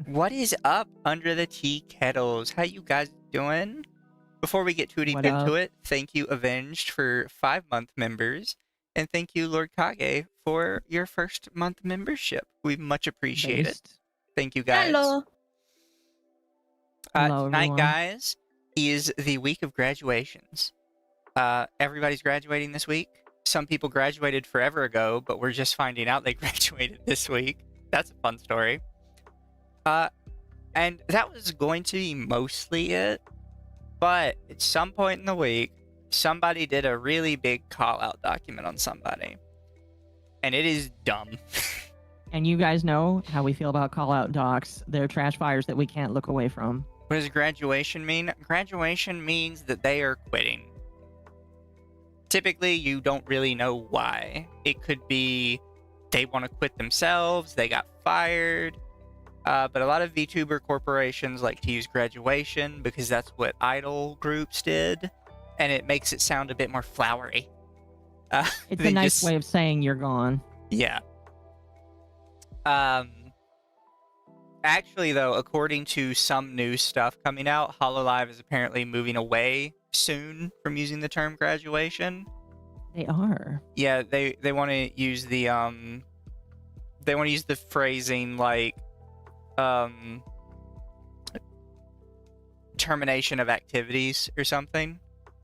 What is up, Under the Tea Kettles? How you guys doing? Before we get too deep What into up? it, thank you, Avenged, for 5-month members. And thank you, Lord Kage, for your first month membership. We much appreciate it. Based. Thank you, guys. Hello. Hello, Tonight, everyone. guys, is the week of graduations. Everybody's graduating this week. Some people graduated forever ago, but we're just finding out they graduated this week. That's a fun story. And that was going to be mostly it. But at some point in the week, somebody did a really big call-out document on somebody. And it is dumb. And you guys know how we feel about call-out docs. They're trash fires that we can't look away from. What does graduation mean? Graduation means that they are quitting. Typically, you don't really know why. It could be they want to quit themselves, they got fired. But a lot of VTuber corporations like to use graduation because that's what idol groups did. And it makes it sound a bit more flowery. It's a nice way of saying you're gone. Yeah. Actually, though, according to some new stuff coming out, Hololive is apparently moving away soon from using the term graduation. They are. Yeah, they want to use the phrasing like termination of activities or something.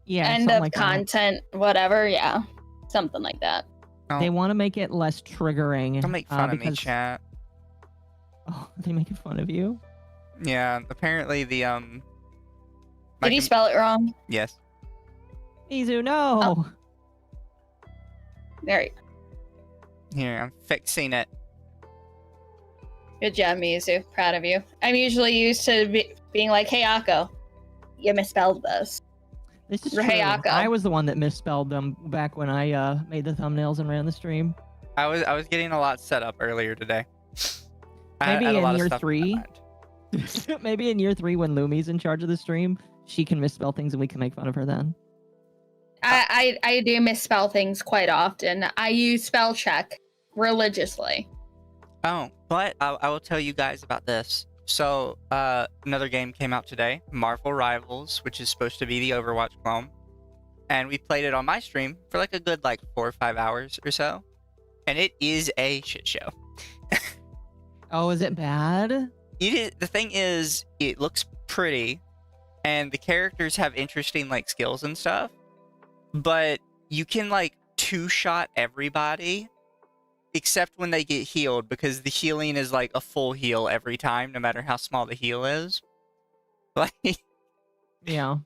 Yeah. End of content, whatever. Yeah. Something like that. Oh, They want to make it less triggering. don't make fun of me, because... chat. Oh, they making fun of you? Yeah, apparently the Did you spell it wrong? Yes. Mizu, no! Oh. There you go. Here, I'm fixing it. Good job, Mizu. Proud of you. I'm usually used to being like, hey, Occo, you misspelled this. This is true. Rehea. I was the one that misspelled them back when I made the thumbnails and ran the stream. I was getting a lot set up earlier today. I Maybe had a lot in of year stuff in my 3. mind. Maybe in year 3 when Lumi's in charge of the stream, she can misspell things and we can make fun of her then. I do misspell things quite often. I use spell check religiously. Oh, but I will tell you guys about this. So, another game came out today, Marvel Rivals, which is supposed to be the Overwatch clone. And we played it on my stream for like a good 4 or 5 hours or so. And it is a shit show. Oh, is it bad? It is, the thing is, it looks pretty, and the characters have interesting skills and stuff. But you can two-shot everybody, except when they get healed, because the healing is a full heal every time, no matter how small the heal is. Yeah.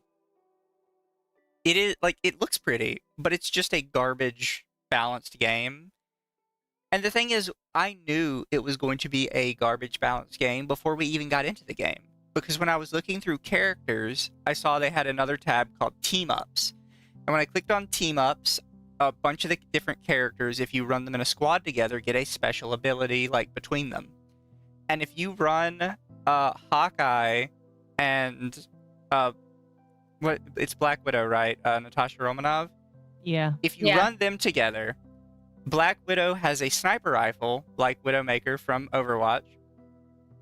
It is it looks pretty, but it's just a garbage balanced game. And the thing is, I knew it was going to be a garbage balanced game before we even got into the game. Because when I was looking through characters, I saw they had another tab called Team Ups. And when I clicked on Team Ups, a bunch of the different characters, if you run them in a squad together, get a special ability between them. And if you run Hawkeye and it's Black Widow, right? Natasha Romanov? Yeah. If you run them together, Black Widow has a sniper rifle, like Widowmaker from Overwatch.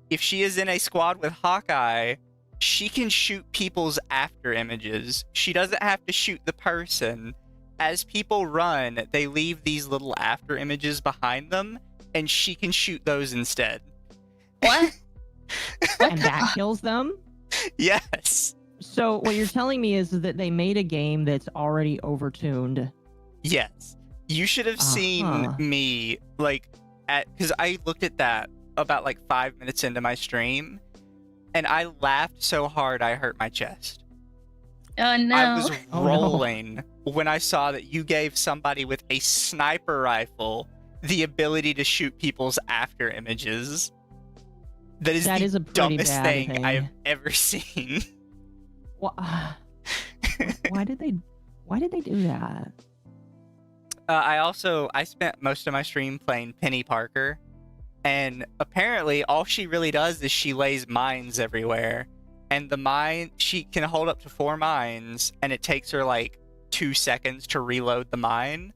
If she is in a squad with Hawkeye, she can shoot people's after images. She doesn't have to shoot the person. As people run, they leave these little after images behind them, and she can shoot those instead. What? And that kills them? Yes. So what you're telling me is that they made a game that's already overtuned. Yes. You should have seen me, because I looked at that about 5 minutes into my stream, and I laughed so hard I hurt my chest. Oh, no. I was rolling when I saw that you gave somebody with a sniper rifle the ability to shoot people's after images. That is the dumbest thing I have ever seen. Why did they do that? I spent most of my stream playing Penny Parker, and apparently all she really does is she lays mines everywhere, and she can hold up to 4 mines, and it takes her 2 seconds to reload the mine.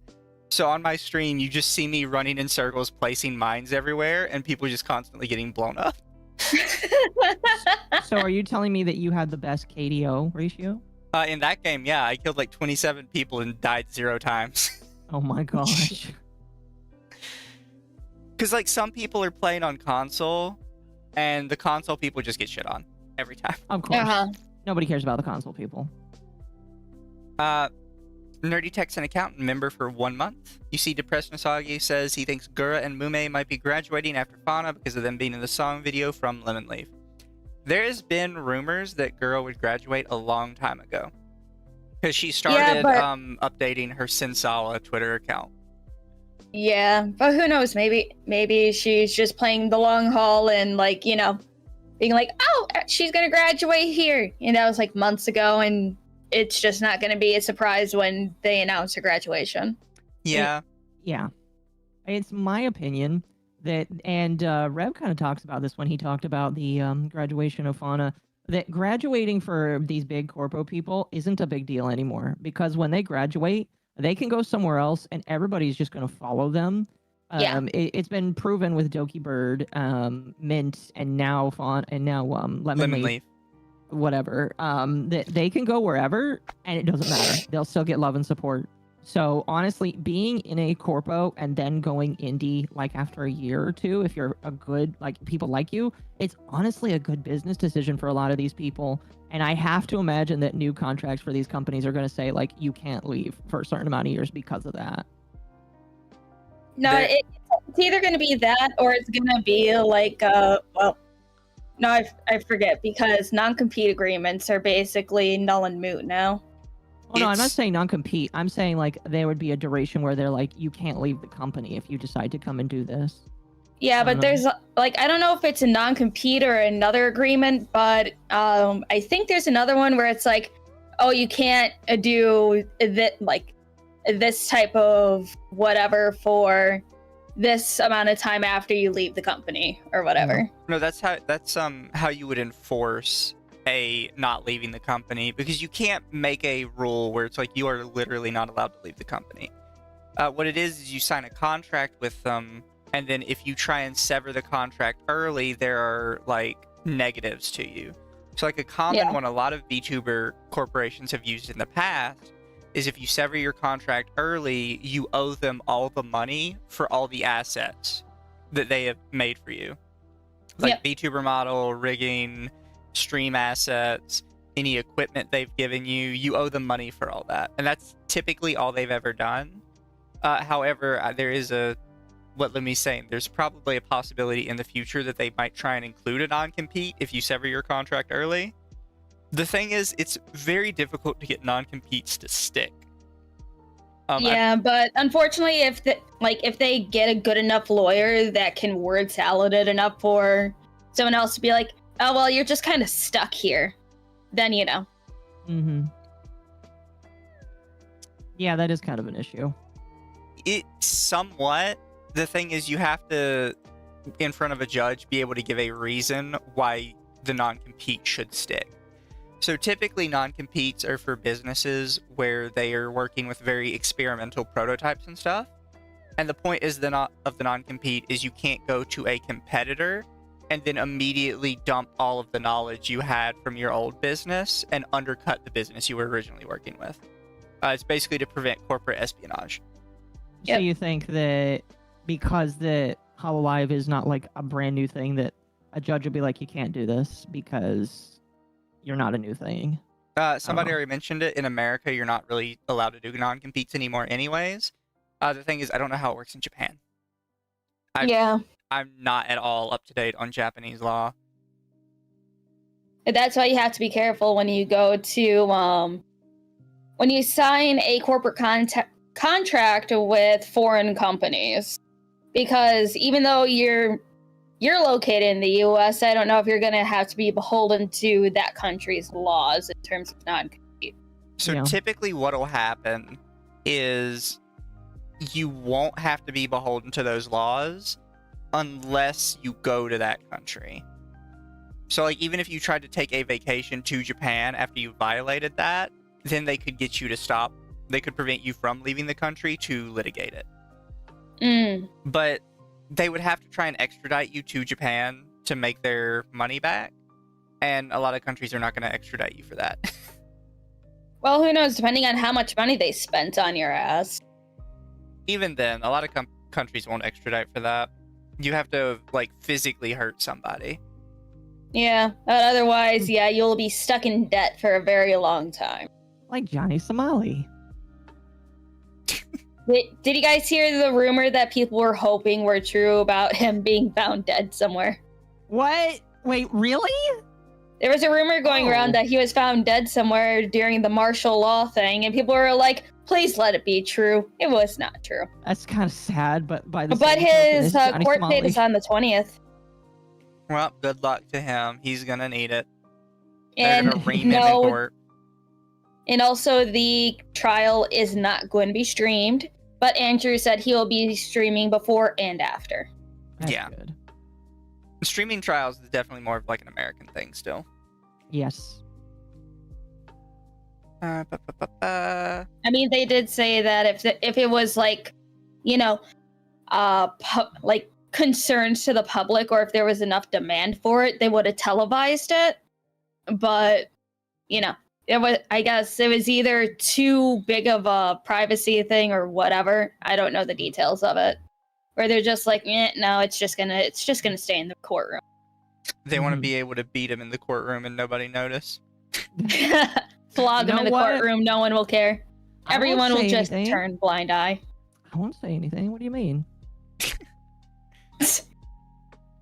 So on my stream, you just see me running in circles, placing mines everywhere, and people just constantly getting blown up. So are you telling me that you had the best KDO ratio? In that game, yeah, I killed like 27 people and died 0 times. Oh my gosh. Because like some people are playing on console, and the console people just get shit on every time. Of course. Uh-huh. Nobody cares about the console people. Nerdy Tech's an accountant member for 1 month. You see, Depressed Nasagi says he thinks Gura and Mume might be graduating after Fauna because of them being in the song video from Lemon Leaf. There has been rumors that Gura would graduate a long time ago. Because she started updating her Sensawa Twitter account. Yeah, but who knows? Maybe she's just playing the long haul and like, you know, being like, oh, she's gonna graduate here. And that was like months ago, and it's just not gonna be a surprise when they announce her graduation. Yeah. Yeah. It's my opinion that, and Rev kind of talks about this when he talked about the graduation of Fauna, that graduating for these big corpo people isn't a big deal anymore, because when they graduate, they can go somewhere else and everybody's just going to follow them. Yeah. It's been proven with Doki Bird, Mint, and now Fauna, and now Lemon Leaf. Whatever, that they can go wherever and it doesn't matter. They'll still get love and support. So honestly, being in a corpo and then going indie like after a year or two, if you're a good, like, people like you, it's honestly a good business decision for a lot of these people. And I have to imagine that new contracts for these companies are going to say, like, you can't leave for a certain amount of years because of that. No, it's either going to be that or it's going to be like, well, no, I forget, because non-compete agreements are basically null and moot now. Oh, no, I'm not saying non-compete. I'm saying, like, there would be a duration where they're like, you can't leave the company if you decide to come and do this. Yeah, but there's, like, I don't know if it's a non-compete or another agreement, but I think there's another one where it's like, oh, you can't do that, like, this type of whatever for this amount of time after you leave the company or whatever. No, that's how you would enforce a not leaving the company, because you can't make a rule where it's like you are literally not allowed to leave the company. What it is you sign a contract with them, and then if you try and sever the contract early, there are like negatives to you. So like a common one a lot of VTuber corporations have used in the past is if you sever your contract early, you owe them all the money for all the assets that they have made for you. Like VTuber model, rigging, stream assets, any equipment they've given you, you owe them money for all that. And that's typically all they've ever done. However, there is what Lumi's saying, there's probably a possibility in the future that they might try and include a non-compete if you sever your contract early. The thing is, it's very difficult to get non-competes to stick. But unfortunately, if they get a good enough lawyer that can word salad it enough for someone else to be like, oh, well, you're just kind of stuck here, then, you know. Mm-hmm. Yeah, that is kind of an issue. It somewhat. The thing is, you have to, in front of a judge, be able to give a reason why the non-compete should stick. So typically, non-competes are for businesses where they are working with very experimental prototypes and stuff. And the point is of the non-compete is you can't go to a competitor and then immediately dump all of the knowledge you had from your old business and undercut the business you were originally working with. It's basically to prevent corporate espionage. So you think that because the Hololive is not like a brand new thing, that a judge would be like, you can't do this because you're not a new thing? Somebody already mentioned it. In America, you're not really allowed to do non-competes anymore anyways. The thing is, I don't know how it works in Japan. I'm not at all up to date on Japanese law. That's why you have to be careful when you go to, when you sign a corporate contract with foreign companies. Because even though you're located in the US, I don't know if you're going to have to be beholden to that country's laws in terms of non-compete. So typically what will happen is you won't have to be beholden to those laws unless you go to that country. So like even if you tried to take a vacation to Japan after you violated that, then they could get you to stop. They could prevent you from leaving the country to litigate it. But they would have to try and extradite you to Japan to make their money back, and a lot of countries are not going to extradite you for that. Well, who knows? Depending on how much money they spent on your ass. Even then, a lot of countries won't extradite for that. You have to like physically hurt somebody. Yeah, but otherwise, yeah, you'll be stuck in debt for a very long time. Like Johnny Somali. Did you guys hear the rumor that people were hoping were true about him being found dead somewhere? What? Wait, really? There was a rumor going around that he was found dead somewhere during the martial law thing, and people were like, please let it be true. It was not true. That's kind of sad, but by the But same token, his it's Johnny court Somali. date is on the 20th. Well, good luck to him. He's gonna need it. They're And gonna ream him in court. And also the trial is not going to be streamed, but Andrew said he will be streaming before and after. That's Yeah. good. Streaming trials is definitely more of like an American thing still. Yes. Ba, ba, ba, ba. I mean, they did say that if it was like, you know, like concerns to the public, or if there was enough demand for it, they would have televised it. But, you know, I guess it was either too big of a privacy thing or whatever. I don't know the details of it. Or they're just like, no, it's just gonna stay in the courtroom. They want to be able to beat him in the courtroom and nobody notice. Flog him in the courtroom, no one will care. I won't Everyone will say just anything. turn blind eye. I won't say anything. What do you mean?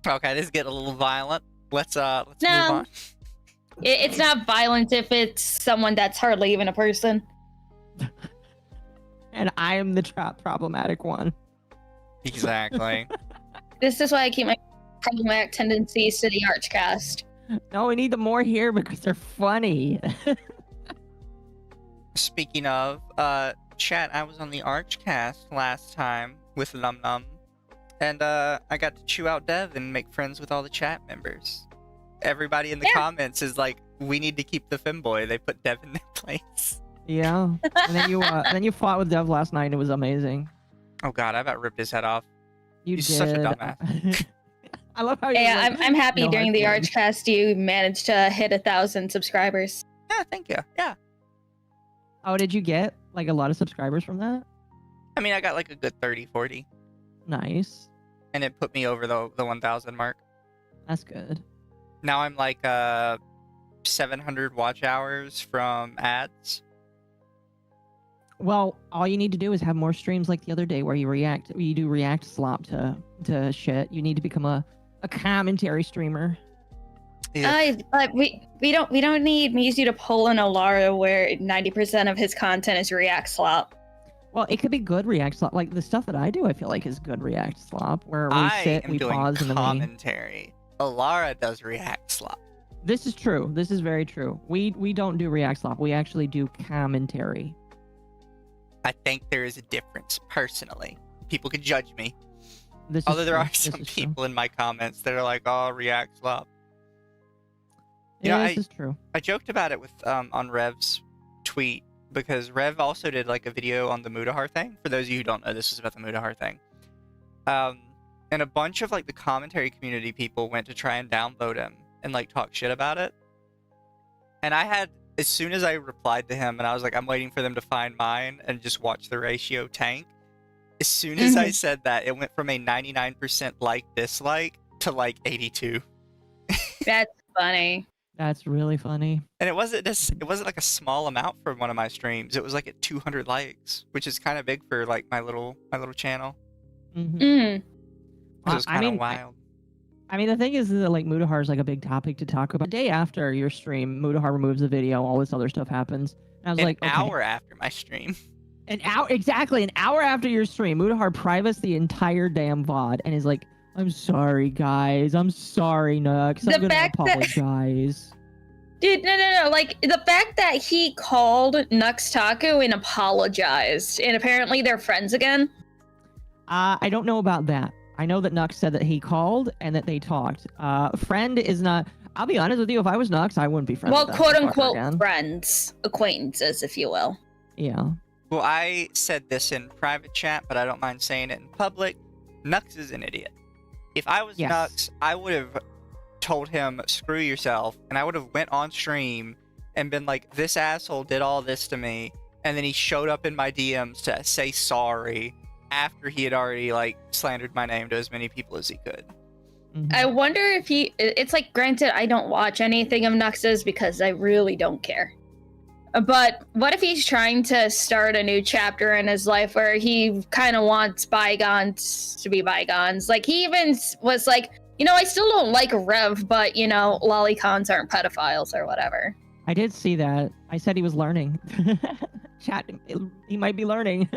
Okay, this is getting a little violent. Let's move No. on. It's not violent if it's someone that's hardly even a person. And I am the problematic one. Exactly. This is why I keep my problematic tendencies to the Archcast. No, we need them more here because they're funny. Speaking of, chat, I was on the Archcast last time with LumLum, and I got to chew out Dev and make friends with all the chat members. Everybody in the comments is like, we need to keep the femboy. They put Dev in their place. Yeah. And then you fought with Dev last night and it was amazing. Oh god, I about ripped his head off. You He's did. such a dumbass. I love how you Yeah, I'm happy no during hard the feelings. Archcast you managed to hit 1,000 subscribers. Yeah, thank you. Yeah. Oh, did you get like a lot of subscribers from that? I mean, I got like a good 30, 40. Nice. And it put me over the 1,000 mark. That's good. Now I'm like 700 watch hours from ads. Well, all you need to do is have more streams like the other day where you do react slop to shit. You need to become a commentary streamer. Yeah. But we don't need Mizu to pull in Alara where 90% of his content is react slop. Well, it could be good react slop. Like the stuff that I do, I feel like is good react slop where we I sit, am we doing pause, and then we... commentary. Alara does react slop. This is true. This is very true. We don't do react slop. We actually do commentary. I think there is a difference, personally. People can judge me. This Although is there true. are This some is true. people in my comments that are like, oh, react slop. You know, Yeah, this is true. I joked about it with on Rev's tweet because Rev also did like a video on the Mudahar thing. For those of you who don't know, this is about the Mudahar thing. And a bunch of like the commentary community people went to try and download him and like talk shit about it. And I had, as soon as I replied to him and I was like, I'm waiting for them to find mine and just watch the ratio tank. As soon as I said that, it went from a 99% like dislike to like 82. That's funny. That's really funny. And it wasn't like a small amount for one of my streams. It was like at 200 likes, which is kind of big for like my little channel. Mm-hmm. Mm. It was kind of wild. I mean, the thing is that like Mudahar is like a big topic to talk about. The day after your stream, Mudahar removes the video, all this other stuff happens. And I was like, An okay. hour after my stream. An hour after your stream, Mudahar privates the entire damn VOD and is like, I'm sorry, guys. I'm sorry, Nux. I'm The gonna fact that- apologize. Dude, no. Like, the fact that he called Nux Taku and apologized, and apparently they're friends again. I don't know about that. I know that Nux said that he called and that they talked. Friend is not... I'll be honest with you, if I was Nux, I wouldn't be friends Well, with that quote motherfucker unquote again. friends, acquaintances, if you will. Yeah. Well, I said this in private chat, but I don't mind saying it in public. Nux is an idiot. If I was Yes. Nux, I would have told him, screw yourself, and I would have went on stream and been like, this asshole did all this to me, and then he showed up in my DMs to say sorry after he had already like slandered my name to as many people as he could. I wonder if it's like, granted, I don't watch anything of Nux's because I really don't care. But what if he's trying to start a new chapter in his life where he kind of wants bygones to be bygones? Like, he even was like, I still don't like Rev, but, lolicons aren't pedophiles or whatever. I did see that. I said he was learning. Chat, he might be learning.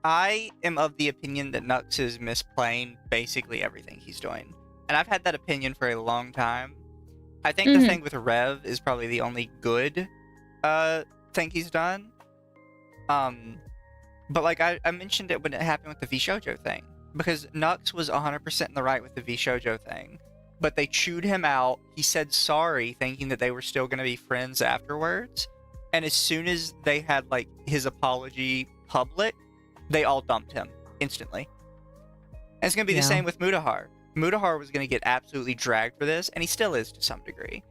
I am of the opinion that Nux is misplaying basically everything he's doing. And I've had that opinion for a long time. I think the thing with Rev is probably the only good thing he's done. But like I mentioned it when it happened with the VShojo thing. Because Nux was 100% in the right with the VShojo thing. But they chewed him out. He said sorry, thinking that they were still going to be friends afterwards. And as soon as they had like his apology public, they all dumped him instantly. And it's going to be the same with Mudahar. Mudahar was going to get absolutely dragged for this, and he still is to some degree.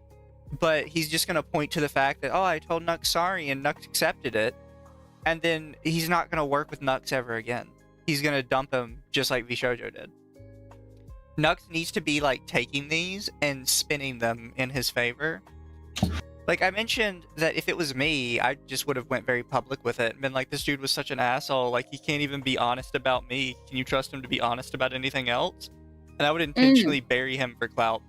But he's just going to point to the fact that, I told Nux sorry, and Nux accepted it. And then he's not going to work with Nux ever again. He's going to dump him just like VShojo did. Nux needs to be like taking these and spinning them in his favor. Like I mentioned that if it was me, I just would have went very public with it and been like, this dude was such an asshole. Like, he can't even be honest about me. Can you trust him to be honest about anything else? And I would intentionally bury him for clout.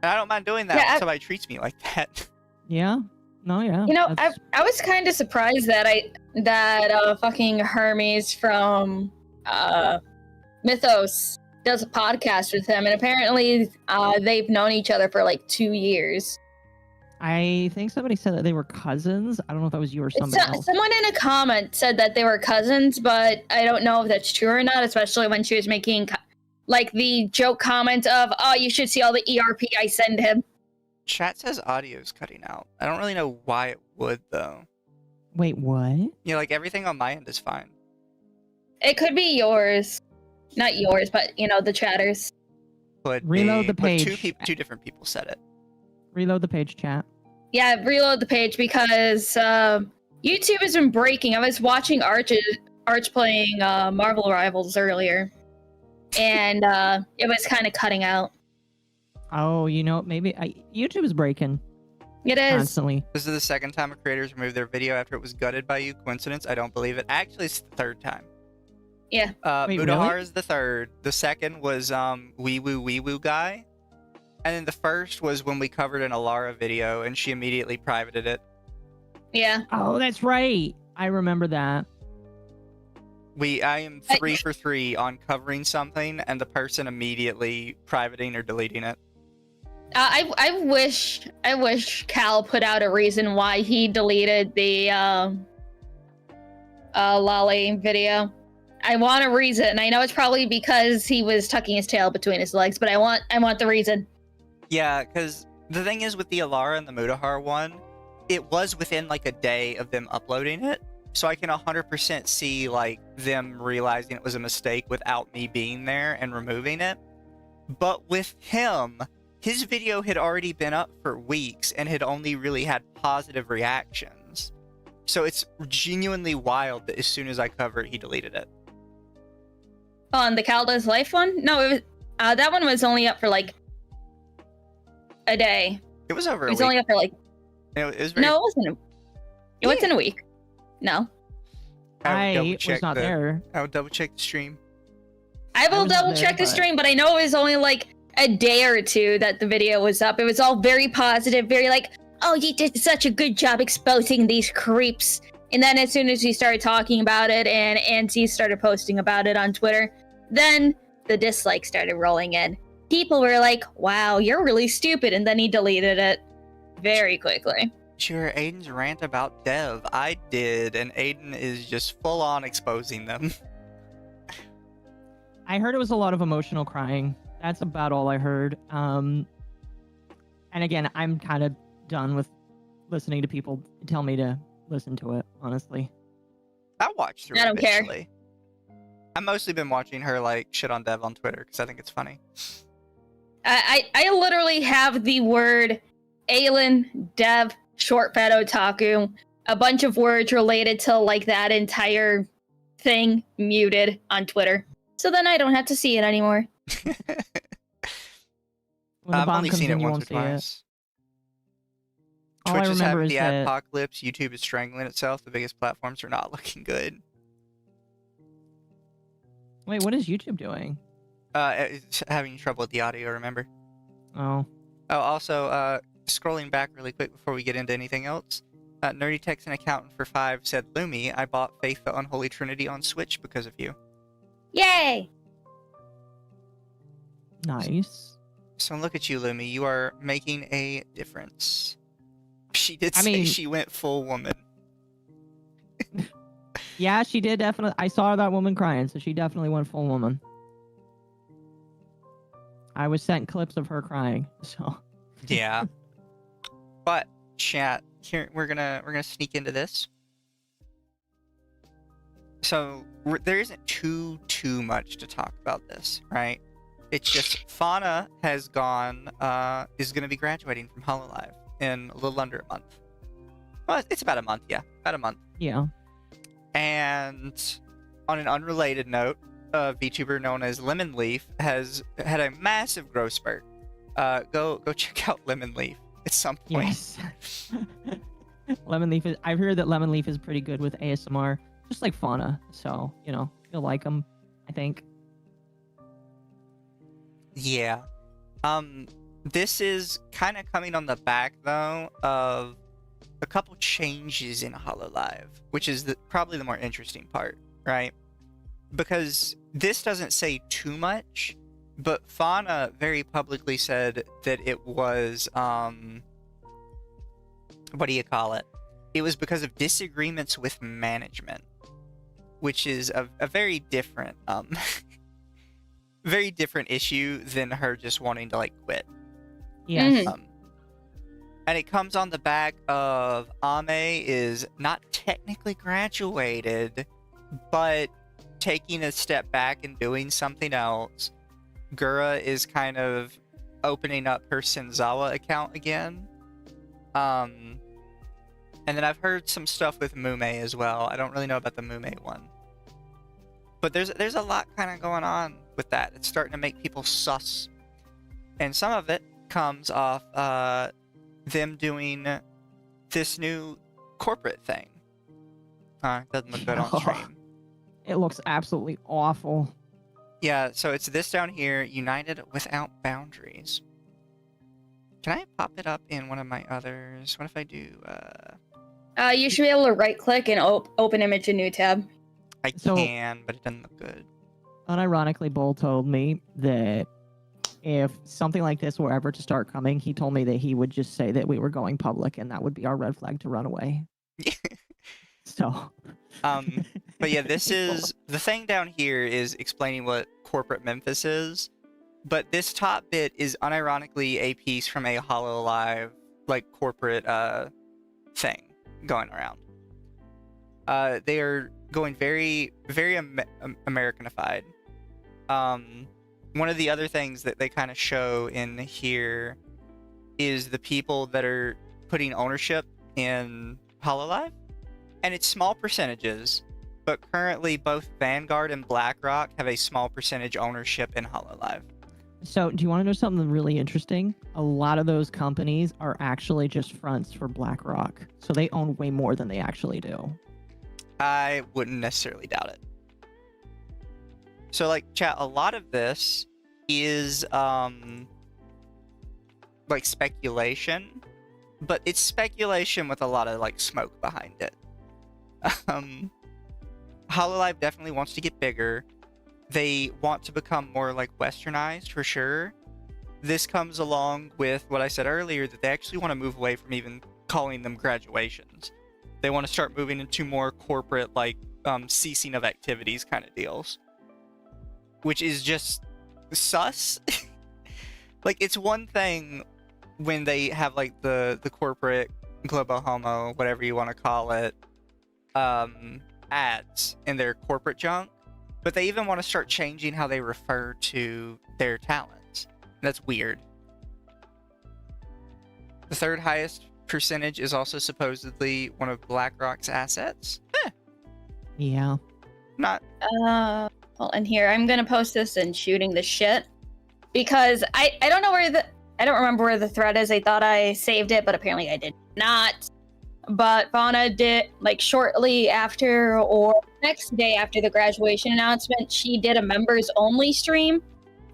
And I don't mind doing that when somebody treats me like that. Yeah. No, yeah. I was kind of surprised that fucking Hermes from Mythos does a podcast with him, and apparently they've known each other for like 2 years. I think somebody said that they were cousins. I don't know if that was you or somebody else. Someone in a comment said that they were cousins, but I don't know if that's true or not, especially when she was making like the joke comment of, you should see all the ERP I send him. Chat says audio's cutting out. I don't really know why it would, though. Wait, what? Yeah, like everything on my end is fine. It could be yours. Not yours, but, the chatters. Reload the page. But two different people said it. Reload the page, chat. Yeah, reload the page because YouTube has been breaking. I was watching Arch playing Marvel Rivals earlier, and it was kind of cutting out. Oh, maybe YouTube is breaking. It is. Constantly. This is the second time a creator's removed their video after it was gutted by you. Coincidence? I don't believe it. Actually, it's the third time. Yeah. Wait, Mudahar really? is the third. The second was Wee Woo guy. And then the first was when we covered an Alara video and she immediately privated it. Yeah. Oh, that's right. I remember that. I am 3 for 3 on covering something and the person immediately privating or deleting it. I wish Cal put out a reason why he deleted the Lolly video. I want a reason. I know it's probably because he was tucking his tail between his legs, but I want the reason. Yeah, because the thing is with the Alara and the Mudahar one, it was within like a day of them uploading it. So I can 100% see like them realizing it was a mistake without me being there and removing it. But with him, his video had already been up for weeks and had only really had positive reactions. So it's genuinely wild that as soon as I cover it, he deleted it. On the Calda's Life one? No, it was that one was only up for like a day. It was over a week. It was only up for like... It was very... No, it wasn't. It wasn't a week. No. I was not there. I would double check the stream. I will double check the stream, but I know it was only like a day or two that the video was up. It was all very positive, very like, oh, you did such a good job exposing these creeps. And then as soon as he started talking about it and Auntie started posting about it on Twitter, then the dislikes started rolling in. People were like, wow, you're really stupid. And then he deleted it very quickly. Sure, Aiden's rant about Dev. I did, and Aiden is just full on exposing them. I heard it was a lot of emotional crying. That's about all I heard. And again, I'm kind of done with listening to people tell me to listen to it, honestly. I watched through it. I don't care. I've mostly been watching her like shit on Dev on Twitter because I think it's funny. I literally have the word Aelin, Dev, short fat otaku, a bunch of words related to like that entire thing muted on Twitter. So then I don't have to see it anymore. When the I've bomb only comes seen in, it you once won't or see it. twice. All I Twitch is remember having is the that apocalypse. YouTube is strangling itself. The biggest platforms are not looking good. wait, what is YouTube doing? It's having trouble with the audio, remember? Oh, Oh, also, scrolling back really quick before we get into anything else. Nerdy Tech's an accountant for 5 said, Lumi, I bought Faith the Unholy Trinity on Switch because of you. Yay! nice. So look at you, Lumi. You are making a difference. She did I say mean- she went full woman. Yeah, she did definitely. I saw that woman crying, so she definitely went full woman. I was sent clips of her crying, so. Yeah. But chat, here we're gonna sneak into this. So there isn't too much to talk about this, right? It's just Fauna has gone is gonna be graduating from Hololive in a little under a month. Well, it's about a month, yeah, about a month. Yeah. And on an unrelated note, a VTuber known as Lemon Leaf has had a massive growth spurt. Go check out Lemon Leaf at some point. Yes. Lemon Leaf is. I've heard that Lemon Leaf is pretty good with ASMR, just like Fauna. So you'll like them, I think. Yeah. This is kind of coming on the back though of a couple changes in Hololive, which is probably the more interesting part, right? Because this doesn't say too much, but Fauna very publicly said that it was what do you call it? It was because of disagreements with management, which is a very different very different issue than her just wanting to like quit. Yes. And it comes on the back of Ame is not technically graduated, but taking a step back and doing something else. Gura is kind of opening up her Senzawa account again. And then I've heard some stuff with Mume as well. I don't really know about the Mume one. But there's a lot kind of going on with that. It's starting to make people sus. And some of it comes off them doing this new corporate thing. Doesn't look good on stream. It looks absolutely awful. Yeah, so it's this down here, United Without Boundaries. Can I pop it up in one of my others? What if I do, You should be able to right click and open image in new tab. I can, but it doesn't look good. Unironically, Bull told me that if something like this were ever to start coming, he told me that he would just say that we were going public, and that would be our red flag to run away. So. But yeah, this is the thing down here is explaining what corporate Memphis is. But this top bit is unironically a piece from a Hololive like corporate thing going around. They are going very, very Americanified. One of the other things that they kind of show in here is the people that are putting ownership in Hololive. And it's small percentages, but currently both Vanguard and BlackRock have a small percentage ownership in Hololive. So, do you want to know something really interesting? A lot of those companies are actually just fronts for BlackRock. So they own way more than they actually do. I wouldn't necessarily doubt it. So, like, chat, a lot of this is, like, speculation. But it's speculation with a lot of, like, smoke behind it. Hololive definitely wants to get bigger. They want to become more like westernized for sure. This comes along with what I said earlier, that they actually want to move away from even calling them graduations. They want to start moving into more corporate, like ceasing of activities kind of deals, which is just sus. Like, it's one thing when they have like the corporate global homo, whatever you want to call it, ads in their corporate junk, but they even want to start changing how they refer to their talents. That's weird. The third highest percentage is also supposedly one of BlackRock's assets. Yeah. Not. Well, and here I'm gonna post this in shooting the shit because I don't know where I don't remember where the thread is. I thought I saved it, but apparently I did not. But Fauna did, like, shortly after or next day after the graduation announcement, she did a members only stream,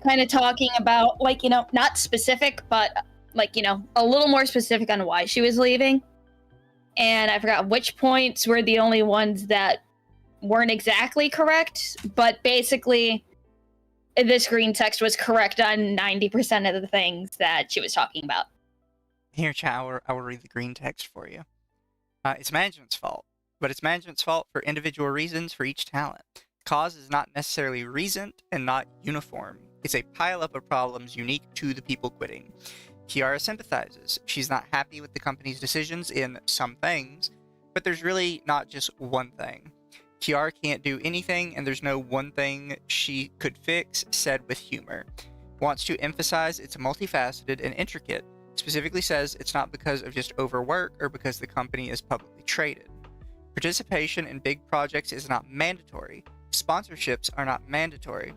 kind of talking about, like, you know, not specific, but like, you know, a little more specific on why she was leaving. And I forgot which points were the only ones that weren't exactly correct, but basically this green text was correct on 90% of the things that she was talking about. Here, chat, I will read the green text for you. It's management's fault, but it's management's fault for individual reasons for each talent. Cause is not necessarily reasoned and not uniform. It's a pileup of problems unique to the people quitting. Kiara sympathizes. She's not happy with the company's decisions in some things, but there's really not just one thing. Kiara can't do anything, and there's no one thing she could fix, said with humor. Wants to emphasize it's multifaceted and intricate. Specifically says it's not because of just overwork or because the company is publicly traded. Participation in big projects is not mandatory. Sponsorships are not mandatory.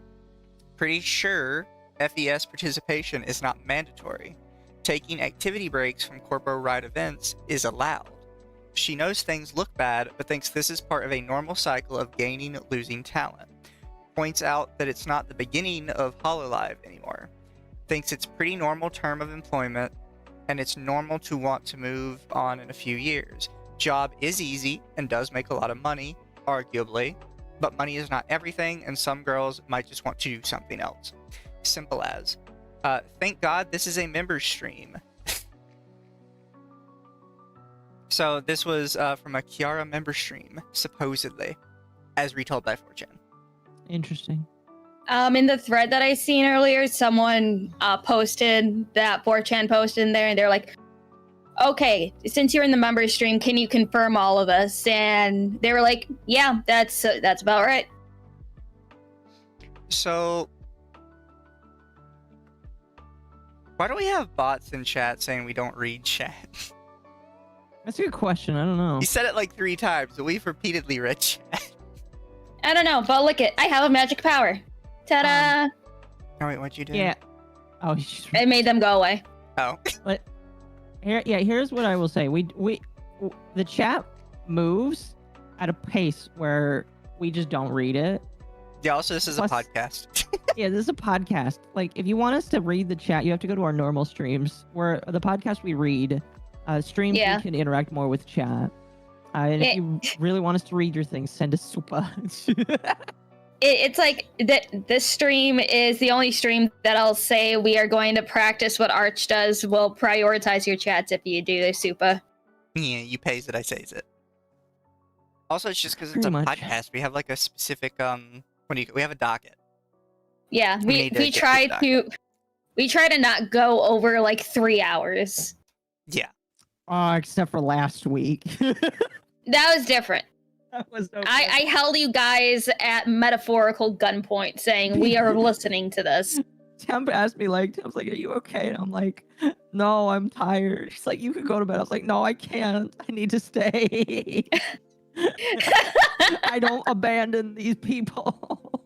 Pretty sure FES participation is not mandatory. Taking activity breaks from corporate-wide events is allowed. She knows things look bad, but thinks this is part of a normal cycle of gaining, losing talent. Points out that it's not the beginning of Hololive anymore. Thinks it's pretty normal term of employment, and it's normal to want to move on in a few years. Job is easy and does make a lot of money, arguably, but money is not everything, and some girls might just want to do something else. Simple as. Thank God this is a member stream. So this was from a Kiara member stream, supposedly, as retold by 4chan. Interesting. In the thread that I seen earlier, someone posted that 4chan posted in there, and they're like, okay, since you're in the member stream, can you confirm all of this? And they were like, yeah, that's about right. So, why do we have bots in chat saying we don't read chat? That's a good question. I don't know. You said it like 3 times, but we've repeatedly read chat. I don't know, but look it. I have a magic power. Ta-da! Oh wait, what'd you do? Yeah. Oh, It made them go away. Oh. But here's what I will say. The chat moves at a pace where we just don't read it. Yeah, also this is Plus- a podcast. Yeah, this is a podcast. Like, if you want us to read the chat, you have to go to our normal streams, where the podcast we read. Streams Yeah. we can interact more with chat. And if you really want us to read your things, send us super. It's like this stream is the only stream that I'll say we are going to practice what Arch does. We'll prioritize your chats if you do the super. Yeah, you pays it, I says it. Also, it's just because it's Pretty a much. podcast. We have like a specific we have a docket. Yeah, We we need to get try feedback. we try to not go over like 3 hours. Yeah. Except for last week. That was different. That was okay. I held you guys at metaphorical gunpoint, saying we are listening to this. Temp asked me, like, Temp's like, are you okay? And I'm like, no, I'm tired. She's like, you could go to bed. I was like, no, I can't. I need to stay. I don't abandon these people.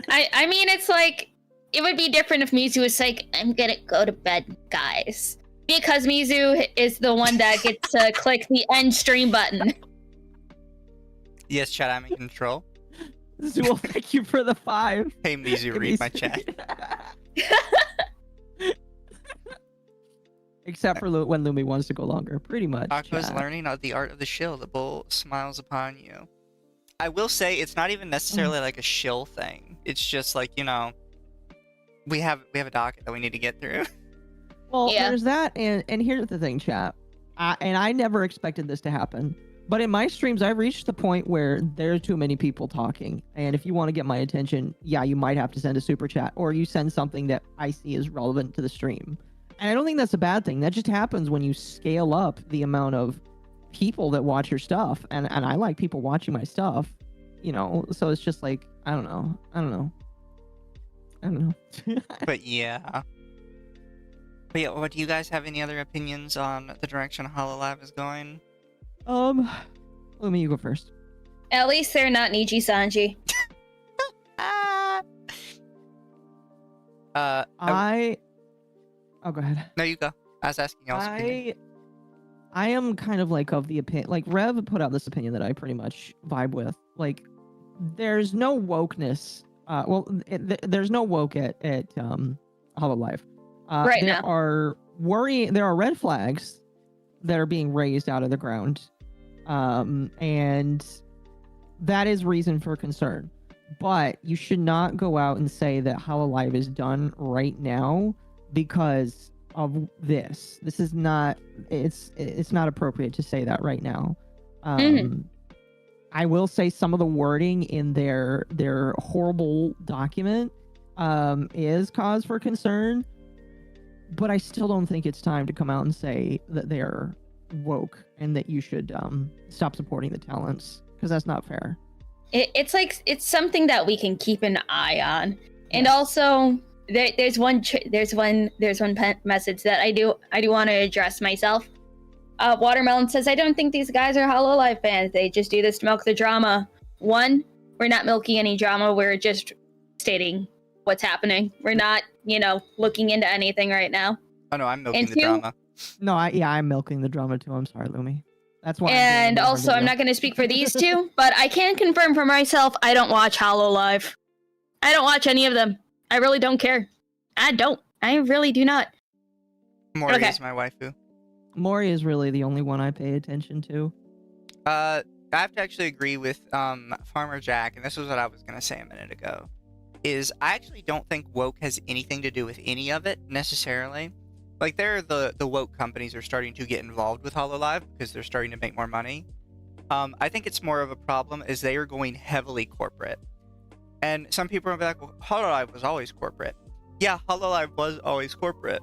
I mean, it's like, it would be different if Mizu was like, I'm gonna go to bed, guys. Because Mizu is the one that gets to click the end stream button. Yes, chat, I'm in control. Zool, thank you for the 5. Hey, Mizu, read my chat. Except for when Lumi wants to go longer. Pretty much. Occo's chat. learning the art of the shill. The bull smiles upon you. I will say it's not even necessarily like a shill thing. It's just like, you know, we have a docket that we need to get through. Well, Yeah. there's that, and here's the thing, chat. I never expected this to happen. But in my streams, I've reached the point where there's too many people talking. And if you want to get my attention, yeah, you might have to send a super chat, or you send something that I see is relevant to the stream. And I don't think that's a bad thing. That just happens when you scale up the amount of people that watch your stuff. And I like people watching my stuff, you know? So it's just like, I don't know. don't know. But yeah. But yeah, what do you guys have any other opinions on the direction Hololive is going? Let me you go first. At least they're not Niji Sanji. Oh, go ahead. No, you go. I was asking y'all's opinion. I am kind of like of the opinion, like Rev put out this opinion that I pretty much vibe with. Like, there's no wokeness. There's no woke at Hololive. Right there now. There are red flags that are being raised out of the ground, and that is reason for concern. But you should not go out and say that Hololive is done right now because of this. This is not. It's not appropriate to say that right now. I will say some of the wording in their horrible document is cause for concern, but I still don't think it's time to come out and say that they're woke and that you should stop supporting the talents, because that's not fair. It's like it's something that we can keep an eye on, and also there's one message that I do want to address myself. Watermelon says, I don't think these guys are Hololive fans. They just do this to milk the drama. One, we're not milking any drama. We're just stating what's happening. We're not, looking into anything right now. Oh no, I'm milking the drama. No, I'm milking the drama too. I'm sorry, Lumi. That's why. And also, I'm not going to speak for these two, but I can confirm for myself, I don't watch Hololive. I don't watch any of them. I really don't care. I don't. I really do not. Mori is my waifu. Mori is really the only one I pay attention to. I have to actually agree with Farmer Jack, and this was what I was going to say a minute ago, is I actually don't think woke has anything to do with any of it, necessarily. Like, the woke companies are starting to get involved with Hololive because they're starting to make more money. I think it's more of a problem is they are going heavily corporate. And some people will be like, well, Hololive was always corporate. Yeah, Hololive was always corporate.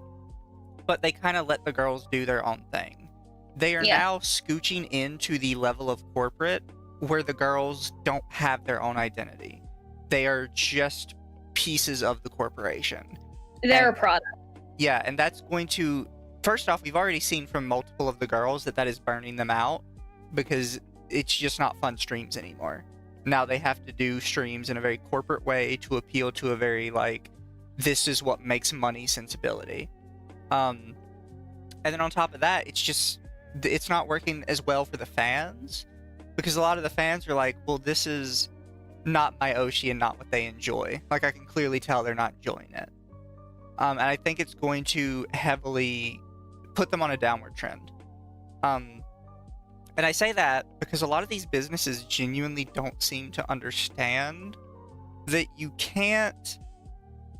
But they kind of let the girls do their own thing. They are now scooching into the level of corporate where the girls don't have their own identity. They are just pieces of the corporation. They're a product. Yeah, and that's going to... First off, we've already seen from multiple of the girls that is burning them out because it's just not fun streams anymore. Now they have to do streams in a very corporate way to appeal to a very, this is what makes money sensibility. And then on top of that, it's not working as well for the fans because a lot of the fans are like, well, this is not my Oshi and not what they enjoy. Like, I can clearly tell they're not enjoying it. And I think it's going to heavily put them on a downward trend. And I say that because a lot of these businesses genuinely don't seem to understand that you can't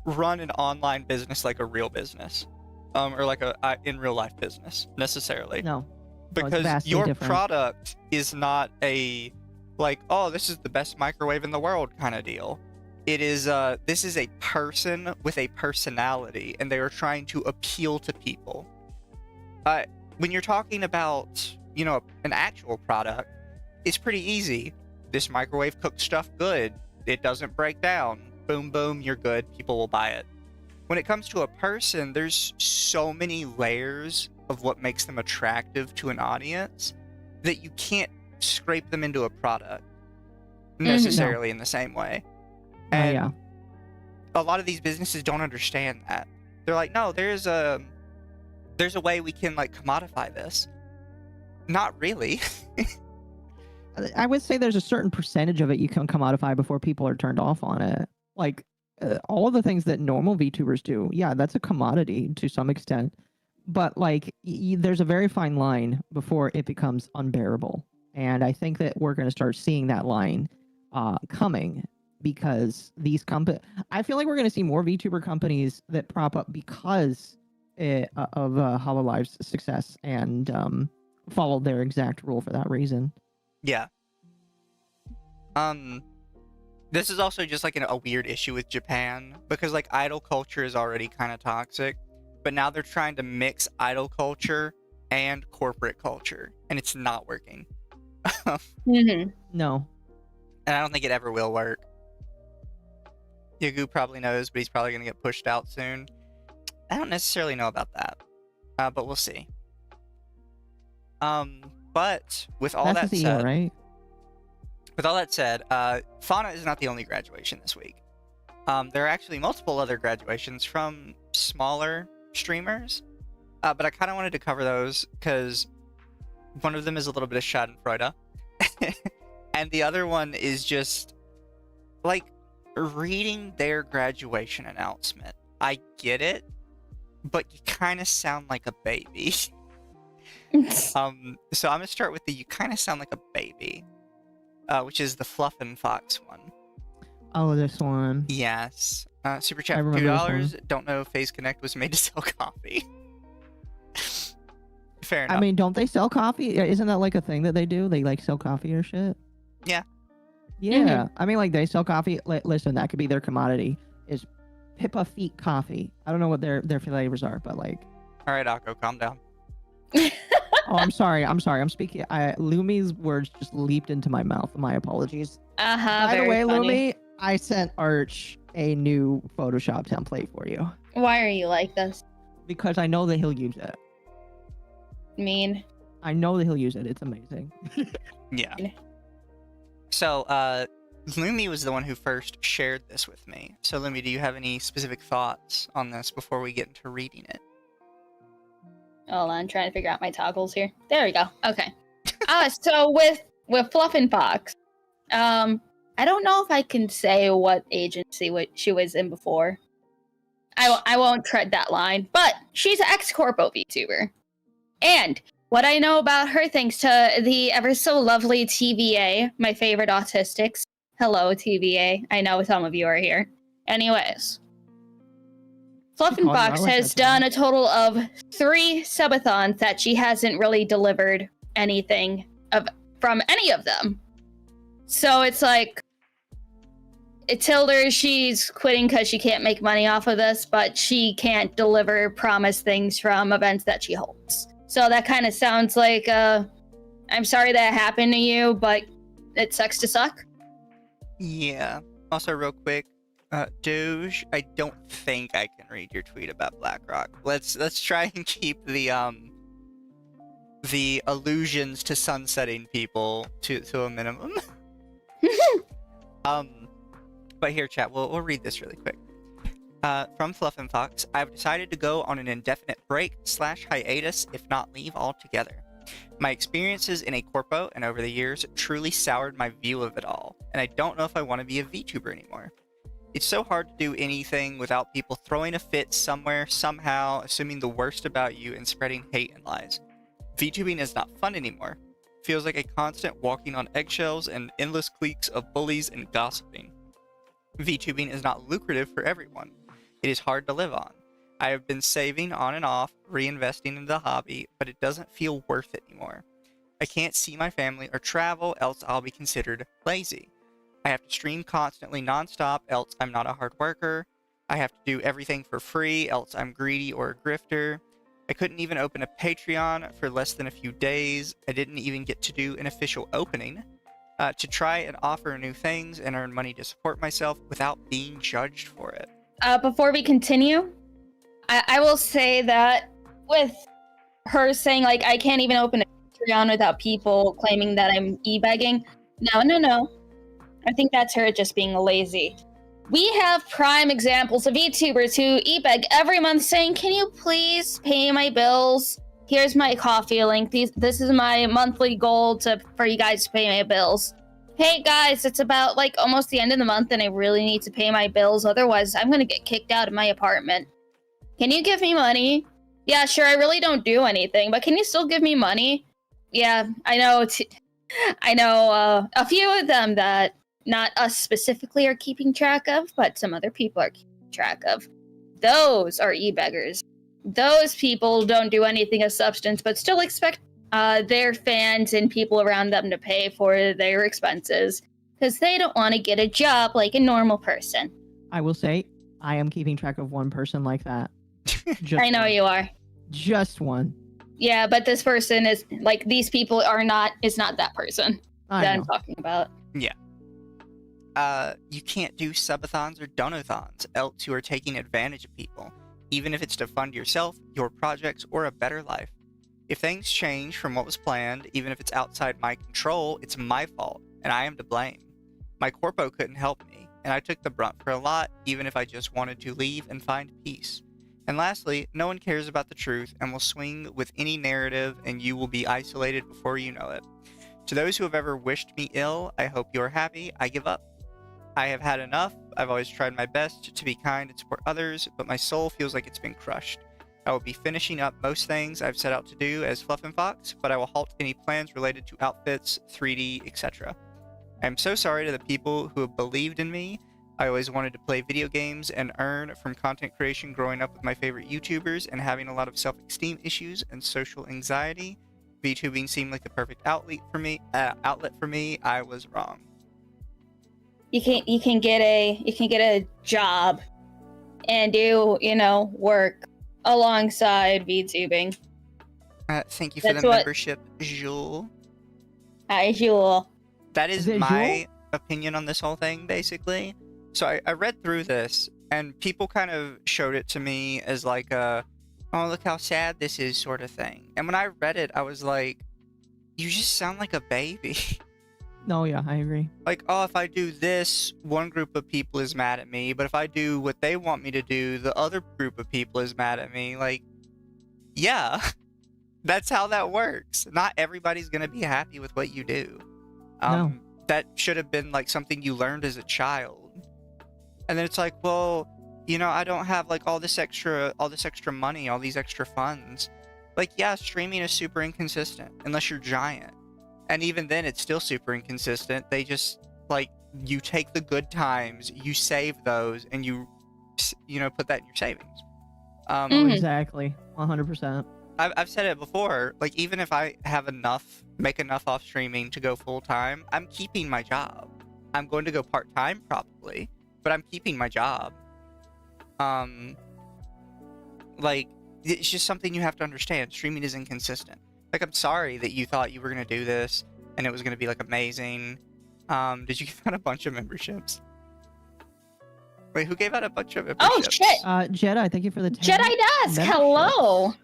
run an online business like a real business. Or like a in real life business necessarily. No. Because your product is not a this is the best microwave in the world kind of deal. It is this is a person with a personality and they are trying to appeal to people. When you're talking about, an actual product, it's pretty easy. This microwave cooks stuff good. It doesn't break down. Boom boom, you're good. People will buy it. When it comes to a person, there's so many layers of what makes them attractive to an audience that you can't scrape them into a product necessarily in the same way. And a lot of these businesses don't understand that. They're like, no, there's a way we can commodify this. Not really. I would say there's a certain percentage of it you can commodify before people are turned off on it. All of the things that normal VTubers do, that's a commodity to some extent. But there's a very fine line before it becomes unbearable. And I think that we're going to start seeing that line coming because I feel like we're going to see more VTuber companies that prop up because of Hololive's success and follow their exact rule for that reason. Yeah. This is also just a weird issue with Japan because idol culture is already kind of toxic, but now they're trying to mix idol culture and corporate culture, and it's not working. No. And I don't think it ever will work. Yagu probably knows, but he's probably going to get pushed out soon. I don't necessarily know about that, but we'll see. But with all That's that the said, CEO, right? with all that said, Fauna is not the only graduation this week. There are actually multiple other graduations from smaller streamers, but I kind of wanted to cover those because one of them is a little bit of Schadenfreude, and the other one is just like reading their graduation announcement. I get it, but you kind of sound like a baby. So I'm gonna start with the "you kind of sound like a baby," which is the Fluff and Fox one. Oh, this one. Yes. Super chat I for remember $2. Don't know if Phase Connect was made to sell coffee. Fair enough. I mean, don't they sell coffee? Isn't that like a thing that they do? They like sell coffee or shit? Yeah. Yeah. Mhm. I mean, like they sell coffee. Listen, that could be their commodity. Is Pippa Feet coffee? I don't know what their flavors are, but like. All right, Occo, calm down. Oh, I'm sorry. I'm speaking. Lumi's words just leaped into my mouth. My apologies. By the Very way, funny. Lumi, I sent Arch a new Photoshop template for you Why are you like this? because I know that he'll use it. Mean. I know that he'll use it. It's amazing. Yeah. So, Lumi was the one who first shared this with me. So, Lumi, do you have any specific thoughts on this before we get into reading it? Hold on, I'm trying to figure out my toggles here. There we go. Okay. So with Fluff and Fox, I don't know if I can say what agency she was in before. I won't tread that line, but she's an ex-corpo VTuber. And what I know about her, thanks to the ever so lovely TVA, my favorite autistics. Hello, TVA. I know some of you are here. Anyways. Fluff and called you out Fox like has that, didn't done a total of 3 subathons that she hasn't really delivered anything from any of them. So it's like, it told her she's quitting because she can't make money off of this, but she can't deliver promised things from events that she holds. So that kind of sounds like, I'm sorry that happened to you, but it sucks to suck. Yeah. Also, real quick, Doge, I don't think I can read your tweet about BlackRock. Let's try and keep the allusions to sunsetting people to a minimum. But here, chat, we'll read this really quick. From Fluff and Fox, I've decided to go on an indefinite break/hiatus, if not leave altogether. My experiences in a corpo and over the years truly soured my view of it all, and I don't know if I want to be a VTuber anymore. It's so hard to do anything without people throwing a fit somewhere, somehow, assuming the worst about you and spreading hate and lies. VTubing is not fun anymore. Feels like a constant walking on eggshells and endless cliques of bullies and gossiping. VTubing is not lucrative for everyone. It is hard to live on. I have been saving on and off, reinvesting in the hobby, but it doesn't feel worth it anymore. I can't see my family or travel, else I'll be considered lazy. I have to stream constantly nonstop, else I'm not a hard worker. I have to do everything for free, else I'm greedy or a grifter. I couldn't even open a Patreon for less than a few days. I didn't even get to do an official opening. To try and offer new things and earn money to support myself without being judged for it. Before we continue, I will say that with her saying, like, I can't even open a Patreon without people claiming that I'm e-begging. No. I think that's her just being lazy. We have prime examples of VTubers who e-beg every month saying, can you please pay my bills? Here's my coffee link. This is my monthly goal for you guys to pay my bills. Hey guys, it's about like almost the end of the month and I really need to pay my bills. Otherwise, I'm gonna get kicked out of my apartment. Can you give me money? Yeah, sure, I really don't do anything, but can you still give me money? Yeah, I know. I know a few of them that not us specifically are keeping track of, but some other people are keeping track of. Those are e-beggars. Those people don't do anything of substance, but still expect their fans and people around them to pay for their expenses because they don't want to get a job like a normal person. I will say, I am keeping track of one person like that. I know you are. Just one. Yeah, but this person is like, these people is not that person that I'm talking about. Yeah. you can't do subathons or donathons, else you are taking advantage of people, even if it's to fund yourself, your projects, or a better life. If things change from what was planned, even if it's outside my control, it's my fault, and I am to blame. My corpo couldn't help me, and I took the brunt for a lot, even if I just wanted to leave and find peace. And lastly, no one cares about the truth and will swing with any narrative, and you will be isolated before you know it. To those who have ever wished me ill, I hope you are happy. I give up. I have had enough. I've always tried my best to be kind and support others, but my soul feels like it's been crushed. I will be finishing up most things I've set out to do as Fluff and Fox, but I will halt any plans related to outfits, 3D, etc. I am so sorry to the people who have believed in me. I always wanted to play video games and earn from content creation growing up with my favorite YouTubers and having a lot of self-esteem issues and social anxiety. VTubing seemed like the perfect outlet for me. I was wrong. You can get a job and do, work alongside VTubing. Thank you for the membership, Jules. Hi, Jules. That is my opinion on this whole thing, basically. So I read through this, and people kind of showed it to me as like a, oh, look how sad this is sort of thing. And when I read it, I was like, you just sound like a baby. No, yeah, I agree. Like, oh, if I do this, one group of people is mad at me, but if I do what they want me to do, the other group of people is mad at me. Like, yeah, that's how that works. Not everybody's going to be happy with what you do. No. That should have been like something you learned as a child. And then it's like, well, I don't have like all this extra money, all these extra funds. Like, yeah, streaming is super inconsistent unless you're giant. And even then, it's still super inconsistent. They just, like, you take the good times, you save those, and you put that in your savings. Exactly. 100%. I've said it before. Like, even if I have make enough off streaming to go full time, I'm keeping my job. I'm going to go part time probably, but I'm keeping my job. Like, it's just something you have to understand. Streaming is inconsistent. Like, I'm sorry that you thought you were going to do this and it was going to be, like, amazing. Did you give out a bunch of memberships? Wait, who gave out a bunch of memberships? Oh, shit! Jedi, thank you for the 10 Jedi Dusk, memberships. hello!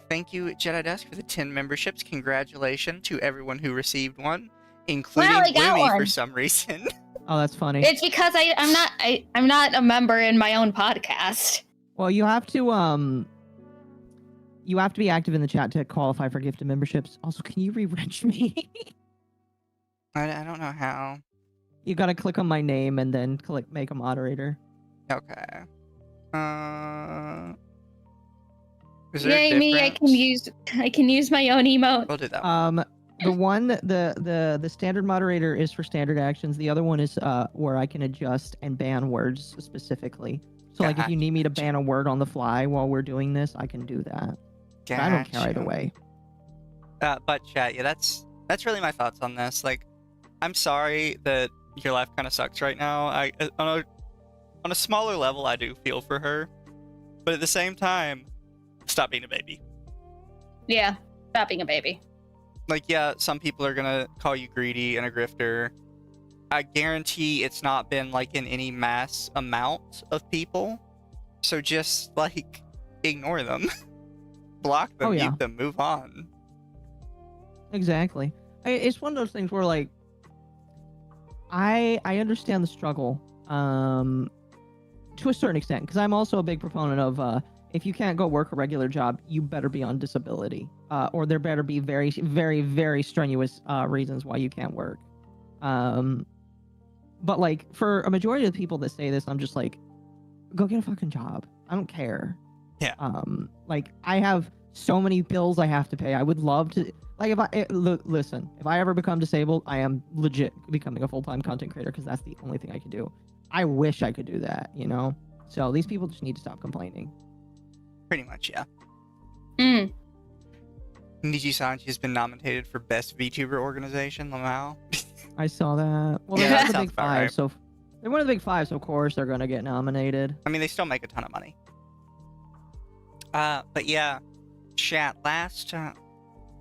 Thank you, Jedi Dusk, for the 10 memberships. Congratulations to everyone who received one, including Lumi for some reason. Oh, that's funny. It's because I'm not a member in my own podcast. Well, you have to be active in the chat to qualify for gifted memberships. Also, can you re-wrench me? I don't know how. You gotta click on my name and then click make a moderator. Okay. Is there a Yay me! I can use my own emote. We'll do that. The one, the standard moderator is for standard actions. The other one is where I can adjust and ban words specifically. So like if you need me to ban a word on the fly while we're doing this, I can do that. But I don't care either way. But chat, yeah, that's really my thoughts on this. Like, I'm sorry that your life kind of sucks right now. On a smaller level, I do feel for her, but at the same time, stop being a baby. Yeah, stop being a baby. Like, yeah, some people are gonna call you greedy and a grifter. I guarantee it's not been like in any mass amount of people. So just like ignore them, block them, mute them, move on. Exactly. It's one of those things where like I understand the struggle to a certain extent, because I'm also a big proponent of if you can't go work a regular job, you better be on disability, or there better be very, very, very strenuous reasons why you can't work. But like for a majority of the people that say this, I'm just like, go get a fucking job. I don't care. Yeah. Like I have so many bills I have to pay. I would love to. Like listen, if I ever become disabled, I am legit becoming a full-time content creator because that's the only thing I can do. I wish I could do that, So these people just need to stop complaining. Pretty much, yeah. Niji Sanji has been nominated for Best VTuber Organization, LumLum. I saw that. Well, they're one of the big five, right. So they're one of the big five, so of course they're gonna get nominated. I mean, they still make a ton of money. But yeah, chat,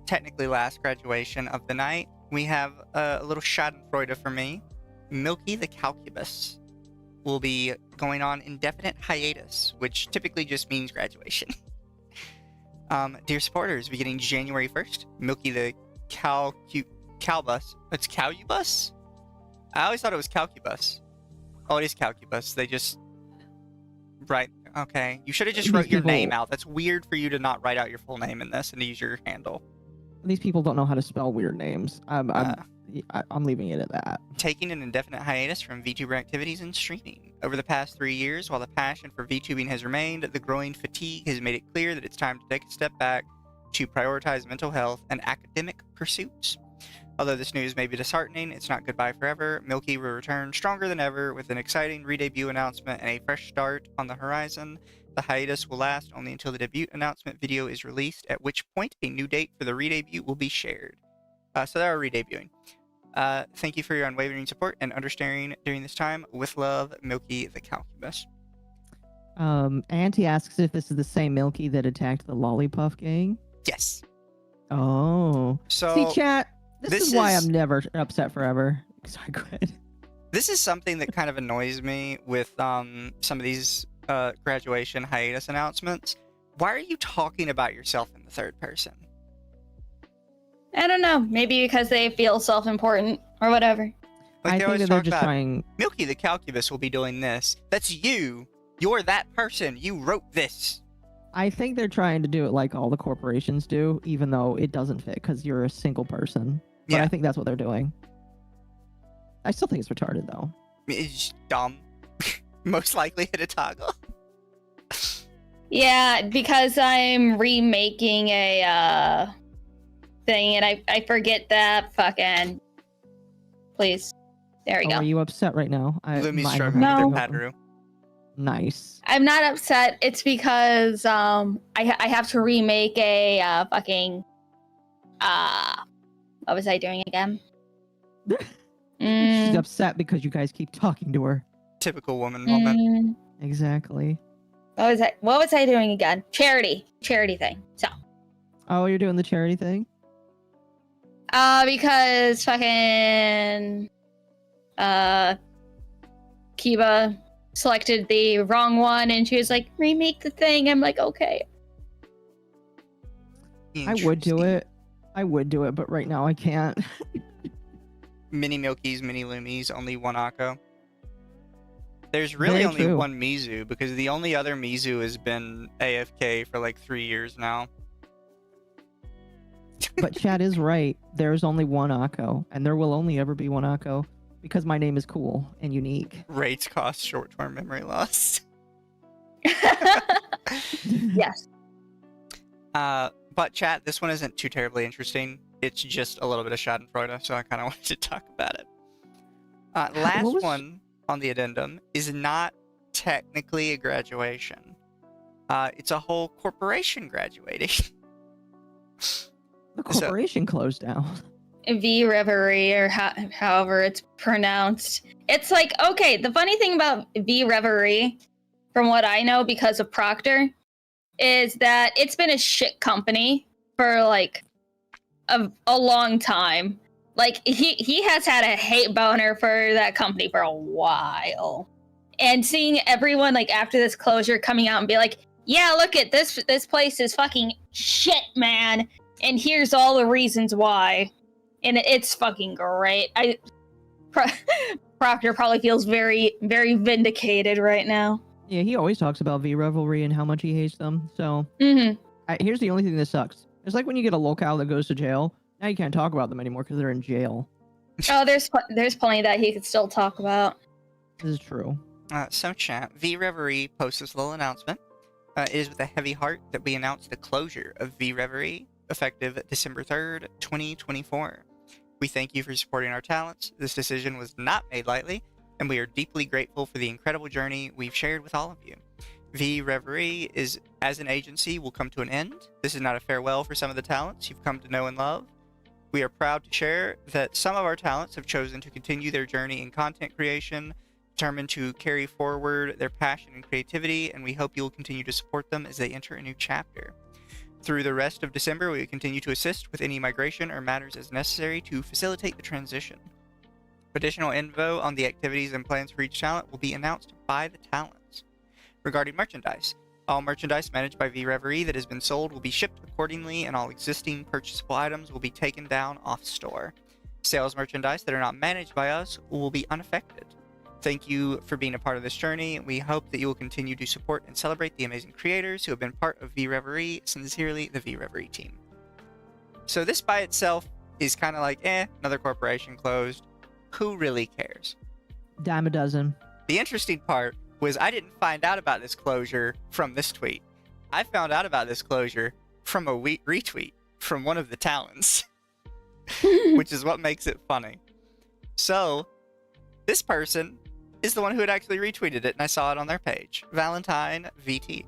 technically last graduation of the night, we have a little schadenfreude for me. Milky the Calcubus will be going on indefinite hiatus, which typically just means graduation. Dear supporters, beginning January 1st, Milky the Calbus. It's Calubus? I always thought it was Calcubus. Oh, it is Calcubus. They just write. Okay, you should have just wrote your name out. That's weird for you to not write out your full name in this and to use your handle. These people don't know how to spell weird names. I'm leaving it at that. Taking an indefinite hiatus from VTuber activities and streaming. Over the past 3 years, while the passion for VTubing has remained, the growing fatigue has made it clear that it's time to take a step back to prioritize mental health and academic pursuits. Although this news may be disheartening, it's not goodbye forever. Milky will return stronger than ever with an exciting re-debut announcement and a fresh start on the horizon. The hiatus will last only until the debut announcement video is released, at which point a new date for the re-debut will be shared. So they are re-debuting. Thank you for your unwavering support and understanding during this time. With love, Milky the Calcubus. Auntie asks if this is the same Milky that attacked the Lollipop gang. Yes. Oh. So see, chat. This is why I'm never upset forever. Sorry, go ahead. This is something that kind of annoys me with some of these graduation hiatus announcements. Why are you talking about yourself in the third person? I don't know. Maybe because they feel self-important or whatever. Like I think that they're just trying. Milky the Calcubus will be doing this. That's you. You're that person. You wrote this. I think they're trying to do it like all the corporations do, even though it doesn't fit because you're a single person. But I think that's what they're doing. I still think it's retarded, though. It's dumb. Most likely hit a toggle. Yeah, because I'm remaking a thing, and I forget that fucking. Please, there we go. Are you upset right now? Lumi's struggling with their Padaru. Nice. I'm not upset. It's because I have to remake a fucking what was I doing again? She's upset because you guys keep talking to her. Typical woman moment. Exactly. What was I doing again? Charity thing. So. Oh, you're doing the charity thing? Because fucking Kiba selected the wrong one, and she was like, "Remake the thing." I'm like, okay. I would do it. But right now I can't. Mini Milkies, Mini Lumies, only one Occo. There's really only one Mizu, because the only other Mizu has been AFK for like 3 years now. But Chad is right. There's only one Occo, and there will only ever be one Occo, because my name is cool and unique. Rates cost short-term memory loss. Yes. But chat, this one isn't too terribly interesting. It's just a little bit of Schadenfreude, so I kind of wanted to talk about it. Last one on the addendum is not technically a graduation. It's a whole corporation graduating. The corporation closed down. VReverie, or however it's pronounced. It's like, okay, the funny thing about VReverie, from what I know because of Proctor, is that it's been a shit company for like a long time. Like he has had a hate boner for that company for a while. And seeing everyone like after this closure coming out and be like, yeah, look at this place is fucking shit, man. And here's all the reasons why. And it's fucking great. Proctor probably feels very, very vindicated right now. Yeah, he always talks about VReverie and how much he hates them. So here's the only thing that sucks. It's like when you get a locale that goes to jail. Now you can't talk about them anymore because they're in jail. Oh, there's plenty that he could still talk about. This is true. So chat, VReverie posts this little announcement. It is with a heavy heart that we announce the closure of VReverie, effective December 3rd, 2024. We thank you for supporting our talents. This decision was not made lightly, and we are deeply grateful for the incredible journey we've shared with all of you. VReverie is, as an agency, will come to an end. This is not a farewell for some of the talents you've come to know and love. We are proud to share that some of our talents have chosen to continue their journey in content creation, determined to carry forward their passion and creativity, and we hope you will continue to support them as they enter a new chapter. Through the rest of December, we will continue to assist with any migration or matters as necessary to facilitate the transition. Additional info on the activities and plans for each talent will be announced by the talents. Regarding merchandise, all merchandise managed by VReverie that has been sold will be shipped accordingly, and all existing purchasable items will be taken down off store. Sales merchandise that are not managed by us will be unaffected. Thank you for being a part of this journey. We hope that you will continue to support and celebrate the amazing creators who have been part of VReverie. Sincerely, the VReverie team. So this by itself is kind of like, another corporation closed. Who really cares? Dime a dozen. The interesting part was I didn't find out about this closure from this tweet. I found out about this closure from a retweet from one of the talents, which is what makes it funny. So this person is the one who had actually retweeted it, and I saw it on their page. Valentine VT.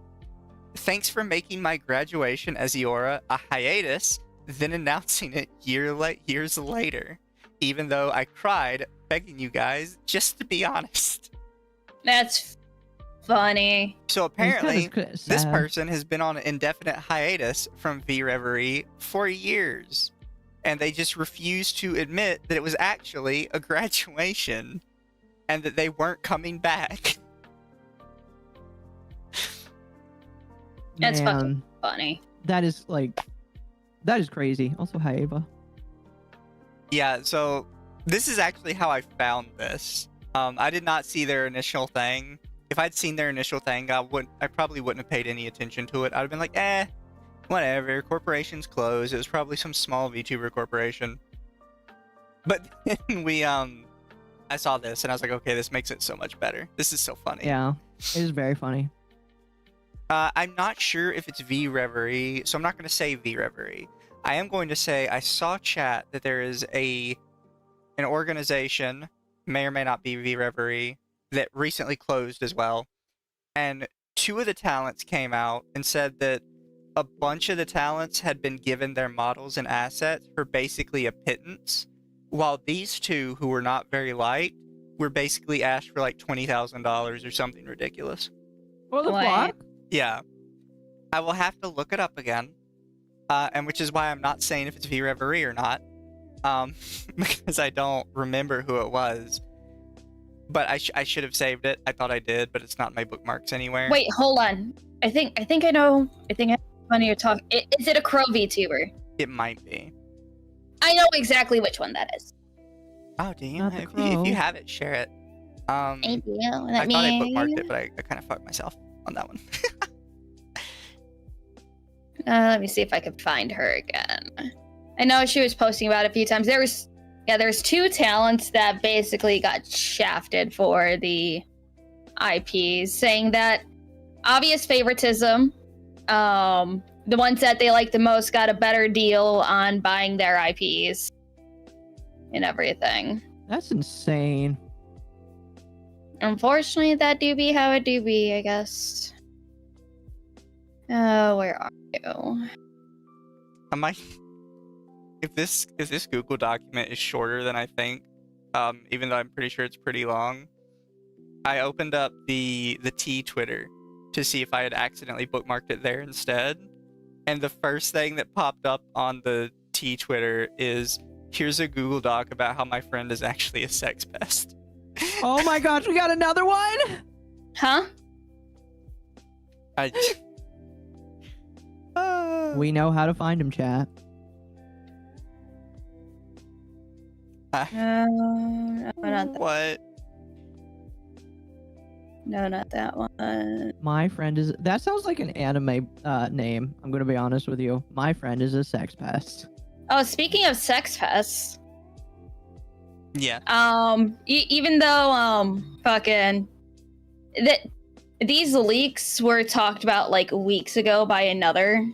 Thanks for making my graduation as Eora a hiatus, then announcing it years later, even though I cried begging you guys just to be honest. That's funny. So apparently, It's this sad. person has been on an indefinite hiatus from VReverie for years, and they just refuse to admit that it was actually a graduation and that they weren't coming back. That's Man, fucking funny. that is crazy. Also, hi Ava. Yeah, so this is actually how I found this. I did not see their initial thing. If I'd seen their initial thing, I probably wouldn't have paid any attention to it. I'd have been like, whatever, corporation's closed. It was probably some small VTuber corporation. But then I saw this and I was like, okay, this makes it so much better. This is so funny. Yeah, it is very funny. I'm not sure if it's VReverie, so I'm not going to say VReverie. I am going to say I saw chat that there is an organization, may or may not be VReverie, that recently closed as well. And two of the talents came out and said that a bunch of the talents had been given their models and assets for basically a pittance, while these two, who were not very light, were basically asked for like $20,000 or something ridiculous. What the What? fuck? Yeah. I will have to look it up again. And which is why I'm not saying if it's VReverie or not. Because I don't remember who it was. But I should have saved it. I thought I did, but it's not in my bookmarks anywhere. Wait, hold on. I think I know. I think I know when you're talking. Is it a crow VTuber? It might be. I know exactly which one that is. Oh, do you? Not the If crow. you have it, share it. Thank you. I thought I bookmarked it, but I kind of fucked myself on that one. Let me see if I can find her again. I know she was posting about it a few times. There's two talents that basically got shafted for the IPs, saying that obvious favoritism. The ones that they like the most got a better deal on buying their IPs and everything. That's insane. Unfortunately, that do be how it do be, I guess. Where are you? If this Google document is shorter than I think, even though I'm pretty sure it's pretty long, I opened up the T Twitter to see if I had accidentally bookmarked it there instead, and the first thing that popped up on the T Twitter is, here's a Google Doc about how my friend is actually a sex pest. Oh my gosh, we got another one. Huh? We know how to find him, chat. No, not that. What? No, not that one. My friend is. That sounds like an anime name. I'm gonna be honest with you. My friend is a sex pest. Oh, speaking of sex pests, Yeah. even though fucking that these leaks were talked about like weeks ago by another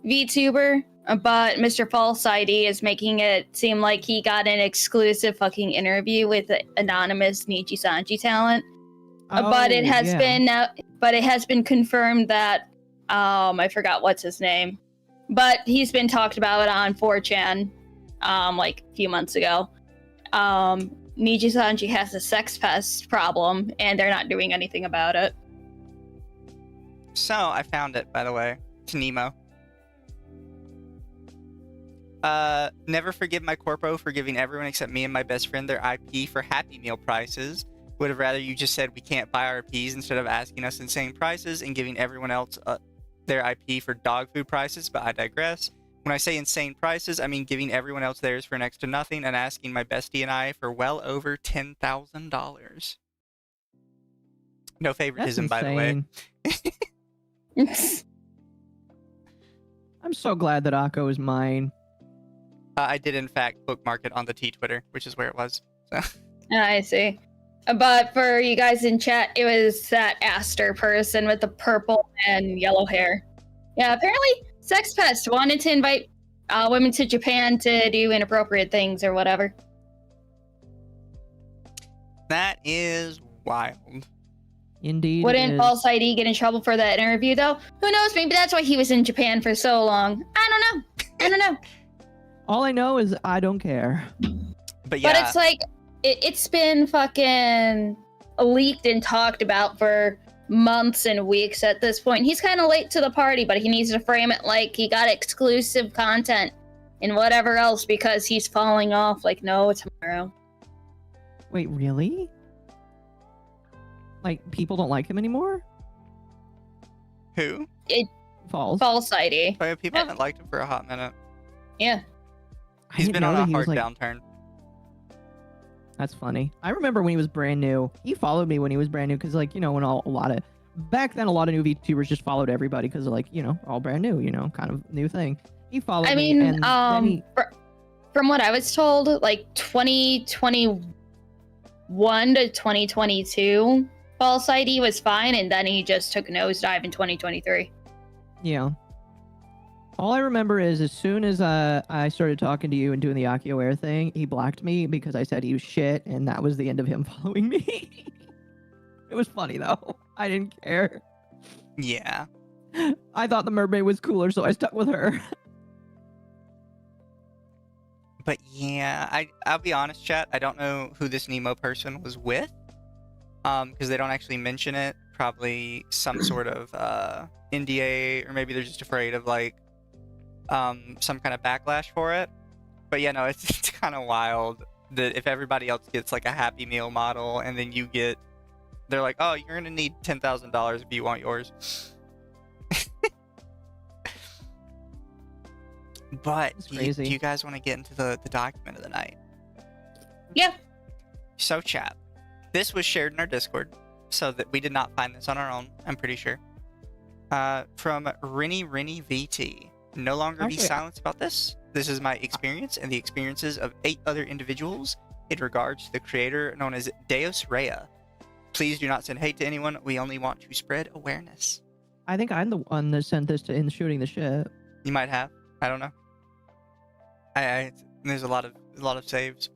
VTuber, but Mr. False ID is making it seem like he got an exclusive fucking interview with the anonymous Nichi-Sanji talent. But it has been confirmed that I forgot what's his name, but he's been talked about on 4chan like a few months ago. Nichi-Sanji has a sex pest problem, and they're not doing anything about it. So I found it, by the way. It's Nemo. Never forgive my corpo for giving everyone except me and my best friend their IP for Happy Meal prices. Would have rather you just said we can't buy our IPs instead of asking us insane prices and giving everyone else their IP for dog food prices, but I digress. When I say insane prices, I mean giving everyone else theirs for next to nothing and asking my bestie and I for well over $10,000. No favoritism, by the way. I'm so glad that Occo is mine. I did, in fact, bookmark it on the T-Twitter, which is where it was. So. I see. But for you guys in chat, it was that Aster person with the purple and yellow hair. Yeah, apparently Sex Pest wanted to invite women to Japan to do inappropriate things or whatever. That is wild. Indeed. Wouldn't False ID get in trouble for that interview, though? Who knows? Maybe that's why he was in Japan for so long. I don't know. All I know is I don't care. But yeah. But it's like, it's been fucking leaked and talked about for months and weeks at this point. He's kind of late to the party, but he needs to frame it like he got exclusive content and whatever else because he's falling off like no tomorrow. Wait, really? Like, people don't like him anymore? Who? False Oh, ID. yeah, people haven't liked him for a hot minute. Yeah. He's been on a hard downturn. That's funny. I remember when he was brand new. He followed me when he was brand new because, like, you know, when back then a lot of new VTubers just followed everybody because, like, you know, all brand new, you know, kind of new thing. He followed me. And from what I was told, like 2021 to 2022, False ID was fine, and then he just took a nosedive in 2023. Yeah. All I remember is as soon as I started talking to you and doing the Akio Air thing, he blocked me because I said he was shit, and that was the end of him following me. It was funny, though. I didn't care. Yeah. I thought the mermaid was cooler, so I stuck with her. But yeah, I'll be honest, chat. I don't know who this Nemo person was with, because they don't actually mention it. Probably some sort of NDA, or maybe they're just afraid of, like, some kind of backlash for it. But yeah, no, it's kind of wild that if everybody else gets like a Happy Meal model and then they're like, oh, you're gonna need $10,000 if you want yours. But do you guys want to get into the document of the night? Yeah. So chat, this was shared in our Discord, so that we did not find this on our own, I'm pretty sure. From Rennie VT. No longer be silent about this. This is my experience and the experiences of 8 other individuals in regards to the creator known as Deos Rehea. Please do not send hate to anyone. We only want to spread awareness. I think I'm the one that sent this in shooting the shit. You might have. I don't know. There's a lot of saves.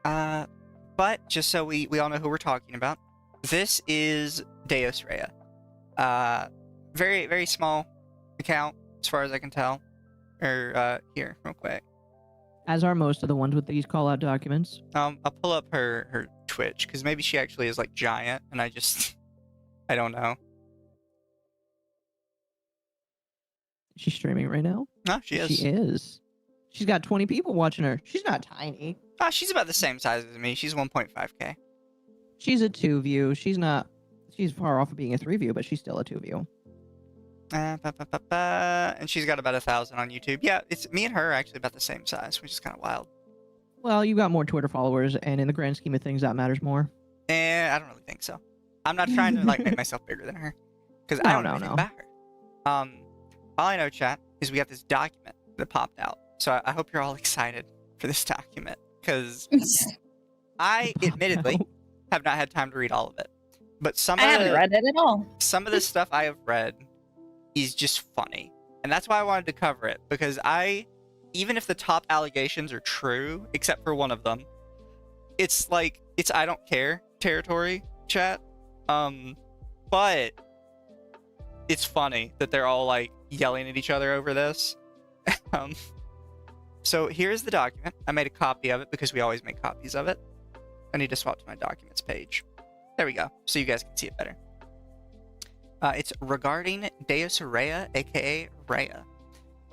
But just so we all know who we're talking about, this is Deos Rehea. Very, very small account as far as I can tell. Or here, real quick. As are most of the ones with these call out documents. I'll pull up her Twitch, because maybe she actually is like giant and I don't know. She's streaming right now? No, she is. She is. She's got 20 people watching her. She's not tiny. She's about the same size as me. She's 1.5K. She's a 2 view. She's far off of being a 3 view, but she's still a 2 view. And she's got about 1,000 on YouTube. Yeah, it's me and her are actually about the same size, which is kind of wild. Well, you got more Twitter followers, and in the grand scheme of things, that matters more. I don't really think so. I'm not trying to like make myself bigger than her, because I don't know anything about her. All I know, chat, is we got this document that popped out. So I hope you're all excited for this document, because I admittedly have not had time to read all of it. But I haven't read it at all. Some of the stuff I have read is just funny. And that's why I wanted to cover it, because even if the top allegations are true, except for one of them, it's like, it's I don't care territory, chat. But it's funny that they're all like yelling at each other over this. So here's the document. I made a copy of it because we always make copies of it. I need to swap to my documents page. There we go, so you guys can see it better. It's regarding Deos Rehea, aka Rehea.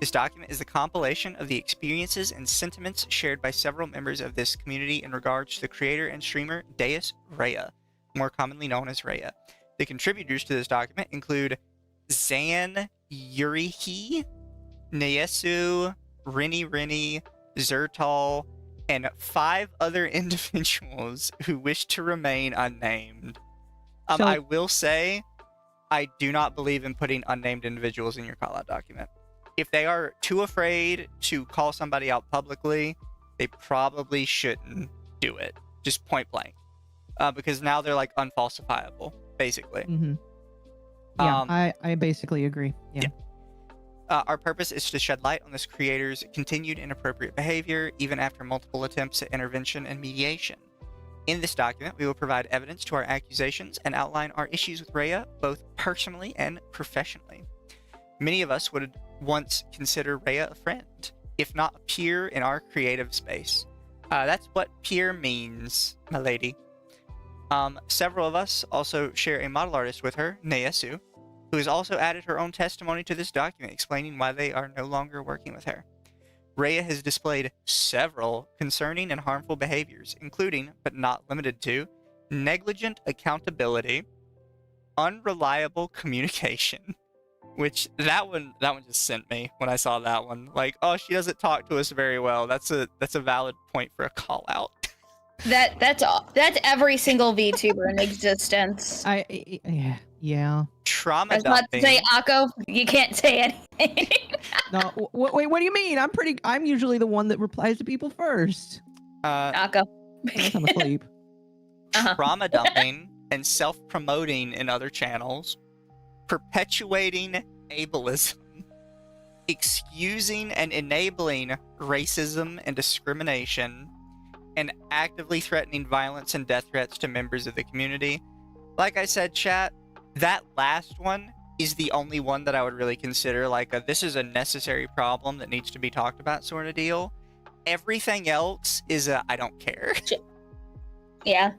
This document is the compilation of the experiences and sentiments shared by several members of this community in regards to the creator and streamer Deos Rehea, more commonly known as Rehea. The contributors to this document include Zan Yurihi, Neyesu, Rini, Zertal, and 5 other individuals who wish to remain unnamed. So- I will say, I do not believe in putting unnamed individuals in your call-out document. If they are too afraid to call somebody out publicly, they probably shouldn't do it. Just point blank. Because now they're like unfalsifiable, basically. Mm-hmm. Yeah, I basically agree. Yeah. Our purpose is to shed light on this creator's continued inappropriate behavior, even after multiple attempts at intervention and mediation. In this document, we will provide evidence to our accusations and outline our issues with Rehea, both personally and professionally. Many of us would once consider Rehea a friend, if not a peer in our creative space. That's what peer means, my lady. Several of us also share a model artist with her, Neyesu, who has also added her own testimony to this document explaining why they are no longer working with her. Rehea has displayed several concerning and harmful behaviors, including, but not limited to, negligent accountability, unreliable communication, which that one just sent me when I saw that one. Like, oh, she doesn't talk to us very well. That's a valid point for a call out. That's every single VTuber in existence. Yeah. Trauma I was about to dumping. say, Occo, you can't say anything. No, wait, what do you mean? I'm usually the one that replies to people first. Occo. Unless I'm asleep. Trauma dumping and self-promoting in other channels, perpetuating ableism, excusing and enabling racism and discrimination, and actively threatening violence and death threats to members of the community. Like I said, chat, that last one is the only one that I would really consider like this is a necessary problem that needs to be talked about sort of deal. Everything else is a I don't care. Yeah.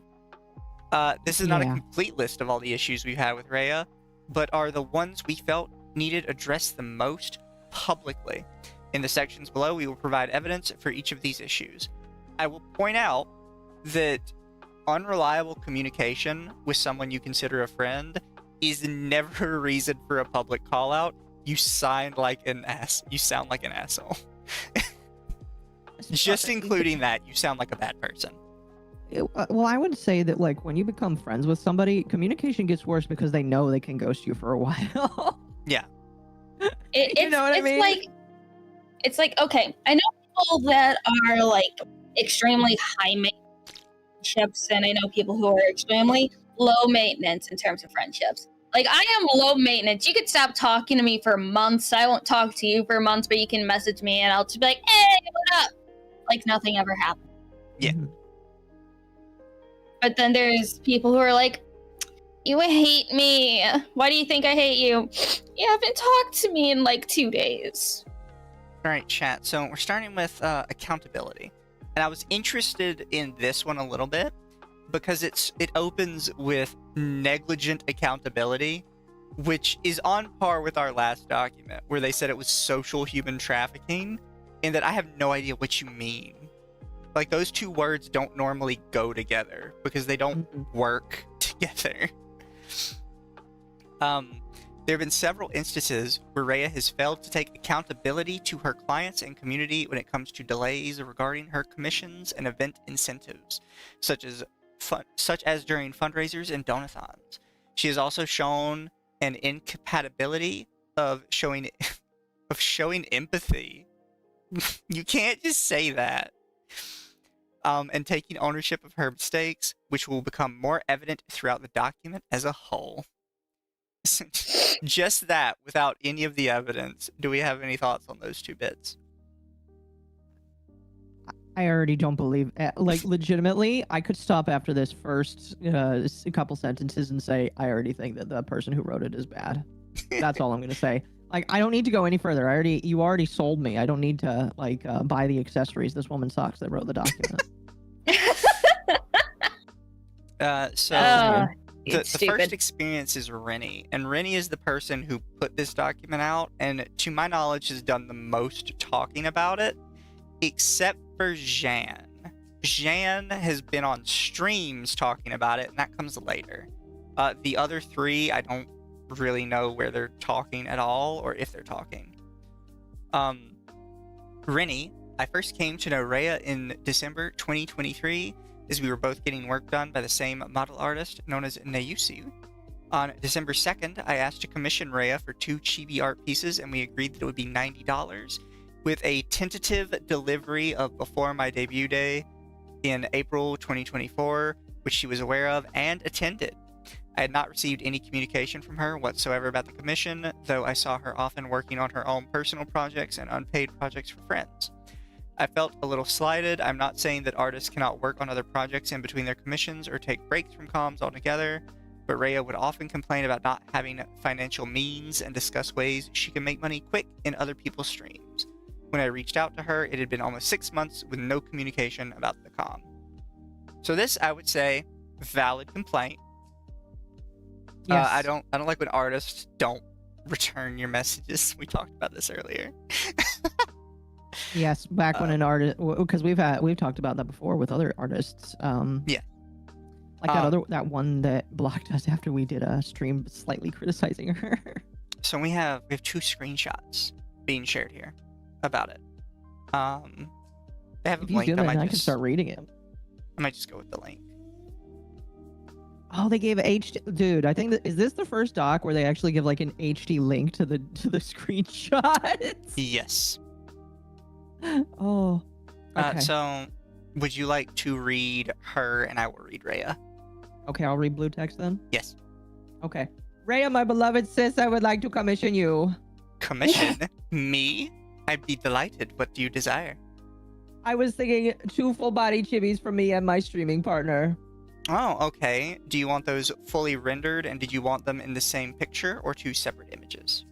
This is not a complete list of all the issues we've had with Rehea, but are the ones we felt needed addressed the most publicly. In the sections below, we will provide evidence for each of these issues. I will point out that unreliable communication with someone you consider a friend is never a reason for a public call out. You sound like an asshole. Just including that, you sound like a bad person. Well, I would say that like when you become friends with somebody, communication gets worse because they know they can ghost you for a while. Yeah. You know what I mean? It's like, okay, I know people that are like extremely high maintenance friendships, and I know people who are extremely low maintenance in terms of friendships. Like, I am low maintenance. You could stop talking to me for months. I won't talk to you for months, but you can message me and I'll just be like, hey, what up? Like nothing ever happened. Yeah. But then there's people who are like, you hate me. Why do you think I hate you? You haven't talked to me in like 2 days. All right, chat. So we're starting with accountability. And I was interested in this one a little bit because it opens with negligent accountability, which is on par with our last document where they said it was social human trafficking, and that I have no idea what you mean. Like, those two words don't normally go together because they don't work together. There have been several instances where Rehea has failed to take accountability to her clients and community when it comes to delays regarding her commissions and event incentives, such as during fundraisers and donathons. She has also shown an incompatibility of showing empathy. You can't just say that. And taking ownership of her mistakes, which will become more evident throughout the document as a whole. Just that, without any of the evidence. Do we have any thoughts on those two bits? I already don't believe, like, legitimately, I could stop after this first couple sentences and say, I already think that the person who wrote it is bad. That's all I'm going to say. Like, I don't need to go any further. You already sold me. I don't need to, like, buy the accessories. This woman sucks that wrote the document. it's the stupid. first experience is Rennie, and Rennie is the person who put this document out, and to my knowledge has done the most talking about it, except for Jan. Jan has been on streams talking about it, and that comes later. The other three, I don't really know where they're talking at all, or if they're talking. Rennie, I first came to know Rhea in December 2023, as we were both getting work done by the same model artist known as Nayusu. On December 2nd, I asked to commission Rhea for 2 chibi art pieces, and we agreed that it would be $90, with a tentative delivery of before my debut day in April 2024, which she was aware of and attended. I had not received any communication from her whatsoever about the commission, though I saw her often working on her own personal projects and unpaid projects for friends. I felt a little slighted. I'm not saying that artists cannot work on other projects in between their commissions or take breaks from comms altogether, but Rhea would often complain about not having financial means and discuss ways she can make money quick in other people's streams. When I reached out to her, it had been almost 6 months with no communication about the comm. So this, I would say, valid complaint. Yes. I don't like when artists don't return your messages. We talked about this earlier. Yes, back when an artist, because we've talked about that before with other artists. Yeah. Like that one that blocked us after we did a stream slightly criticizing her. So we have 2 screenshots being shared here about it. They have a If you link. do that, I can start reading it. I might just go with the link. Oh, they gave HD. Dude, I think is this the first doc where they actually give like an HD link to the screenshot? Yes. Oh. Okay. So, would you like to read her, and I will read Rhea? Okay, I'll read blue text then. Yes. Okay. Rhea, my beloved sis, I would like to commission you. Commission me? I'd be delighted. What do you desire? I was thinking 2 full body chibis for me and my streaming partner. Oh, okay. Do you want those fully rendered, and did you want them in the same picture or 2 separate images?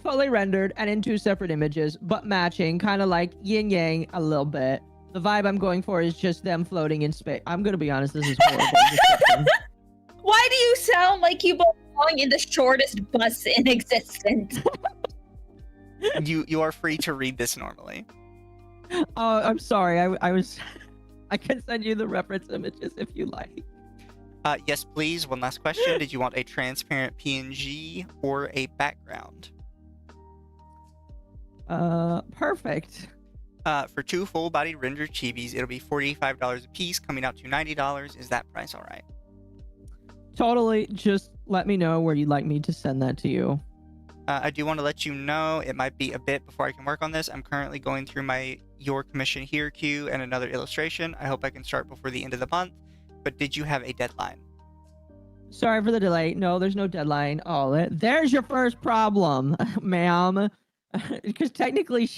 Fully rendered and in 2 separate images, but matching, kind of like yin yang a little bit. The vibe I'm going for is just them floating in space. I'm gonna be honest, this is horrible. Why do you sound like you belong in the shortest bus in existence? You are free to read this normally. Oh, I'm sorry. I was. I can send you the reference images if you like. Yes, please. One last question. Did you want a transparent PNG or a background? Perfect. For 2 full-body rendered chibis, it'll be $45 a piece, coming out to $90. Is that price all right? Totally. Just let me know where you'd like me to send that to you. I do want to let you know it might be a bit before I can work on this. I'm currently going through my Your Commission Here queue and another illustration. I hope I can start before the end of the month. But did you have a deadline? Sorry for the delay. No, there's no deadline. Oh, there's your first problem, ma'am. Because technically,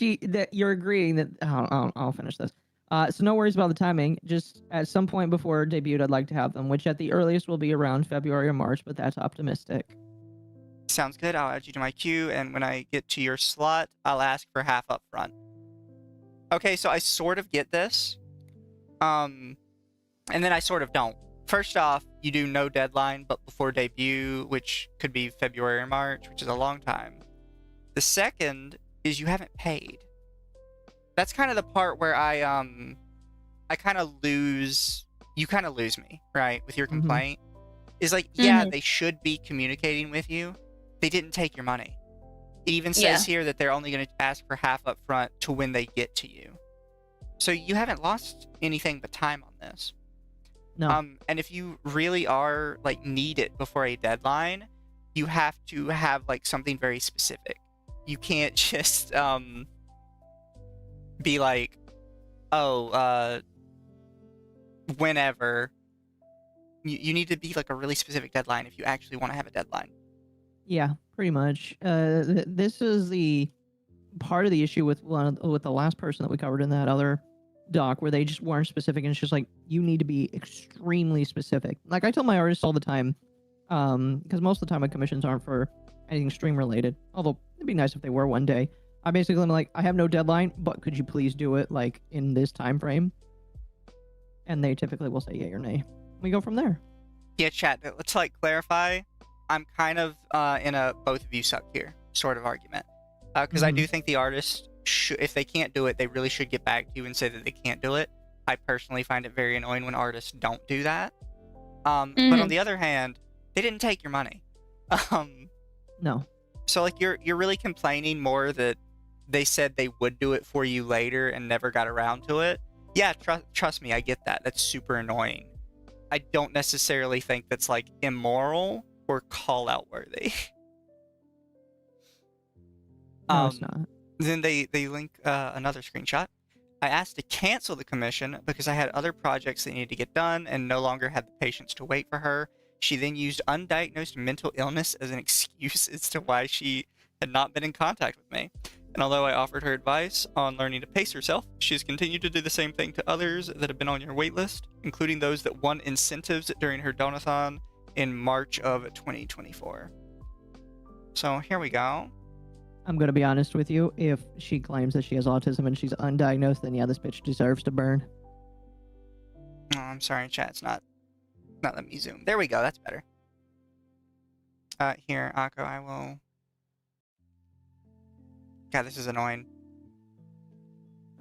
you're agreeing that I'll finish this. So no worries about the timing. Just at some point before debut, I'd like to have them, which at the earliest will be around February or March, but that's optimistic. Sounds good. I'll add you to my queue, and when I get to your slot, I'll ask for half up front. Okay, so I sort of get this. And then I sort of don't. First off, you do no deadline, but before debut, which could be February or March, which is a long time. The second is you haven't paid. That's kind of the part where I kind of lose. You kind of lose me, right, with your complaint. Is like, yeah, they should be communicating with you. They didn't take your money. It even says here that they're only going to ask for half up front to when they get to you. So you haven't lost anything but time on this. No. And if you really are like need it before a deadline, you have to have like something very specific. You can't just be like, oh, whenever. You need to be like a really specific deadline if you actually want to have a deadline. Yeah, pretty much. This is the part of the issue with the last person that we covered in that other doc, where they just weren't specific, and it's just like you need to be extremely specific. Like I tell my artists all the time, because most of the time my commissions aren't for anything stream related. Although it'd be nice if they were one day. I basically am like, I have no deadline, but could you please do it like in this time frame? And they typically will say yay or nay. We go from there. Yeah, chat. Let's like clarify. I'm kind of in a both of you suck here sort of argument, because I do think the artist should, if they can't do it, they really should get back to you and say that they can't do it. I personally find it very annoying when artists don't do that. But on the other hand, they didn't take your money. No. So like you're really complaining more that they said they would do it for you later and never got around to it. Yeah, trust me, I get that. That's super annoying. I don't necessarily think that's like immoral or call out worthy. No, it's not. Then they link another screenshot. I asked to cancel the commission because I had other projects that needed to get done and no longer had the patience to wait for her. She then used undiagnosed mental illness as an excuse as to why she had not been in contact with me. And although I offered her advice on learning to pace herself, she has continued to do the same thing to others that have been on your waitlist, including those that won incentives during her donathon in March of 2024. So here we go. I'm going to be honest with you. If she claims that she has autism and she's undiagnosed, then yeah, this bitch deserves to burn. Oh, I'm sorry, chat. It's not letting me zoom. There we go. That's better. Here, Occo, I will... God, this is annoying.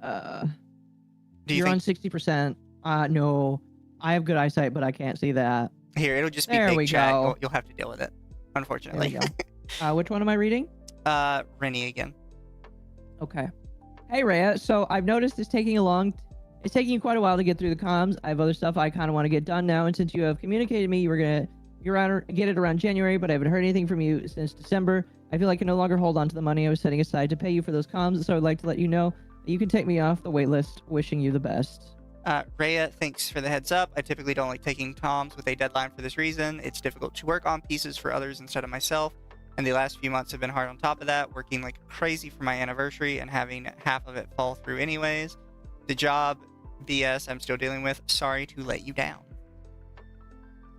You're on 60%. No, I have good eyesight, but I can't see that. Here, it'll just be there big chat. go. You'll have to deal with it, unfortunately. There we go. Which one am I reading? Rennie again. Okay. Hey, Rhea. So I've noticed it's taking you quite a while to get through the comms. I have other stuff I kind of want to get done now, and since you have communicated me, you're gonna get it around January, but I haven't heard anything from you since December. I feel like I can no longer hold on to the money I was setting aside to pay you for those comms, so I'd like to let you know that you can take me off the wait list. Wishing you the best. Rhea, thanks for the heads up. I typically don't like taking comms with a deadline for this reason. It's difficult to work on pieces for others instead of myself, and the last few months have been hard on top of that, working like crazy for my anniversary and having half of it fall through anyways. The job BS I'm still dealing with. Sorry to let you down.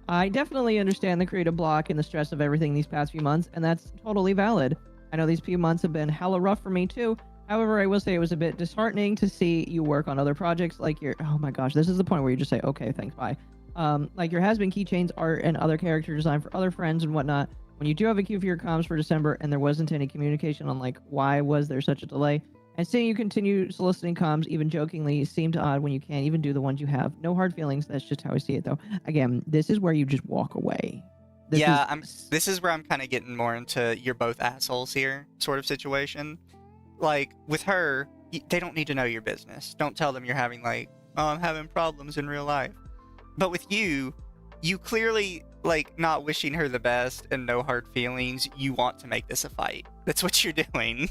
I definitely understand the creative block and the stress of everything these past few months, and that's totally valid. I know these few months have been hella rough for me too. However, I will say it was a bit disheartening to see you work on other projects like your... Oh my gosh, this is the point where you just say, okay, thanks, bye. Like your Has Been Keychains art and other character design for other friends and whatnot. When you do have a queue for your comms for December and there wasn't any communication on like why was there such a delay, and seeing you continue soliciting comms even jokingly seemed odd when you can't even do the ones you have. No hard feelings, that's just how I see it though. Again, this is where you just walk away. This is where I'm kind of getting more into you're both assholes here sort of situation. Like with her, they don't need to know your business. Don't tell them you're having like, oh, I'm having problems in real life. But with you clearly like not wishing her the best and no hard feelings. You want to make this a fight. That's what you're doing.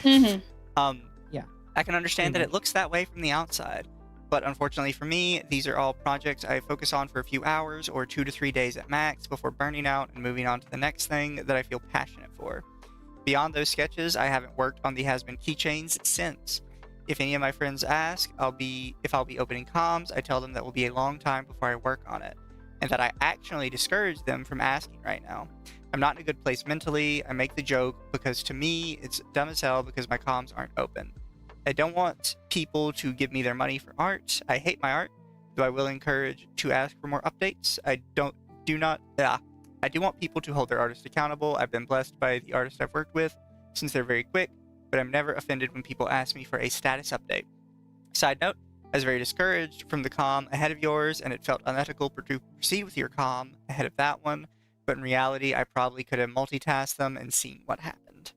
Yeah, I can understand that it looks that way from the outside, but unfortunately for me, these are all projects I focus on for a few hours or 2 to 3 days at max before burning out and moving on to the next thing that I feel passionate for. Beyond those sketches, I haven't worked on the Has Been Keychains since. If any of my friends ask if I'll be opening comms, I tell them that will be a long time before I work on it, and that I actually discourage them from asking right now. I'm not in a good place mentally. I make the joke because to me, it's dumb as hell because my comms aren't open. I don't want people to give me their money for art. I hate my art, though I will encourage to ask for more updates. I do want people to hold their artists accountable. I've been blessed by the artists I've worked with since they're very quick, but I'm never offended when people ask me for a status update. Side note, I was very discouraged from the comm ahead of yours, and it felt unethical to proceed with your comm ahead of that one. But in reality, I probably could have multitasked them and seen what happened.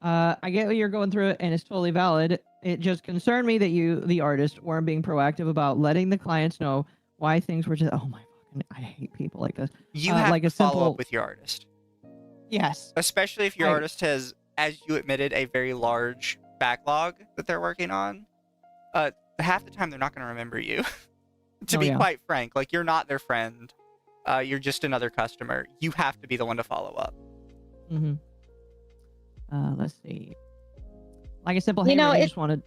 I get what you're going through, and it's totally valid. It just concerned me that you, the artist, weren't being proactive about letting the clients know why things were just... Oh my fucking... I hate people like this. You have like to follow up with your artist. Yes. Especially if your artist has, as you admitted, a very large backlog that they're working on. Half the time, they're not going to remember you. To be quite frank, like, you're not their friend. You're just another customer. You have to be the one to follow up. Let's see. Like a simple hammer, you just wanted...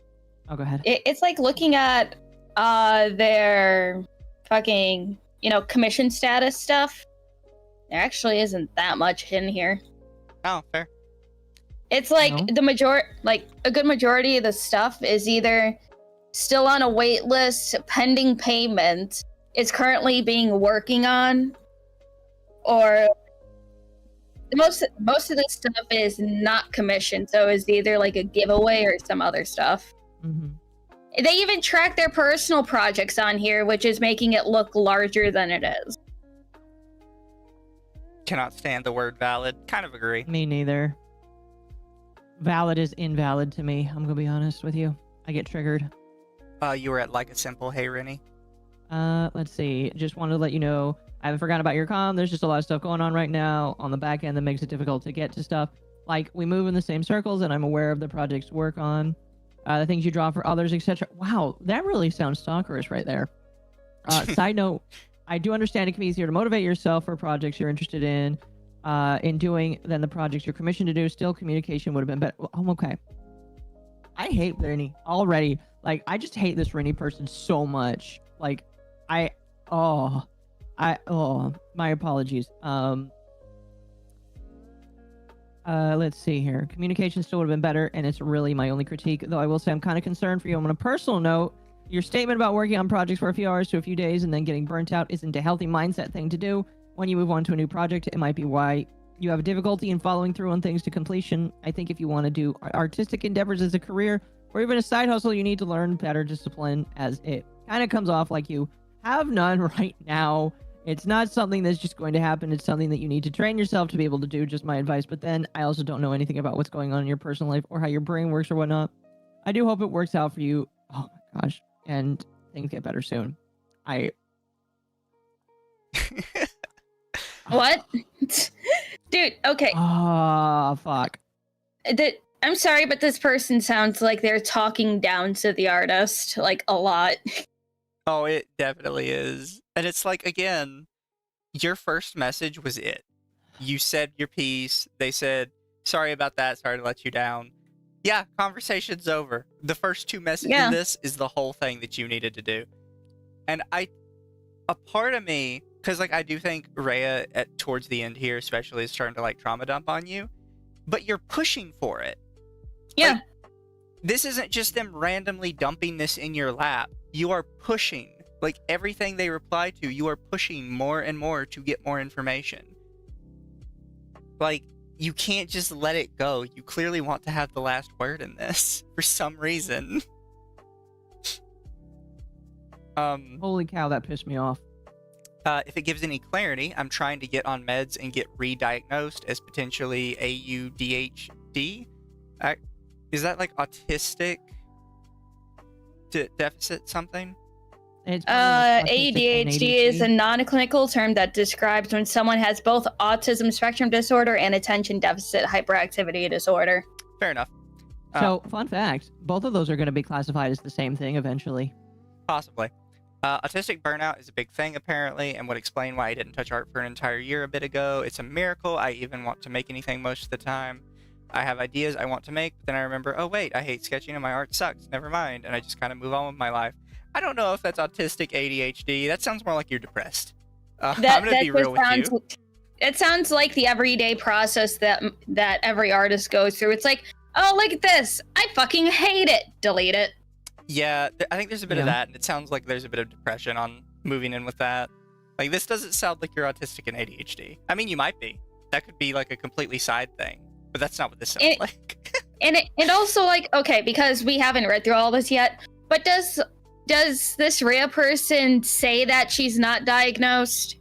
Oh, go ahead. It's like looking at their fucking, commission status stuff. There actually isn't that much in here. Oh, fair. It's like a good majority of the stuff is either still on a wait list, pending payment, is currently being working on, or most of this stuff is not commissioned, so it's either like a giveaway or some other stuff. Mm-hmm. They even track their personal projects on here, which is making it look larger than it is. Cannot stand the word valid. Kind of agree. Me neither. Valid is invalid to me. I'm gonna be honest with you. I get triggered. You were at like a simple hey Rennie. Let's see. Just wanted to let you know I haven't forgotten about your comm. There's just a lot of stuff going on right now on the back end that makes it difficult to get to stuff. Like, we move in the same circles, and I'm aware of the projects you work on, the things you draw for others, etc. Wow, that really sounds stalkerish right there. Side note, I do understand it can be easier to motivate yourself for projects you're interested in doing than the projects you're commissioned to do. Still, communication would have been better. Well, okay. I hate Rennie already. Like, I just hate this Rennie person so much. Like, my apologies. Let's see here. Communication still would have been better, and it's really my only critique. Though I will say I'm kind of concerned for you. On a personal note, your statement about working on projects for a few hours to a few days and then getting burnt out isn't a healthy mindset thing to do. When you move on to a new project, it might be why you have difficulty in following through on things to completion. I think if you want to do artistic endeavors as a career or even a side hustle, you need to learn better discipline, as it kind of comes off like you have none right now. It's not something that's just going to happen. It's something that you need to train yourself to be able to do, just my advice. But then I also don't know anything about what's going on in your personal life or how your brain works or whatnot. I do hope it works out for you. Oh my gosh. And things get better soon. What? Dude, okay. Oh, fuck. I'm sorry, but this person sounds like they're talking down to the artist, like, a lot. Oh, it definitely is. And it's like, again, your first message was it. You said your piece. They said, sorry about that. Sorry to let you down. Yeah, conversation's over. The first two messages in this is the whole thing that you needed to do. And a part of me, because like I do think Rhea towards the end here especially is starting to like trauma dump on you, but you're pushing for it. Yeah. Like, this isn't just them randomly dumping this in your lap. You are pushing. Like, everything they reply to, you are pushing more and more to get more information. Like, you can't just let it go. You clearly want to have the last word in this for some reason. Holy cow, that pissed me off. If it gives any clarity, I'm trying to get on meds and get re-diagnosed as potentially ADHD. Is that like autistic deficit something? ADHD is a non-clinical term that describes when someone has both autism spectrum disorder and attention deficit hyperactivity disorder. Fair enough. So, fun fact, both of those are going to be classified as the same thing eventually. Possibly. Autistic burnout is a big thing, apparently, and would explain why I didn't touch art for an entire year a bit ago. It's a miracle I even want to make anything most of the time. I have ideas I want to make, but then I remember, oh wait, I hate sketching and my art sucks. Never mind. And I just kind of move on with my life. I don't know if that's autistic ADHD. That sounds more like you're depressed. I'm going to be real with you. It sounds like the everyday process that every artist goes through. It's like, oh, look at this. I fucking hate it. Delete it. Yeah, I think there's a bit of that, and it sounds like there's a bit of depression on moving in with that. Like, this doesn't sound like you're autistic and ADHD. I mean, you might be. That could be like a completely side thing, but that's not what this sounds like. and also, like, okay, because we haven't read through all this yet, but does this Rhea person say that she's not diagnosed?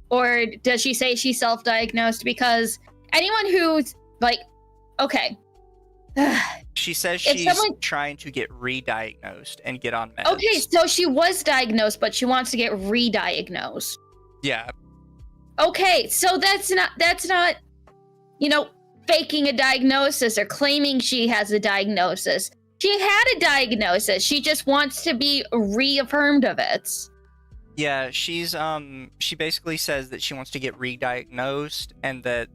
Or does she say she's self-diagnosed? Because anyone who's, like, okay. She says she's trying to get re-diagnosed and get on meds. Okay, so she was diagnosed, but she wants to get re-diagnosed. Yeah. Okay, so that's not, you know, faking a diagnosis or claiming she has a diagnosis. She had a diagnosis. She just wants to be reaffirmed of it. Yeah, she basically says that she wants to get re-diagnosed and that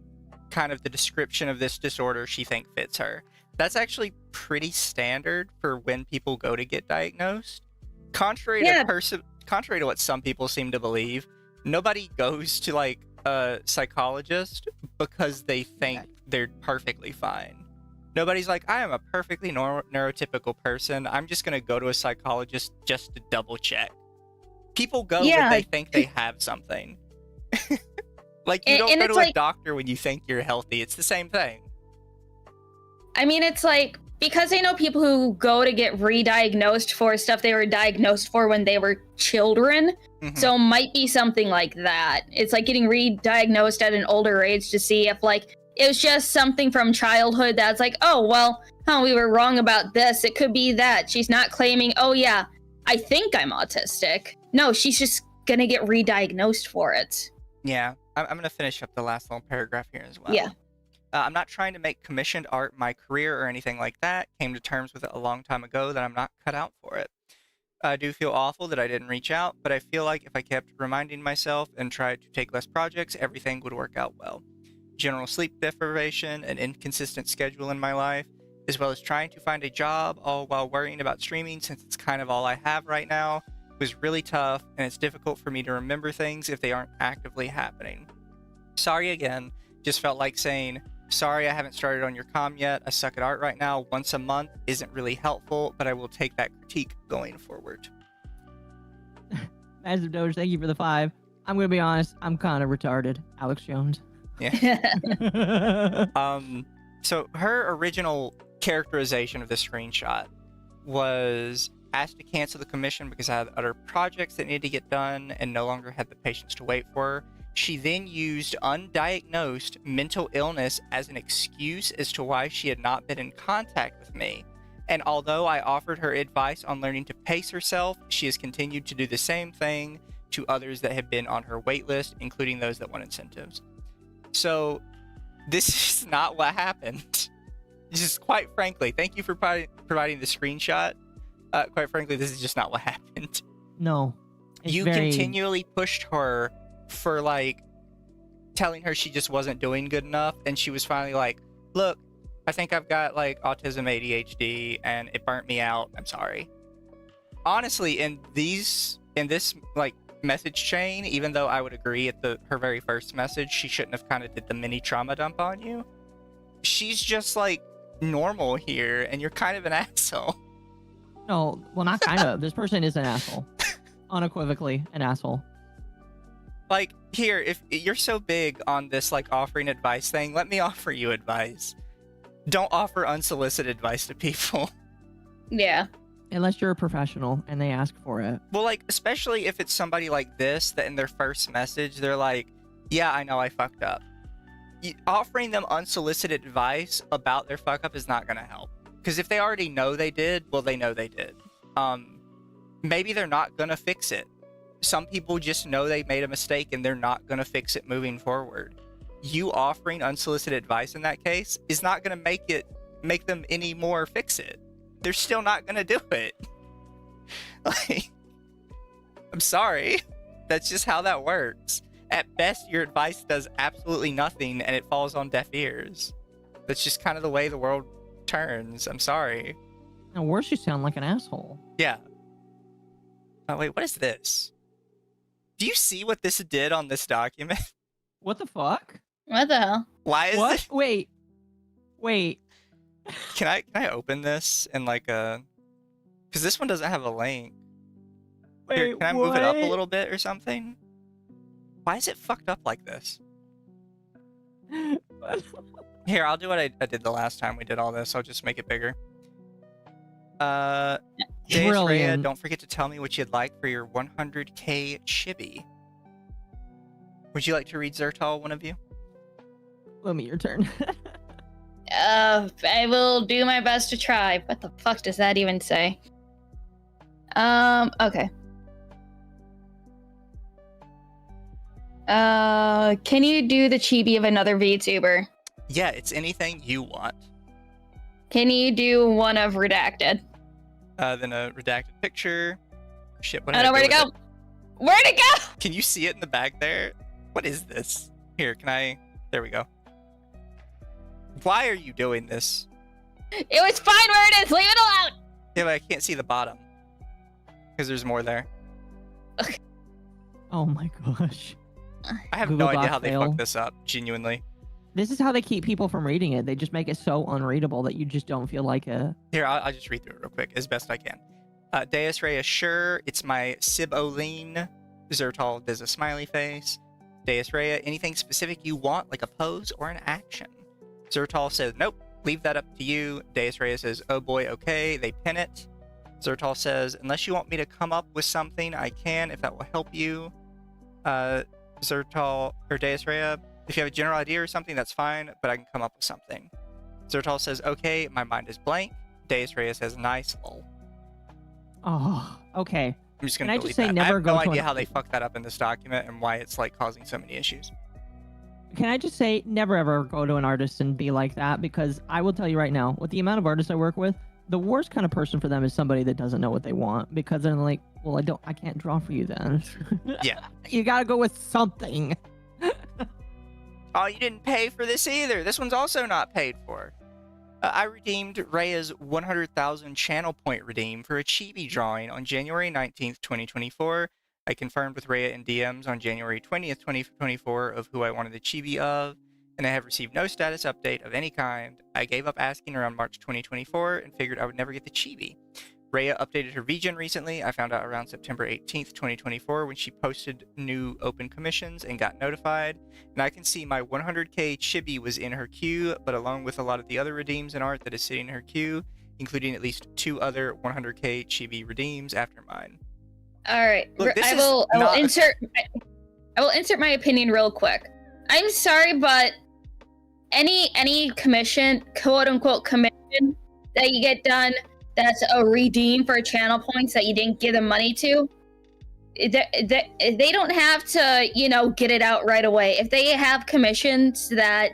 kind of the description of this disorder she thinks fits her. That's actually pretty standard for when people go to get diagnosed. Contrary to what some people seem to believe, nobody goes to like a psychologist because they think they're perfectly fine. Nobody's like, I am a perfectly neurotypical person. I'm just going to go to a psychologist just to double check. People go Yeah. when they think they have something. Like, you don't And go it's to a like- doctor when you think you're healthy. It's the same thing. I mean, it's like, because I know people who go to get re-diagnosed for stuff they were diagnosed for when they were children. Mhm. So it might be something like that. It's like getting re-diagnosed at an older age to see if, like, it was just something from childhood that's like, oh, well, we were wrong about this. It could be that. She's not claiming, oh, yeah, I think I'm autistic. No, she's just gonna get re-diagnosed for it. Yeah, I'm going to finish up the last little paragraph here as well. Yeah. I'm not trying to make commissioned art my career or anything like that. Came to terms with it a long time ago that I'm not cut out for it. I do feel awful that I didn't reach out, but I feel like if I kept reminding myself and tried to take less projects, everything would work out well. General sleep deprivation, an inconsistent schedule in my life, as well as trying to find a job, all while worrying about streaming since it's kind of all I have right now, was really tough, and it's difficult for me to remember things if they aren't actively happening. Sorry again, just felt like saying, sorry I haven't started on your comm yet, I suck at art right now, once a month isn't really helpful, but I will take that critique going forward. Massive Doge, thank you for the 5. I'm gonna be honest, I'm kind of retarded. Alex Jones. Yeah. So her original characterization of the screenshot was asked to cancel the commission because I had other projects that needed to get done and no longer had the patience to wait for her. She then used undiagnosed mental illness as an excuse as to why she had not been in contact with me. And although I offered her advice on learning to pace herself, she has continued to do the same thing to others that have been on her wait list, including those that want incentives. So this is not what happened. Just quite frankly, thank you for providing the screenshot. Quite frankly, this is just not what happened. No. You continually pushed her for, like, telling her she just wasn't doing good enough, and she was finally like, look, I think I've got, like, autism, ADHD, and it burnt me out. I'm sorry. Honestly, in this, like, message chain, even though I would agree at her very first message, she shouldn't have kind of did the mini trauma dump on you. She's just, like, normal here, and you're kind of an asshole. No, well, not kind of. This person is an asshole. Unequivocally an asshole. Like, here, if you're so big on this, like, offering advice thing, let me offer you advice. Don't offer unsolicited advice to people. Yeah. Unless you're a professional and they ask for it. Well, like, especially if it's somebody like this, that in their first message, they're like, yeah, I know I fucked up. Offering them unsolicited advice about their fuck up is not going to help. Because if they already know they did, well, they know they did. Maybe they're not going to fix it. Some people just know they made a mistake and they're not going to fix it moving forward. You offering unsolicited advice in that case is not going to make them any more fix it. They're still not going to do it. Like, I'm sorry. That's just how that works. At best, your advice does absolutely nothing and it falls on deaf ears. That's just kind of the way the world turns. I'm sorry. And worse, you sound like an asshole. Yeah. Oh, wait, what is this? Do you see what this did on this document? What the fuck? What the hell? Why is What? it? Wait. Can I open this in like a... Because this one doesn't have a link. Here, can I move it up a little bit or something? Why is it fucked up like this? Here, I'll do what I did the last time we did all this. I'll just make it bigger. Deos Rehea, Brilliant. don't forget to tell me what you'd like for your 100k chibi. Would you like to read Zertal, one of you? Let me your turn. I will do my best to try. What the fuck does that even say? Okay. Can you do the chibi of another VTuber? Yeah, it's anything you want. Can you do one of Redacted? Then a redacted picture. Shit, what I did don't know where to do with go. it? Where'd it go? Can you see it in the back there? What is this? Here, can I... There we go. Why are you doing this? It was fine where it is. Leave it alone. Yeah, but I can't see the bottom. Because there's more there. Oh my gosh. I have Google no idea Doc how they fail. fucked this up, genuinely. This is how they keep people from reading it. They just make it so unreadable that you just don't feel like a... Here, I'll just read through it real quick, as best I can. Deos Rehea, sure, it's my Siboline. Zertal does a smiley face. Deos Rehea, anything specific you want, like a pose or an action? Zertal says, nope, leave that up to you. Deos Rehea says, oh boy, okay, they pin it. Zertal says, unless you want me to come up with something, I can, if that will help you. Zertal, or Deos Rehea, if you have a general idea or something, that's fine, but I can come up with something. Zertal says, okay, my mind is blank. Deos Rehea says, nice, lol. Oh, okay. I'm just Can gonna I delete just say that. never I have go no to idea an- how they fucked that up in this document and why it's like causing so many issues. Can I just say, never ever go to an artist and be like that, because I will tell you right now, with the amount of artists I work with, the worst kind of person for them is somebody that doesn't know what they want, because then like, well, I can't draw for you then. Yeah. You gotta go with something. Oh, you didn't pay for this either. This one's also not paid for. I redeemed Rehea's 100,000 channel point redeem for a chibi drawing on January 19th, 2024. I confirmed with Rehea in DMs on January 20th, 2024 of who I wanted the chibi of, and I have received no status update of any kind. I gave up asking around March 2024 and figured I would never get the chibi. Rehea updated her VGen recently. I found out around September 18th, 2024 when she posted new open commissions and got notified. And I can see my 100k chibi was in her queue, but along with a lot of the other redeems and art that is sitting in her queue, including at least 2 other 100k chibi redeems after mine. All right, Look, this I will is insert my opinion real quick. I'm sorry, but any commission, quote unquote commission that you get done that's a redeem for channel points that you didn't give them money to, they don't have to, get it out right away. If they have commissions that,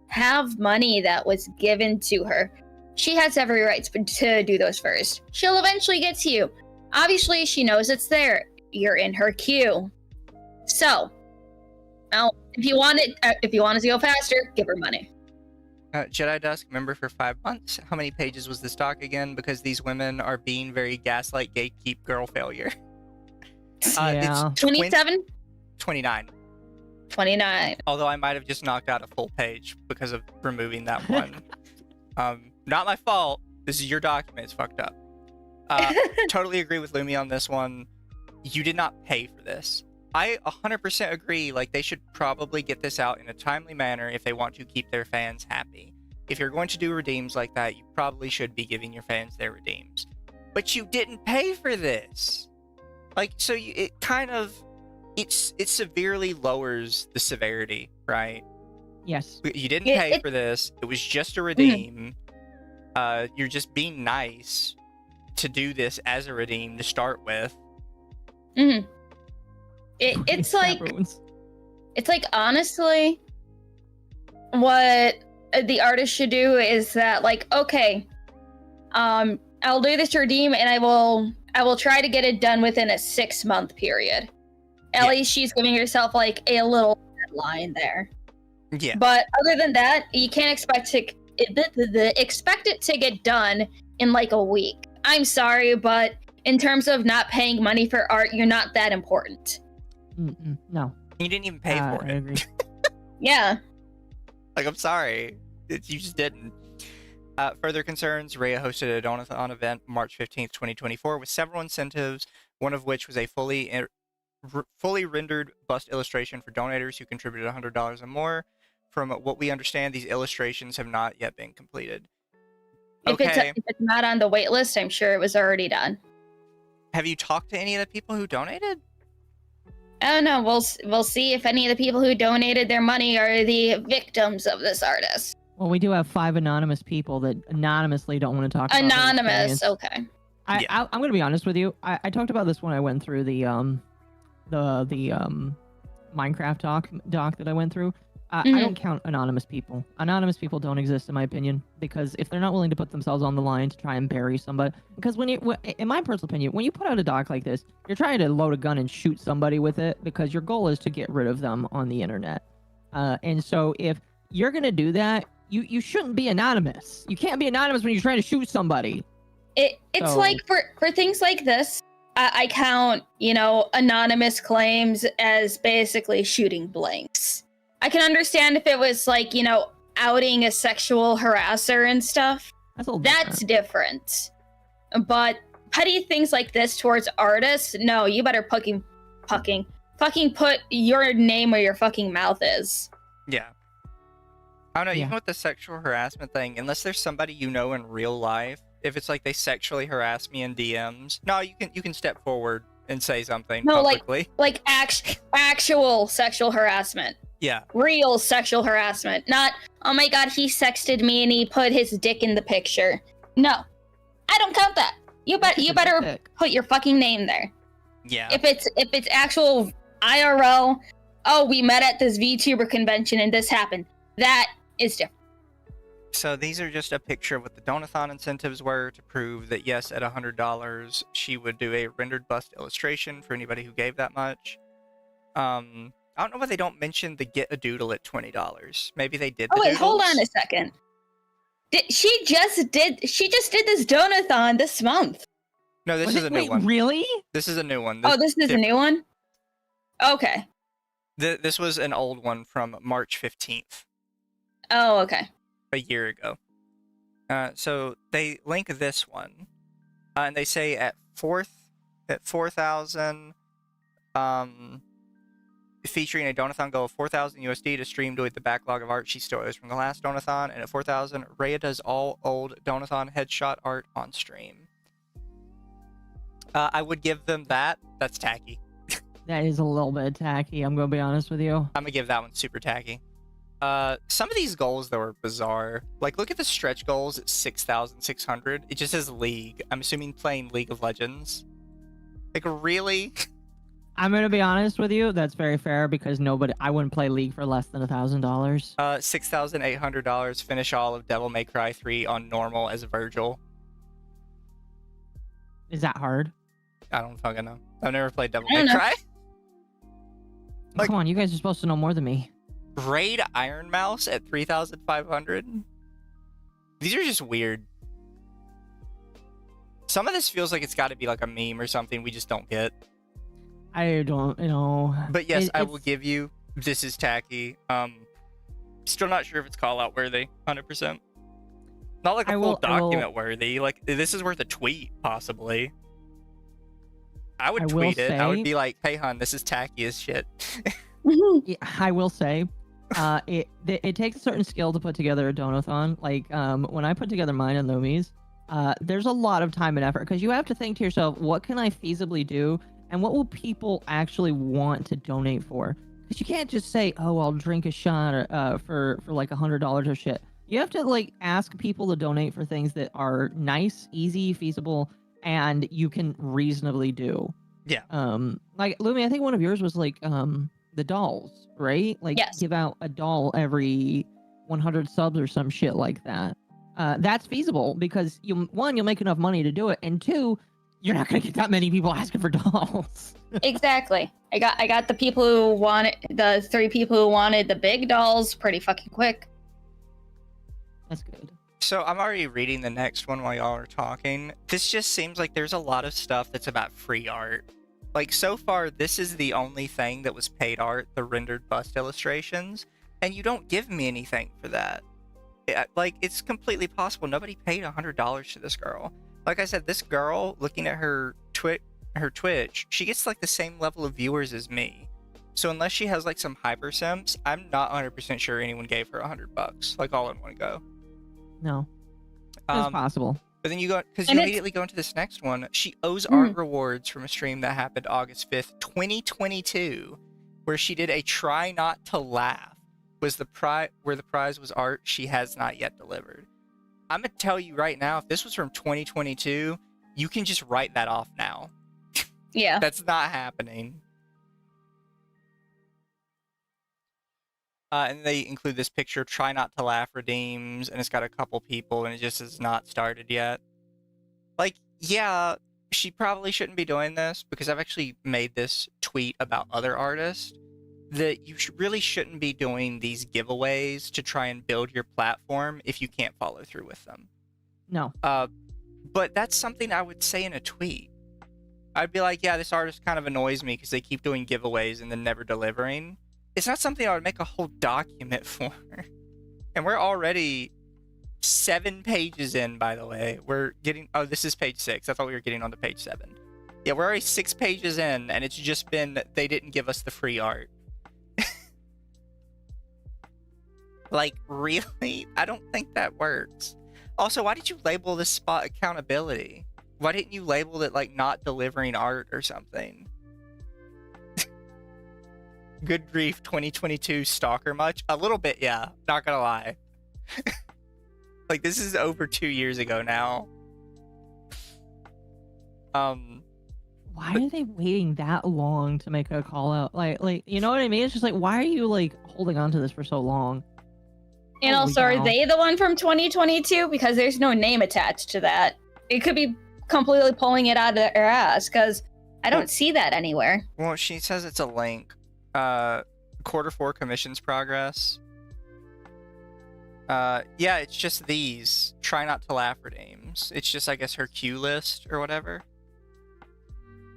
have money that was given to her, she has every right to do those first. She'll eventually get to you. Obviously, she knows it's there. You're in her queue. So, now, if you want it to go faster, give her money. Jedi Dusk, member for 5 months. How many pages was this doc again? Because these women are being very gaslight, gatekeep, girl failure. Yeah. It's 27? 29. 29. Although I might have just knocked out a full page because of removing that one. Not my fault. This is your document. It's fucked up. Totally agree with Lumi on this one. You did not pay for this. I 100% agree, like, they should probably get this out in a timely manner if they want to keep their fans happy. If you're going to do redeems like that, you probably should be giving your fans their redeems. But you didn't pay for this! Like, so it severely lowers the severity, right? Yes. You didn't pay for this, it was just a redeem. You're just being nice to do this as a redeem to start with. Mm-hmm. It's like honestly, what the artist should do is that, like, okay, I'll do this redeem and I will try to get it done within a 6-month period. At least she's giving herself like a little deadline there. Yeah. But other than that, you can't expect it to get done in like a week. I'm sorry, but in terms of not paying money for art, you're not that important. No. You didn't even pay for it. I agree. Yeah. Like, I'm sorry. You just didn't. Further concerns, Rehea hosted a Donathon event March 15th, 2024 with several incentives, one of which was a fully rendered bust illustration for donators who contributed $100 or more. From what we understand, these illustrations have not yet been completed. If it's not on the wait list, I'm sure it was already done. Have you talked to any of the people who donated? I don't know. We'll see if any of the people who donated their money are the victims of this artist. Well, we do have 5 anonymous people that anonymously don't want to talk about their Anonymous, experience. okay. I'm going to be honest with you. I talked about this when I went through the Minecraft doc that I went through. I don't count anonymous people. Anonymous people don't exist, in my opinion, because if they're not willing to put themselves on the line to try and bury somebody, because in my personal opinion, when you put out a doc like this, you're trying to load a gun and shoot somebody with it because your goal is to get rid of them on the internet. And so if you're gonna do that, you shouldn't be anonymous. You can't be anonymous when you're trying to shoot somebody. It's like for things like this, I count, anonymous claims as basically shooting blanks. I can understand if it was like, outing a sexual harasser and stuff. That's a little That's different. But petty things like this towards artists, no, you better fucking put your name where your fucking mouth is. Yeah. I don't know, Yeah. even with the sexual harassment thing, unless there's somebody you know in real life, if it's like they sexually harass me in DMs, no, you can step forward and say something publicly. Like actual sexual harassment. Yeah. Real sexual harassment. Not, oh my god, he sexted me and he put his dick in the picture. No. I don't count that. You better put your fucking name there. Yeah. If it's actual IRL, oh, we met at this VTuber convention and this happened. That is different. So these are just a picture of what the donathon incentives were to prove that yes, at $100 she would do a rendered bust illustration for anybody who gave that much. I don't know why they don't mention the get a doodle at $20. Maybe they did. Oh wait, doodles. hold on a second. She just did this donathon this month. No, this is a new one. Really? This is a new one. This is a new one? Okay. This was an old one from March 15th. Oh, okay. A year ago. So they link this one, and they say at 4,000, featuring a donathon goal of 4,000 USD to stream with the backlog of art she still owes from the last donathon, and at 4,000, Rhea does all old donathon headshot art on stream. I would give them that. That's tacky. That is a little bit tacky, I'm gonna be honest with you. I'm gonna give that one super tacky. Some of these goals though are bizarre. Like, look at the stretch goals at 6,600. It just says League. I'm assuming playing League of Legends. Like, really? I'm gonna be honest with you, that's very fair because I wouldn't play League for less than $1,000. $6,800. Finish all of Devil May Cry 3 on normal as Virgil. Is that hard? I don't fucking know. I've never played Devil May Cry. Like, come on, you guys are supposed to know more than me. Raid Iron Mouse at 3,500. These are just weird. Some of this feels like it's got to be like a meme or something we just don't get. I don't know. But yes, I will give you, this is tacky. Still not sure if it's call out worthy, 100%. Not like a full document worthy. Like, this is worth a tweet, possibly. I would tweet it. I would be like, hey, hun, this is tacky as shit. Yeah, I will say, it takes a certain skill to put together a donathon. Like, when I put together mine and Lumi's, there's a lot of time and effort because you have to think to yourself, what can I feasibly do, and what will people actually want to donate for? Because you can't just say, oh, I'll drink a shot for like $100 or shit. You have to like ask people to donate for things that are nice, easy, feasible, and you can reasonably do. Yeah. Like Lumi, I think one of yours was like the dolls, right? Like, yes. Give out a doll every 100 subs or some shit like that. That's feasible because you'll make enough money to do it, and two, you're not gonna get that many people asking for dolls. Exactly. I got the people who wanted the 3 people who wanted the big dolls pretty fucking quick. That's good. So I'm already reading the next one while y'all are talking. This just seems like there's a lot of stuff that's about free art. Like, so far, this is the only thing that was paid art, the rendered bust illustrations, and you don't give me anything for that. Like, it's completely possible nobody paid $100 to this girl. Like I said, this girl, looking at her Twitch, she gets like the same level of viewers as me. So unless she has like some hyper simps, I'm not 100% sure anyone gave her $100, like all in one go. No, it's possible. But then you immediately go into this next one. She owes art rewards from a stream that happened August 5th, 2022, where she did a try not to laugh. Where the prize was art she has not yet delivered. I'm gonna tell you right now, if this was from 2022, you can just write that off now. Yeah. That's not happening. And they include this picture, try not to laugh redeems, and it's got a couple people, and it just has not started yet. Like, yeah, she probably shouldn't be doing this, because I've actually made this tweet about other artists, that you really shouldn't be doing these giveaways to try and build your platform if you can't follow through with them. No. But that's something I would say in a tweet. I'd be like, yeah, this artist kind of annoys me because they keep doing giveaways and then never delivering. It's not something I would make a whole document for. And we're already 7 pages in, by the way. We're getting... Oh, this is page 6. I thought we were getting on to page 7. Yeah, we're already 6 pages in, and it's just been... They didn't give us the free art. Like, really? I don't think that works. Also, why did you label this spot accountability? Why didn't you label it, like, not delivering art or something? Good grief, 2022 stalker much? A little bit, yeah. Not gonna lie. Like, this is over 2 years ago now. Why are they waiting that long to make a call out? Like, you know what I mean? It's just like, why are you, like, holding on to this for so long? And also, are they the one from 2022? Because there's no name attached to that. It could be completely pulling it out of their ass, because I don't see that anywhere. Well, she says it's a link. Q4 commissions progress. Yeah, it's just these. Try not to laugh for names. It's just, I guess, her queue list or whatever.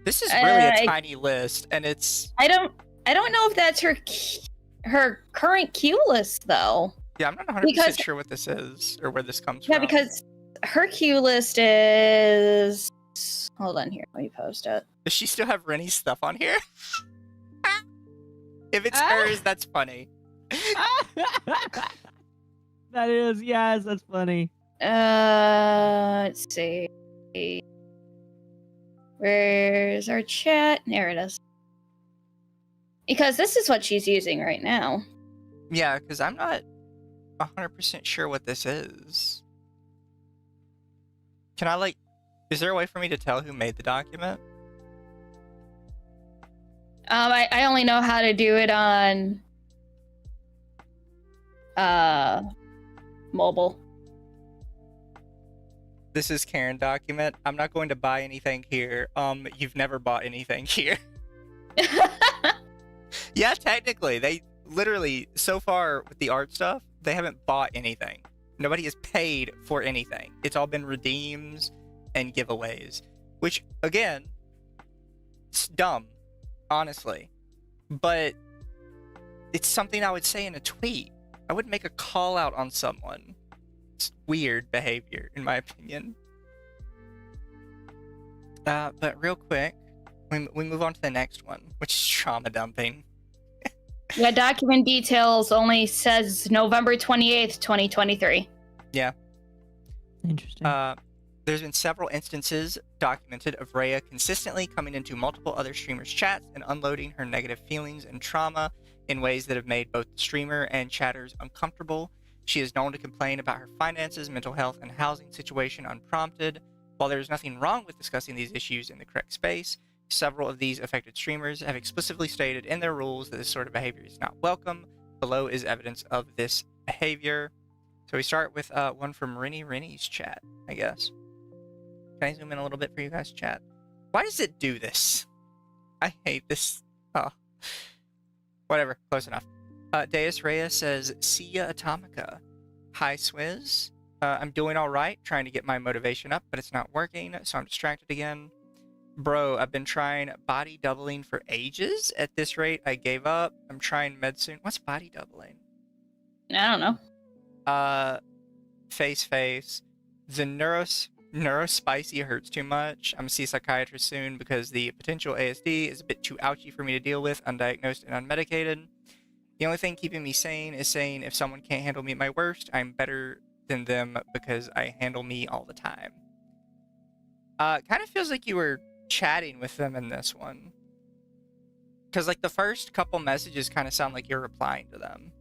This is really a tiny list, and it's... I don't know if that's her current queue list, though. Yeah, I'm not 100% sure what this is, or where this comes from. Yeah, because her queue list is... Hold on here, let me post it. Does she still have Rennie's stuff on here? If it's hers, that's funny. That is, yes, that's funny. Let's see. Where's our chat? There it is. Because this is what she's using right now. Yeah, because I'm not 100% sure what this is. Can I, like... Is there a way for me to tell who made the document? I only know how to do it on... mobile. This is Karen document. I'm not going to buy anything here. You've never bought anything here. Yeah, technically. They literally, so far with the art stuff, they haven't bought anything. Nobody has paid for anything. It's all been redeems and giveaways. Which, again, it's dumb, honestly. But it's something I would say in a tweet. I wouldn't make a call out on someone. It's weird behavior, in my opinion. But real quick, we move on to the next one, which is trauma dumping. Yeah, document details only says November 28th, 2023. Yeah. Interesting. There's been several instances documented of Rhea consistently coming into multiple other streamers' chats and unloading her negative feelings and trauma in ways that have made both the streamer and chatters uncomfortable. She is known to complain about her finances, mental health, and housing situation unprompted. While there is nothing wrong with discussing these issues in the correct space, several of these affected streamers have explicitly stated in their rules that this sort of behavior is not welcome. Below is evidence of this behavior. So we start with one from Rennie's chat, I guess. Can I zoom in a little bit for you guys, chat? Why does it do this? I hate this. Oh. Whatever, close enough. Deos Rehea says, "See ya, Atomica. Hi, Swizz. I'm doing alright, trying to get my motivation up, but it's not working, so I'm distracted again. Bro, I've been trying body doubling for ages. At this rate, I gave up. I'm trying med soon." What's body doubling? I don't know. Face. The neurospicy hurts too much. I'm gonna see a psychiatrist soon because the potential ASD is a bit too ouchy for me to deal with, undiagnosed and unmedicated. The only thing keeping me sane is saying if someone can't handle me at my worst, I'm better than them because I handle me all the time. Kind of feels like you were chatting with them in this one. Because, like, the first couple messages kind of sound like you're replying to them.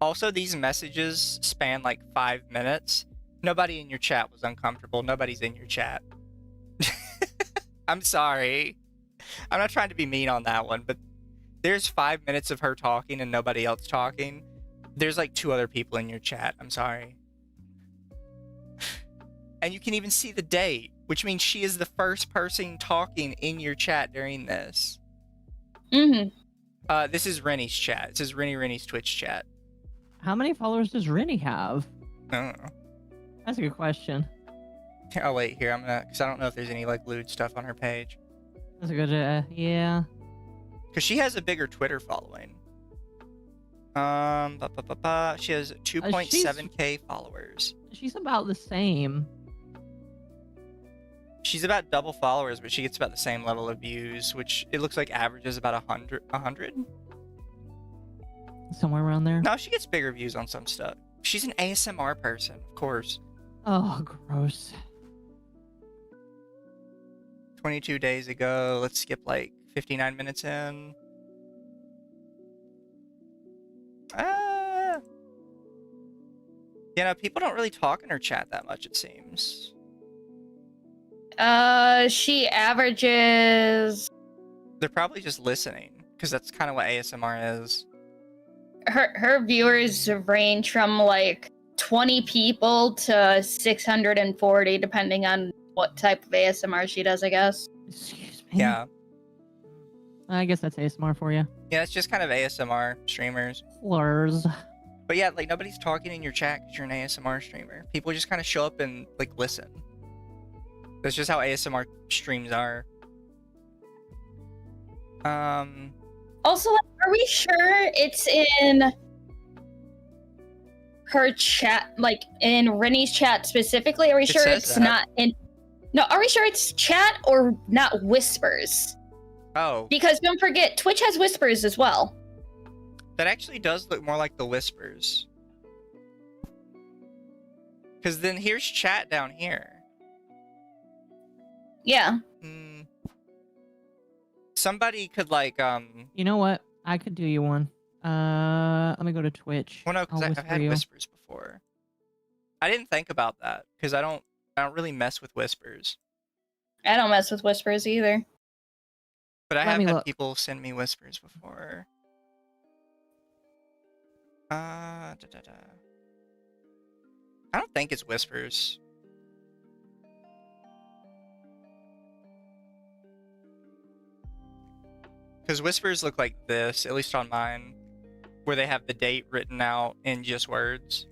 Also, these messages span, like, 5 minutes. Nobody in your chat was uncomfortable. Nobody's in your chat. I'm sorry. I'm not trying to be mean on that one, but there's 5 minutes of her talking and nobody else talking. There's, like, 2 other people in your chat. I'm sorry. And you can even see the date, which means she is the first person talking in your chat during this. Mm-hmm. This is Rennie's chat. This is Rennie's Twitch chat. How many followers does Rennie have? I don't know. That's a good question. Oh, wait, here, because I don't know if there's any, like, lewd stuff on her page. That's a good, yeah. Because she has a bigger Twitter following. She has 2.7k followers. She's about the same. She's about double followers, but she gets about the same level of views, which it looks like averages about 100. Somewhere around there. No, she gets bigger views on some stuff. She's an ASMR person, of course. Oh, gross. 22 days ago. Let's skip like 59 minutes in. People don't really talk in her chat that much, it seems. She averages. They're probably just listening, because that's kind of what ASMR is. Her viewers range from like 20 people to 640, depending on what type of ASMR she does, I guess. Excuse me. Yeah. I guess that's ASMR for you. Yeah, it's just kind of ASMR streamers. Slurs. But yeah, like nobody's talking in your chat because you're an ASMR streamer. People just kind of show up and like listen. That's just how ASMR streams are. Also, are we sure it's in her chat, like in Rennie's chat specifically? Are we sure it's not in? No, are we sure it's chat or not whispers? Oh. Because don't forget, Twitch has whispers as well. That actually does look more like the whispers. Because then here's chat down here. Yeah. Somebody could like You know what? I could do you one. Let me go to Twitch. Well, no, because I've had whispers before. I didn't think about that because I don't really mess with whispers. I don't mess with whispers either. But I have had people send me whispers before. I don't think it's whispers. Because whispers look like this, at least on mine, where they have the date written out in just words.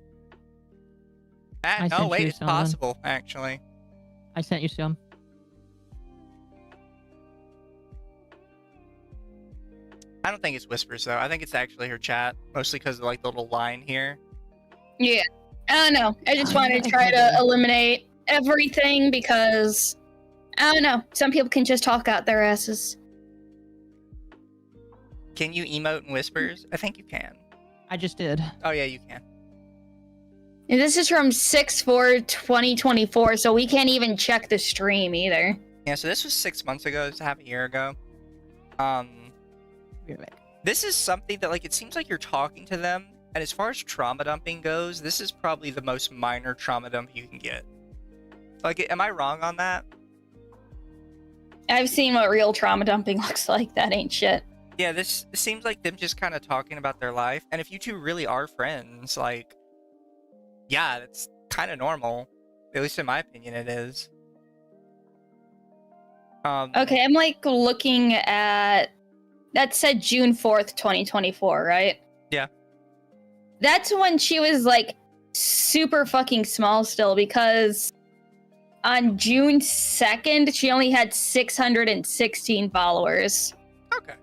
No, wait, it's possible, actually. I sent you some. I don't think it's whispers, though. I think it's actually her chat, mostly because of like the little line here. Yeah. I don't know. I just wanted to try to eliminate everything because, I don't know, some people can just talk out their asses. Can you emote in whispers? I think you can. I just did. Oh, yeah, you can. And this is from 6/4/2024, so we can't even check the stream either. Yeah, so this was 6 months ago. It's half a year ago. This is something that, like, it seems like you're talking to them, and as far as trauma dumping goes, this is probably the most minor trauma dump you can get. Like, am I wrong on that? I've seen what real trauma dumping looks like. That ain't shit. Yeah, this seems like them just kind of talking about their life, and if you two really are friends, like, yeah, that's kind of normal. At least in my opinion, it is. Okay, I'm, like, looking at... That said June 4th, 2024, right? Yeah. That's when she was, like, super fucking small still, because on June 2nd, she only had 616 followers. Okay.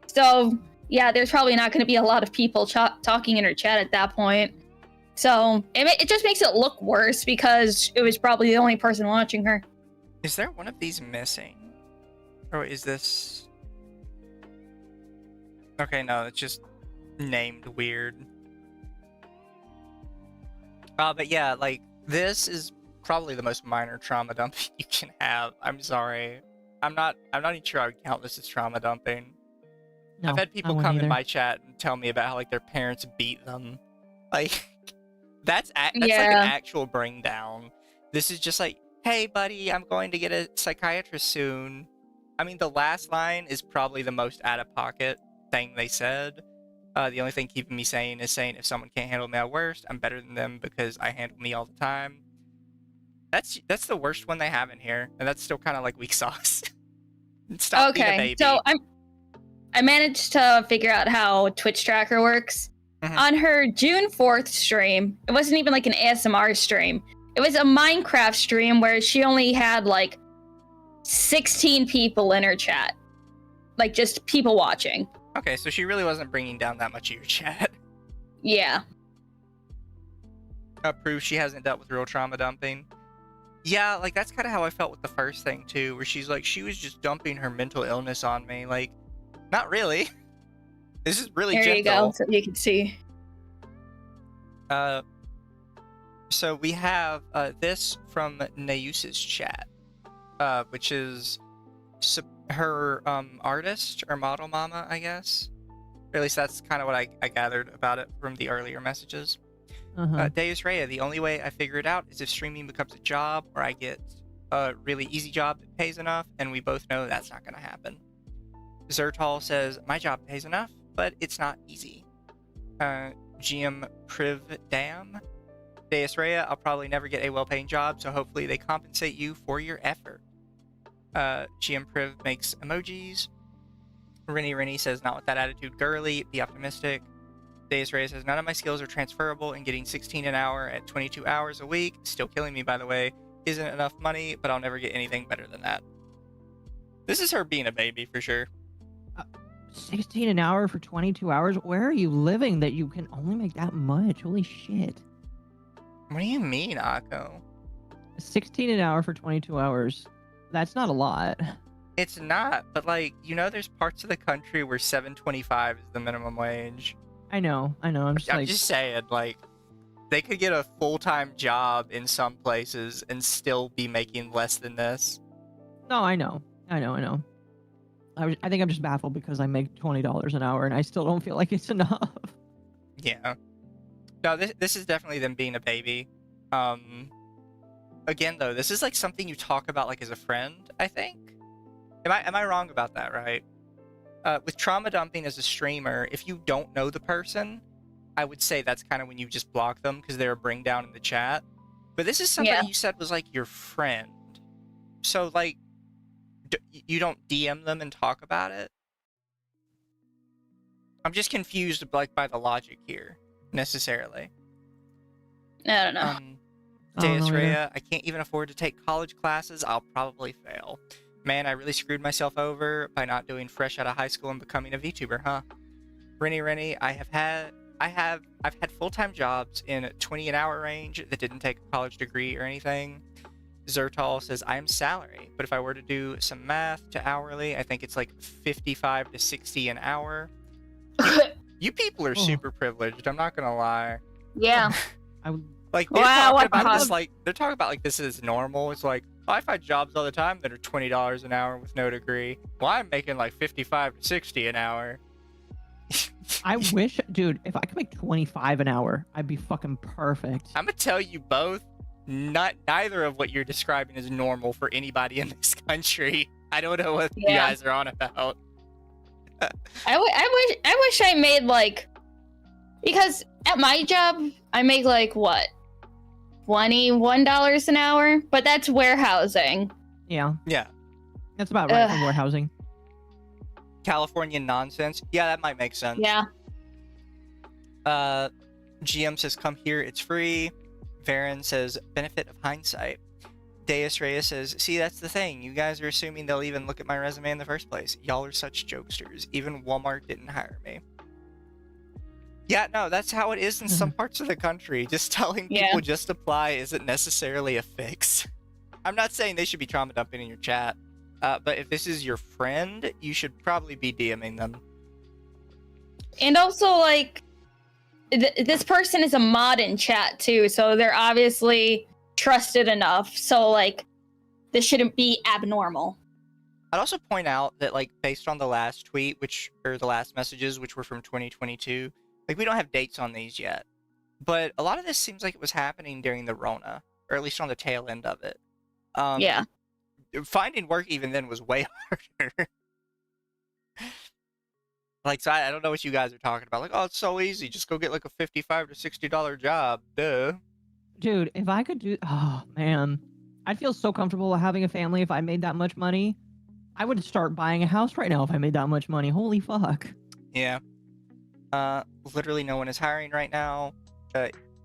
So, yeah, there's probably not going to be a lot of people talking in her chat at that point. So, it just makes it look worse, because it was probably the only person watching her. Is there one of these missing? Or is this... Okay, no, it's just named weird. But yeah, like, this is probably the most minor trauma dumping you can have. I'm sorry. I'm not even sure I would count this as trauma dumping. No, I've had people come in my chat and tell me about how, like, their parents beat them. Like, that's like an actual bring down. This is just like, hey, buddy, I'm going to get a psychiatrist soon. I mean, the last line is probably the most out-of-pocket thing they said. The only thing keeping me sane is saying if someone can't handle me at worst, I'm better than them because I handle me all the time. That's the worst one they have in here, and that's still kind of like weak sauce. Stop being a baby. So I managed to figure out how Twitch tracker works. Mm-hmm. On her June 4th stream, it wasn't even like an ASMR stream. It was a Minecraft stream where she only had like 16 people in her chat. Like, just people watching. Okay, so she really wasn't bringing down that much of your chat. Yeah. Proof she hasn't dealt with real trauma dumping. Yeah, like that's kind of how I felt with the first thing too, where she's like, she was just dumping her mental illness on me. Like, not really. This is really There gentle. you go, so you can see. So we have this from Naus's chat, which is her artist or model mama, I guess. Or at least that's kind of what I gathered about it from the earlier messages. Deos Rehea, the only way I figure it out is if streaming becomes a job or I get a really easy job that pays enough, and we both know that's not going to happen. Zertal says, my job pays enough, but it's not easy. GM Priv Dam, Deos Rehea, I'll probably never get a well-paying job, so hopefully they compensate you for your effort. GM Priv makes emojis. Rennie says, not with that attitude, girly, be optimistic. Deos Rehea says, none of my skills are transferable, and getting 16 an hour at 22 hours a week, still killing me by the way, isn't enough money, but I'll never get anything better than that. This is her being a baby for sure. 16 an hour for 22 hours? Where are you living that you can only make that much? Holy shit. What do you mean, Occo? 16 an hour for 22 hours. That's not a lot. It's not, but like, you know, there's parts of the country where $7.25 is the minimum wage. I know. I'm just saying, like, they could get a full-time job in some places and still be making less than this. No, I know. I think I'm just baffled because I make $20 an hour and I still don't feel like it's enough. Yeah. No, this is definitely them being a baby. Again, though, this is like something you talk about like as a friend, I think. Am I wrong about that, right? With trauma dumping as a streamer, if you don't know the person, I would say that's kind of when you just block them because they're a bring down in the chat. But this is something you said was like your friend. So like, you don't DM them and talk about it? I'm just confused like by the logic here, necessarily. I don't know. Deos Rehea, I can't even afford to take college classes. I'll probably fail. Man, I really screwed myself over by not doing fresh out of high school and becoming a VTuber, huh? Rennie, I've had full-time jobs in 20 an hour range that didn't take a college degree or anything. Zertal says, I am salary, but if I were to do some math to hourly, I think it's like 55 to 60 an hour. You people are super privileged, I'm not gonna lie. Yeah. Like, they're talking about this like, they're talking about like this is normal. It's like, I find jobs all the time that are $20 an hour with no degree. Well, I'm making like 55 to 60 an hour. I wish, dude, if I could make 25 an hour, I'd be fucking perfect. I'm gonna tell you both, neither of what you're describing is normal for anybody in this country. I don't know what you guys are on about. I wish I made like, because at my job I make like what, $21 an hour, but that's warehousing. Yeah. Yeah. That's about right for warehousing. California nonsense. Yeah, that might make sense. Yeah. GM says, come here, it's free. Varen says, benefit of hindsight. Deos Rehea says, see, that's the thing. You guys are assuming they'll even look at my resume in the first place. Y'all are such jokesters. Even Walmart didn't hire me. Yeah, no, that's how it is in some parts of the country. Just telling people just apply isn't necessarily a fix. I'm not saying they should be trauma dumping in your chat, but if this is your friend, you should probably be DMing them. And also, like, this person is a mod in chat too, so they're obviously trusted enough. So, like, this shouldn't be abnormal. I'd also point out that, like, based on the last tweet, or the last messages, which were from 2022, like, we don't have dates on these yet. But a lot of this seems like it was happening during the Rona, or at least on the tail end of it. Yeah. Finding work even then was way harder. Like, so I don't know what you guys are talking about. Like, oh, it's so easy. Just go get, like, a $55 to $60 job. Duh. Dude, if I could do... Oh, man. I'd feel so comfortable having a family if I made that much money. I would start buying a house right now if I made that much money. Holy fuck. Yeah. Literally no one is hiring right now.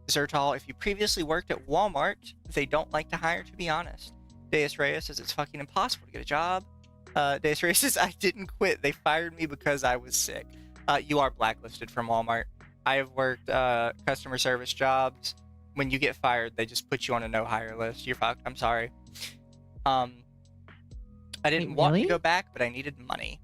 Zertal, if you previously worked at Walmart, they don't like to hire, to be honest. Deos Rehea says it's fucking impossible to get a job. Deos Rehea says, I didn't quit. They fired me because I was sick. You are blacklisted from Walmart. I have worked customer service jobs. When you get fired, they just put you on a no hire list. You're fucked. I'm sorry. I didn't Wait, want to really? go back, but I needed money.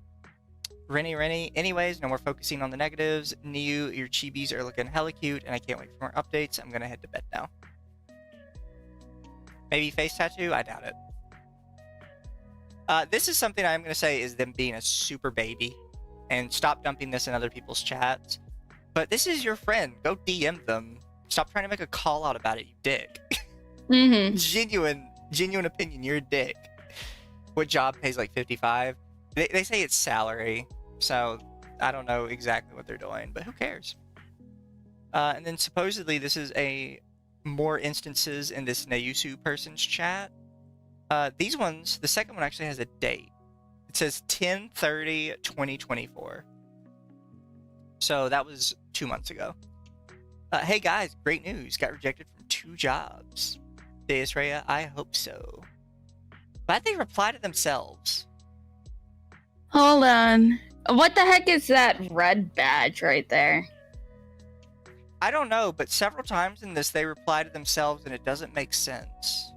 Rennie. Anyways, no more focusing on the negatives. Nu, your chibis are looking hella cute, and I can't wait for more updates. I'm gonna head to bed now. Maybe face tattoo? I doubt it. This is something I'm gonna say is them being a super baby, and stop dumping this in other people's chats. But this is your friend. Go DM them. Stop trying to make a call out about it, you dick. Mm-hmm. Genuine opinion. You're a dick. What job pays like 55? They say it's salary, so I don't know exactly what they're doing, but who cares? And then supposedly this is more instances in this Nayusu person's chat. These ones, the second one actually has a date. It says 10/30/2024. So that was 2 months ago. Hey guys, great news. Got rejected from 2 jobs. Deos Rehea, I hope so. Why'd they reply to themselves? Hold on. What the heck is that red badge right there? I don't know, but several times in this they reply to themselves and it doesn't make sense.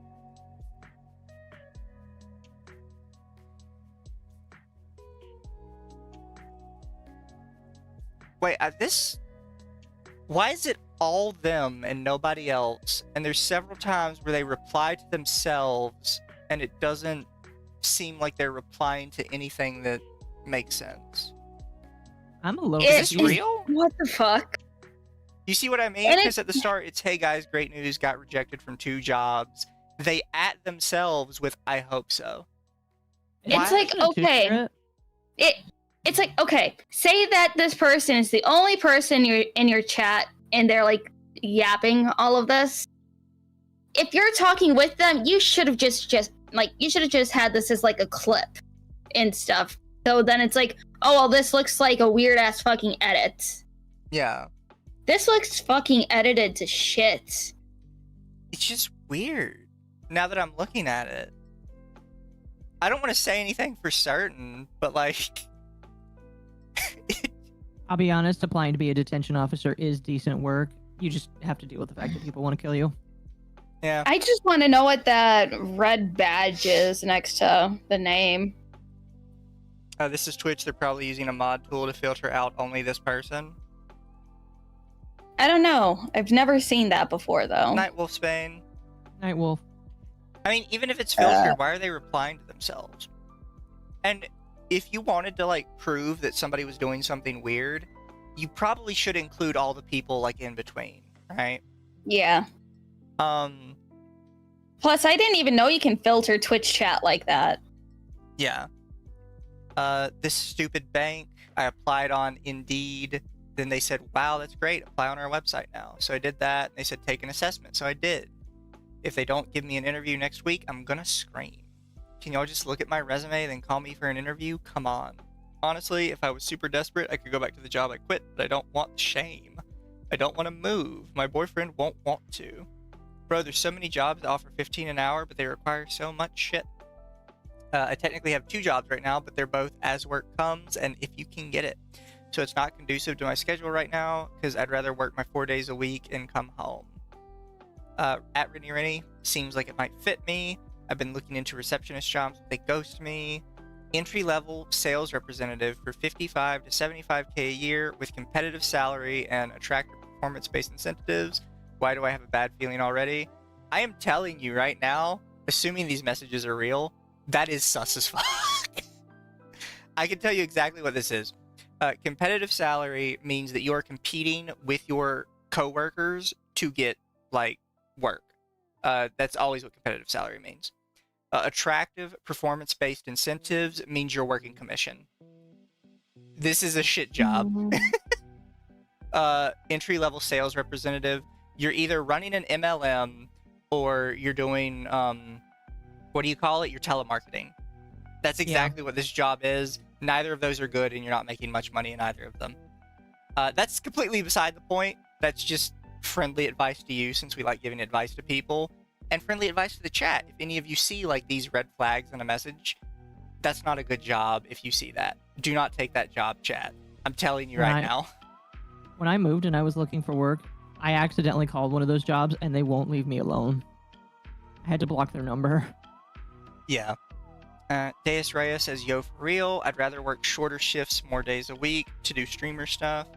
Wait, why is it all them and nobody else? And there's several times where they reply to themselves and it doesn't seem like they're replying to anything that makes sense. I'm a little Is this confused. real? What the fuck? You see what I mean? And Because at the start it's, hey guys, great news, got rejected from 2 jobs. They at themselves with, I hope so. It's Why? like, okay. It's like, okay, say that this person is the only person in your chat and they're like yapping all of this. If you're talking with them, you should have just had this as like a clip and stuff. So then it's like, oh well, this looks like a weird ass fucking edit. Yeah. This looks fucking edited to shit. It's just weird now that I'm looking at it. I don't want to say anything for certain, but like I'll be honest, applying to be a detention officer is decent work. You just have to deal with the fact that people want to kill you. yeah. I just want to know what that red badge is next to the name. This is Twitch. They're probably using a mod tool to filter out only this person. I don't know. I've never seen that before though. Nightwolf Spain. Nightwolf. I mean, even if it's filtered, why are they replying to themselves? And if you wanted to like prove that somebody was doing something weird, you probably should include all the people like in between, right? Yeah. Plus, I didn't even know you can filter Twitch chat like that. Yeah. This stupid bank, I applied on Indeed. Then they said, wow, that's great. Apply on our website now. So I did that. And they said, take an assessment. So I did. If they don't give me an interview next week, I'm gonna scream. Can y'all just look at my resume, then call me for an interview? Come on. Honestly, if I was super desperate, I could go back to the job I quit, but I don't want the shame. I don't want to move. My boyfriend won't want to. Bro, there's so many jobs that offer 15 an hour, but they require so much shit. I technically have 2 jobs right now, but they're both as work comes and if you can get it. So it's not conducive to my schedule right now because I'd rather work my 4 days a week and come home. At Rennie seems like it might fit me. I've been looking into receptionist jobs, but they ghost me. Entry-level sales representative for 55 to 75k a year with competitive salary and attractive performance-based incentives. Why do I have a bad feeling already? I am telling you right now, assuming these messages are real, that is sus as fuck. I can tell you exactly what this is. Competitive salary means that you are competing with your coworkers to get like work. That's always what competitive salary means. Attractive performance-based incentives means you're working commission. This is a shit job. Entry-level sales representative, you're either running an MLM or you're doing what do you call it? You're telemarketing. That's exactly what this job is. Neither of those are good and you're not making much money in either of them. That's completely beside the point. That's just friendly advice to you since we like giving advice to people. And friendly advice to the chat. If any of you see like these red flags in a message, that's not a good job if you see that. Do not take that job, chat. I'm telling you right now. When I moved and I was looking for work, I accidentally called one of those jobs and they won't leave me alone. I had to block their number. Yeah. Deos Rehea says, yo, for real, I'd rather work shorter shifts more days a week to do streamer stuff.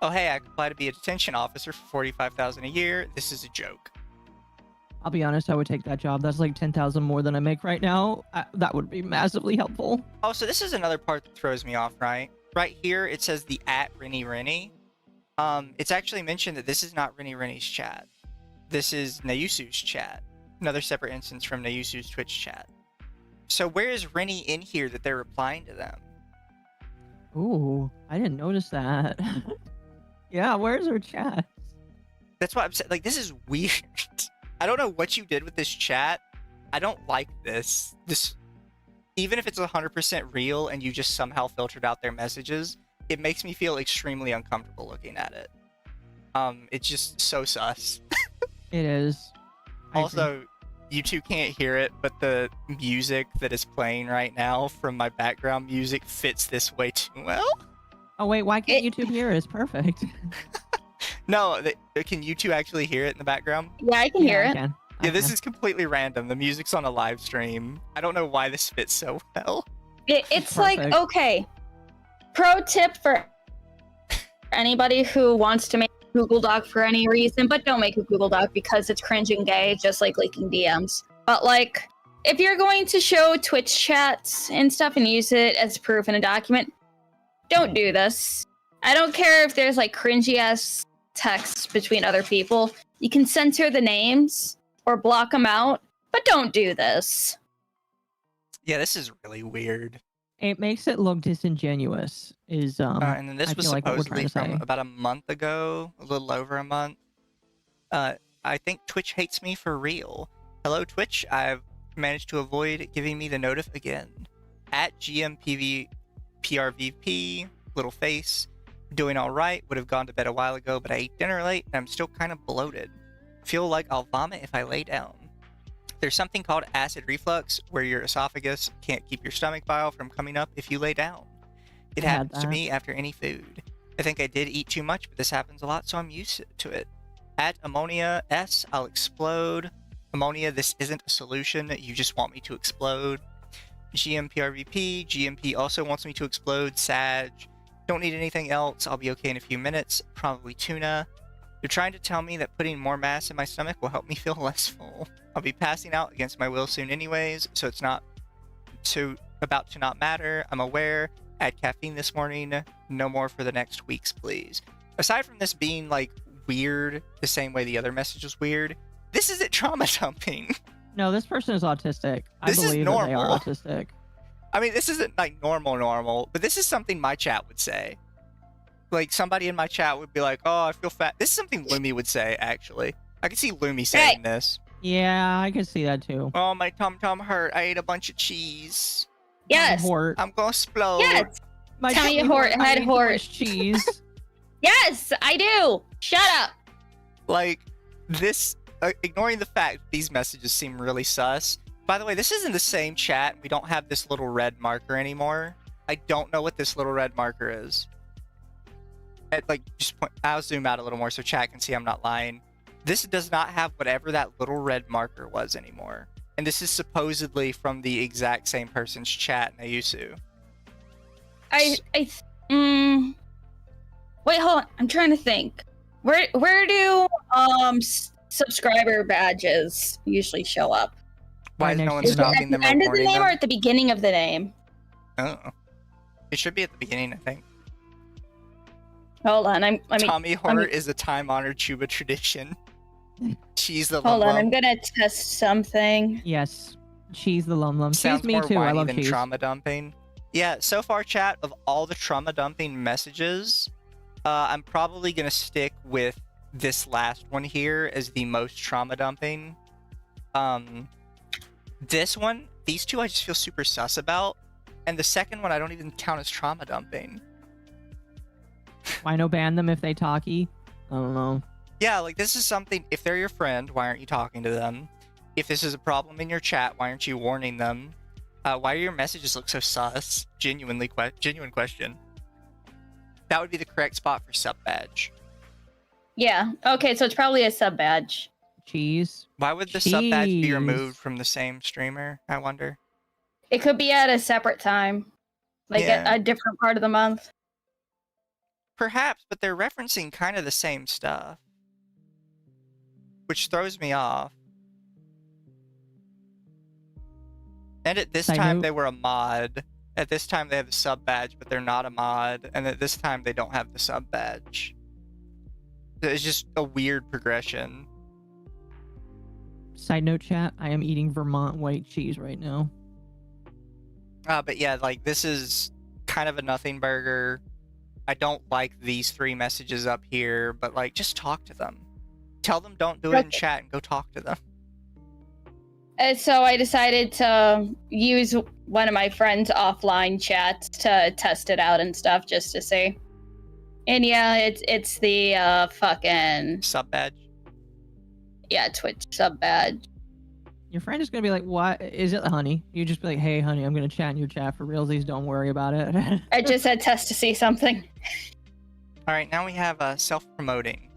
Oh, hey, I could apply to be a detention officer for $45,000 a year. This is a joke. I'll be honest, I would take that job. That's like 10,000 more than I make right now. That would be massively helpful. Oh, so this is another part that throws me off, right? Right here, it says the @RennieRennie. It's actually mentioned that this is not RennieRennie's chat. This is Nayusu's chat. Another separate instance from Nayusu's Twitch chat. So where is Rennie in here that they're replying to them? Ooh, I didn't notice that. Yeah, where's her chat? That's why I'm saying, like, this is weird. I don't know what you did with this chat. I don't like this. Even if it's 100% real and you just somehow filtered out their messages, it makes me feel extremely uncomfortable looking at it. It's just so sus. It is. Also, you two can't hear it, but the music that is playing right now from my background music fits this way too well. Oh wait, why can't YouTube hear it? It's perfect. No, can you two actually hear it in the background? Yeah, I can hear I it. can. Yeah, this is completely random. The music's on a live stream. I don't know why this fits so well. It's like, Perfect. okay. Pro tip for anybody who wants to make a Google Doc for any reason, but don't make a Google Doc because it's cringe and gay, just like leaking DMs. But like, if you're going to show Twitch chats and stuff and use it as proof in a document, don't do this. I don't care if there's like cringy ass text between other people. You can censor the names or block them out, but don't do this. Yeah, this is really weird. It makes it look disingenuous. And then this I was feel like what we're supposedly trying to from say. about a month ago, a little over a month. I think Twitch hates me for real. Hello, Twitch. I've managed to avoid giving me the notif again. At GMPVPRVP, little face. Doing all right. Would have gone to bed a while ago, but I ate dinner late and I'm still kind of bloated. Feel like I'll vomit if I lay down. There's something called acid reflux where your esophagus can't keep your stomach bile from coming up if you lay down. It I had happens to that. me after any food. I think I did eat too much, but this happens a lot, so I'm used to it. At ammonia S, I'll explode. Ammonia, this isn't a solution. You just want me to explode. GMPRVP, GMP also wants me to explode. Sag, don't need anything else. I'll be okay in a few minutes. Probably tuna. They're trying to tell me that putting more mass in my stomach will help me feel less full. I'll be passing out against my will soon anyways, so it's not about to not matter. I'm aware. Add caffeine this morning. No more for the next weeks, please. Aside from this being like weird, the same way the other message was weird, this isn't trauma dumping. No, this person is autistic. This is I believe that they are normal. autistic. I mean, this isn't like normal, but this is something my chat would say. Like, somebody in my chat would be like, oh, I feel fat. This is something Lumi would say, actually. I can see Lumi saying this. Yeah, I can see that too. Oh, my tum-tum hurt. I ate a bunch of cheese. Yes. Hort. I'm gonna explode. Yes. My Tell me tummy hort, hurt. I head ate too hort. much cheese. Yes, I do. Shut up. Like, this, ignoring the fact these messages seem really sus. By the way, this is in the same chat. We don't have this little red marker anymore. I don't know what this little red marker is. I'll zoom out a little more so chat can see I'm not lying. This does not have whatever that little red marker was anymore. And this is supposedly from the exact same person's chat, Nayusu. Wait, hold on. I'm trying to think. Where do subscriber badges usually show up? Why is no one Is it Is it at stopping the them or end of the warning name them? or at the beginning of the name? Oh. It should be at the beginning, I think. Hold on. Tommy horror is a time-honored Chuba tradition. She's the Hold on. LumLum. I'm gonna test something. Yes, cheese the LumLum. Sounds Cheese me more too. I whiny love than cheese. trauma dumping. Yeah, so far, chat, of all the trauma dumping messages, I'm probably gonna stick with this last one here as the most trauma dumping. This one, these two I just feel super sus about, and the second one I don't even count as trauma dumping. Why no ban them if they talkie? I don't know. Yeah, like this is something, if they're your friend, why aren't you talking to them? If this is a problem in your chat, why aren't you warning them? Why do your messages look so sus? Genuine question. That would be the correct spot for sub badge. Yeah. Okay, so it's probably a sub badge. Cheese. Why would the sub badge be removed from the same streamer, I wonder? It could be at a separate time. Like Yeah. a different part of the month. Perhaps, but they're referencing kind of the same stuff. Which throws me off. And at this time, they were a mod. At this time, they have the sub badge, but they're not a mod. And at this time, they don't have the sub badge. It's just a weird progression. Side note, chat, I am eating Vermont white cheese right now. But yeah, like, this is kind of a nothing burger. I don't like these 3 messages up here, but, like, just talk to them. Tell them don't do it in chat and go talk to them. And so I decided to use one of my friend's offline chats to test it out and stuff, just to see. And yeah, it's the fucking sub badge. Yeah, Twitch sub badge. Your friend is gonna be like, "What is it, honey?" You just be like, "Hey, honey, I'm gonna chat in your chat for realsies. Don't worry about it." I just said test to see something. All right, now we have self-promoting.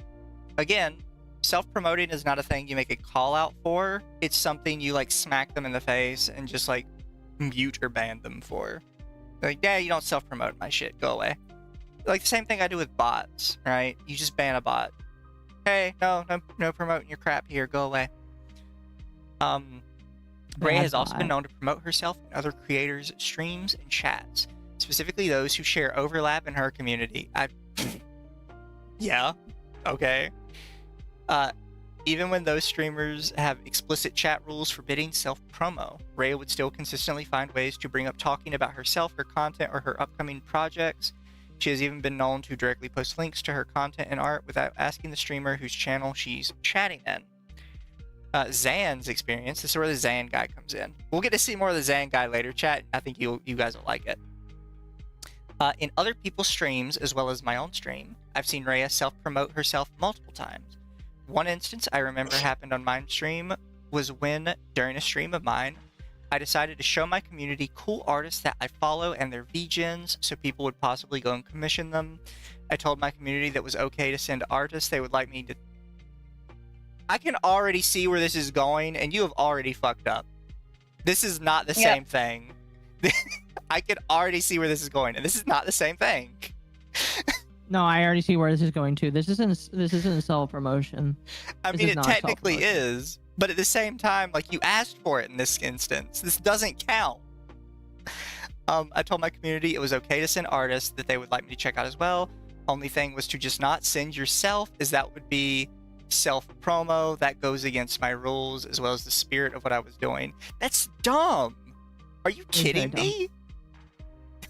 Again, self-promoting is not a thing you make a call out for. It's something you like smack them in the face and just like mute or ban them for. Like, yeah, you don't self-promote my shit. Go away. Like the same thing I do with bots, right? You just ban a bot. Hey, no promoting your crap here. Go away. Rhea has also been known to promote herself and other creators' streams and chats, specifically those who share overlap in her community. Yeah, okay. Even when those streamers have explicit chat rules forbidding self-promo, Rhea would still consistently find ways to bring up talking about herself, her content, or her upcoming projects. She has even been known to directly post links to her content and art without asking the streamer whose channel she's chatting in. Zan's experience. This is where the Zan guy comes in. We'll get to see more of the Zan guy later, chat. I think you guys will like it. In other people's streams, as well as my own stream, I've seen Rhea self-promote herself multiple times. One instance I remember happened on my stream was when, during a stream of mine, I decided to show my community cool artists that I follow and their VGens so people would possibly go and commission them. I told my community that it was okay to send artists they would like me to... I can already see where this is going, and you have already fucked up. This is not the same thing. I can already see where this is going, and this is not the same thing. No, I already see where this is going to. This isn't self-promotion. I mean, it technically is, but at the same time, like, you asked for it in this instance. This doesn't count. I told my community it was okay to send artists that they would like me to check out as well. Only thing was to just not send yourself, as that would be self-promo. That goes against my rules as well as the spirit of what I was doing. That's dumb. Are you kidding me?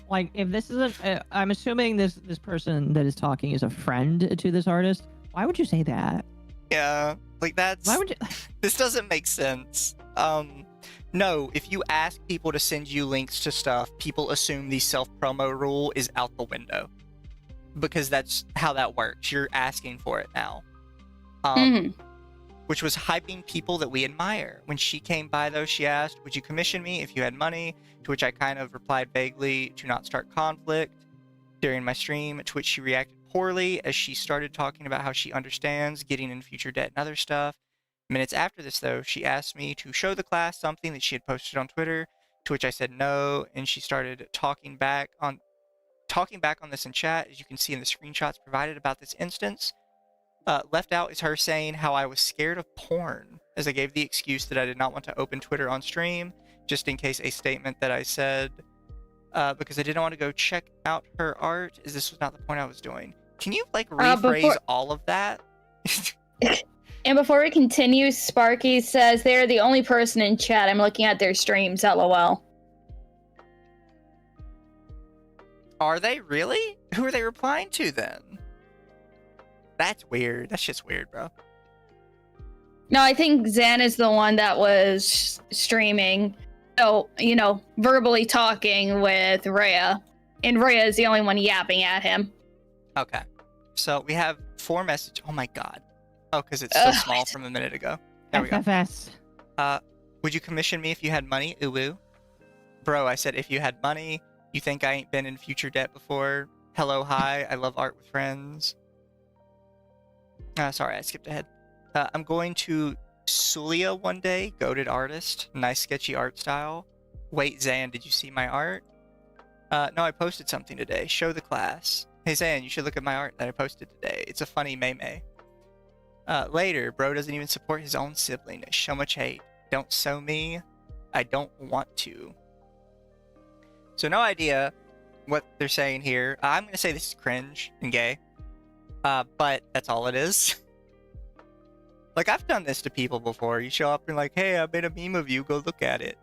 Like, if this isn't, I'm assuming this person that is talking is a friend to this artist. Why would you say that? Yeah, like that's. Why would you? This doesn't make sense. No, if you ask people to send you links to stuff, people assume the self-promo rule is out the window, because that's how that works. You're asking for it now. Which was hyping people that we admire. When she came by, though, she asked, "Would you commission me if you had money?" To which I kind of replied vaguely to not start conflict during my stream, to which she reacted poorly as she started talking about how she understands getting in future debt and other stuff. Minutes after this, though, she asked me to show the class something that she had posted on Twitter, to which I said no, and she started talking back on this in chat, as you can see in the screenshots provided about this instance. Left out is her saying how I was scared of porn, as I gave the excuse that I did not want to open Twitter on stream, just in case a statement that I said, because I didn't want to go check out her art, as this was not the point I was doing. Can you, like, rephrase all of that? And before we continue, Sparky says they're the only person in chat. I'm looking at their streams, lol. Are they really? Who are they replying to, then? That's weird. That's just weird, bro. No, I think Zan is the one that was streaming. So, you know, verbally talking with Rhea. And Rhea is the only one yapping at him. Okay. So we have 4 messages. Oh my god. Oh, because it's so small from a minute ago. There we go. FFS. Would you commission me if you had money? Uwu. Bro, I said, if you had money, you think I ain't been in future debt before? Hello, hi, I love art with friends. Sorry, I skipped ahead. I'm going to Sulia one day, goated artist, nice sketchy art style. Wait, Zan, did you see my art? No, I posted something today. Show the class. Hey, Zan, you should look at my art that I posted today. It's a funny meme. Later, bro doesn't even support his own sibling. So much hate. Don't sew me. I don't want to. So no idea what they're saying here. I'm going to say this is cringe and gay. But that's all it is. Like, I've done this to people before. You show up and like, hey, I made a meme of you. Go look at it.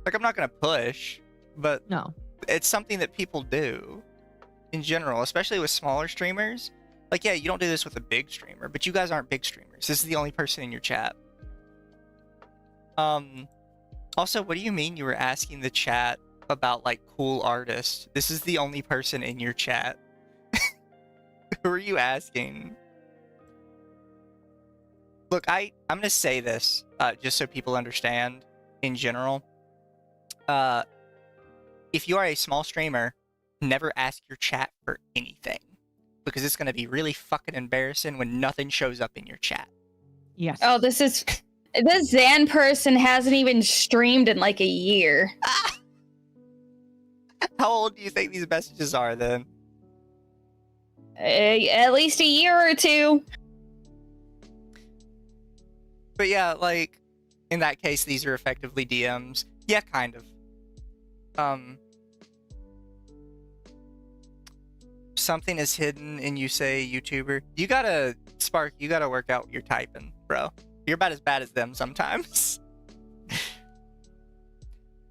Like, I'm not going to push, but No. it's something that people do in general, especially with smaller streamers. Like, yeah, you don't do this with a big streamer, but you guys aren't big streamers. This is the only person in your chat. Also, what do you mean you were asking the chat about, like, cool artists? This is the only person in your chat. Who are you asking? Look, I'm going to say this, just so people understand in general. If you are a small streamer, never ask your chat for anything. Because it's going to be really fucking embarrassing when nothing shows up in your chat. Yes. Oh, this Zan person hasn't even streamed in like a year. How old do you think these messages are then? At least a year or two. But yeah, like, in that case, these are effectively DMs. Yeah, kind of. Something is hidden and you say YouTuber. You gotta, Spark, you gotta work out what you're typing, bro. You're about as bad as them sometimes.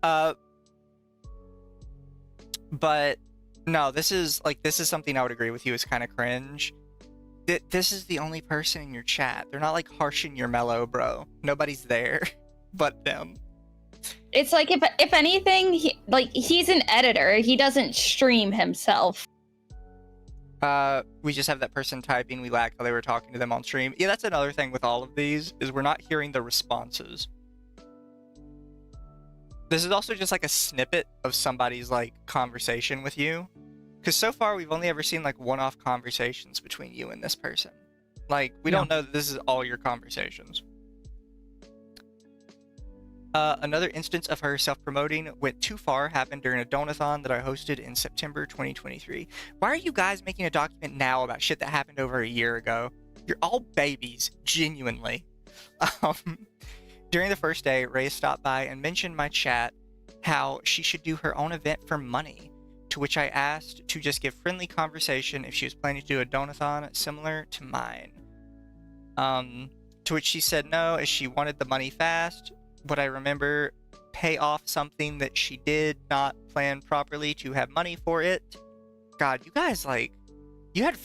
But no, this is something I would agree with you is kind of cringe. This is the only person in your chat. They're not like harshing your mellow, bro. Nobody's there but them. It's like if anything, he's an editor. He doesn't stream himself. We just have that person typing. We lack how they were talking to them on stream. Yeah, that's another thing with all of these is we're not hearing the responses. This is also just like a snippet of somebody's like conversation with you. Because so far we've only ever seen like one-off conversations between you and this person. Like, we don't know that this is all your conversations. Another instance of her self-promoting went too far happened during a donathon that I hosted in September 2023. Why are you guys making a document now about shit that happened over a year ago? You're all babies, genuinely. During the first day, Ray stopped by and mentioned my chat how she should do her own event for money, to which I asked to just give friendly conversation if she was planning to do a donathon similar to mine. To which she said no, as she wanted the money fast. What I remember, pay off something that she did not plan properly to have money for it. God, you guys, like, you had